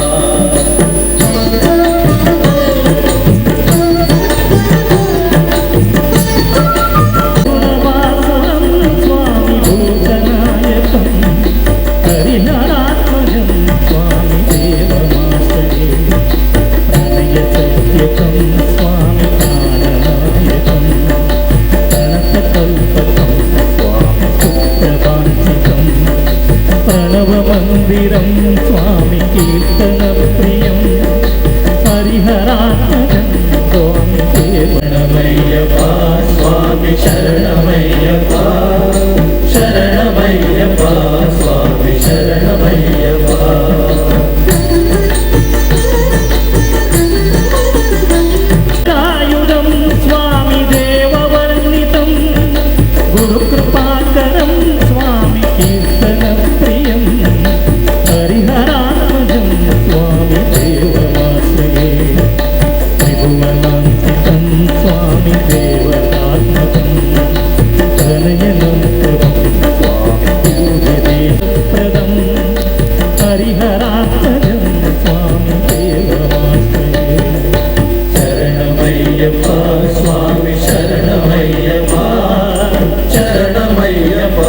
మందిరం స్వామి కీర్తన ప్రియం హరిహరాత్మజం స్వామి శరణమయ్యప్ప స్వామి శరణమయ్యప్ప శరణమయ్యప్ప స్వామి శరణమయ్యప్ప. కాయుధం స్వామి దేవవర్ణితం గురుకృపాకరం స్వామి కీర్తన ప్రియం హరిహరాత్మజం స్వామి దేవమాశ్రయే త్రిభువనాంతికం స్వామి దేవతాత్మకం ప్రణయనంతరం స్వామి పూజదేవప్రదం హరిహరాత్మజం స్వామి దేవమాశ్రయే. శరణమయ్యప్ప స్వామి శరణమయ్యప్ప శరణమయ్యప్ప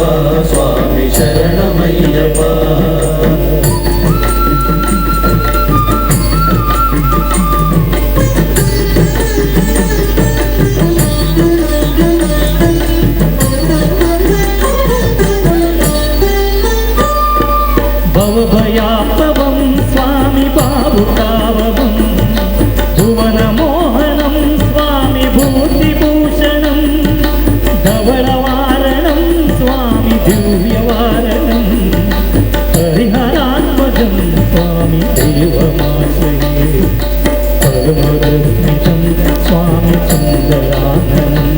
స్వామి శరణమయ్యప్ప. భవభయాపవం స్వామి బాబుకావవం భువనమోహనం స్వామి భూతిభూషణం ధవళవారణం స్వామి దివ్యవారణం హరిహరాత్మజం స్వామి దేవమాశ్రయే పరమరస్మితం స్వామి సుందరాననం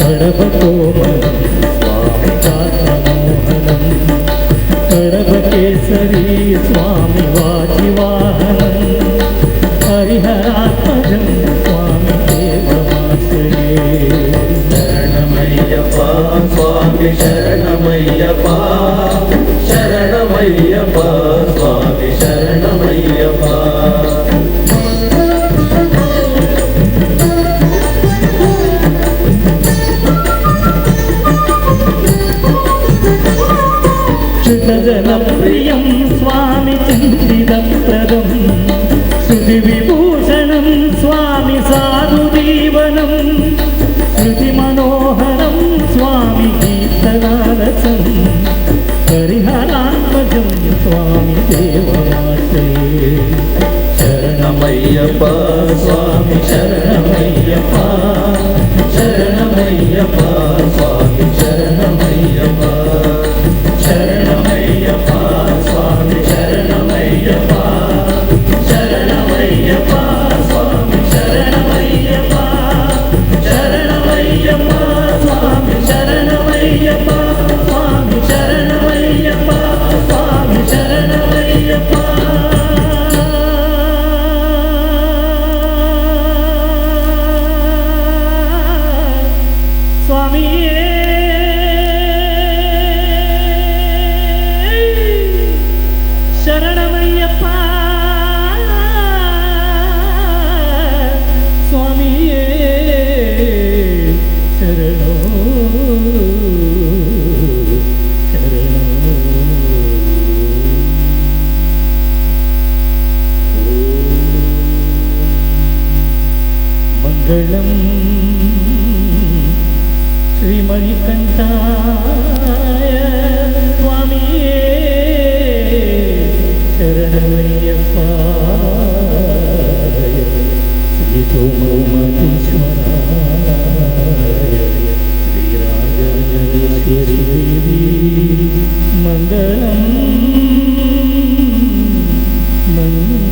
కడపకోమలం స్వామి కాత్మమోహనం కడపకేసరీ స్వామి వాచివాహనం హరిహరాత్మజం స్వామి దేవమాశ్రయే. శరణమయ్యప్ప స్వామి శరణమయ్యప్ప శరణమయ్యప్ప స్వామి శరణమయ్యప్ప. చుటజనప్రియం స్వామి చింతిదప్రదం శృతి విభూషణం స్వామి సాధుజీవనం శృతి మనోహరం స్వామి కీర్తనారసం హరిహరాత్మజం స్వామి దేవమాశ్రయే. శరణమయ్యప్ప స్వామి శరణమయ్యప్ప శరణమయ్యప్ప స్వామి శరణమయ్యప్ప శరణమయ్యప్ప స్వామి శరణమయ్యప్ప శరణమయ్యప్ప స్వామి శరణమయ్యప్ప శరణమయ్యప్ప స్వామి ಮಣಿಕಂಠಾಯ ಸ್ವಾಮಿಯೇ ಶರಣಮಯ್ಯಪ್ಪ ಶ್ರೀ ಸೋಮನಾಥೇಶ್ವರಾಯ ಶ್ರೀರಾಜರಾಜೇಶ್ವರಿ ದೇವಿ ಮಂಗಳಂ ಮಂಗಳಂ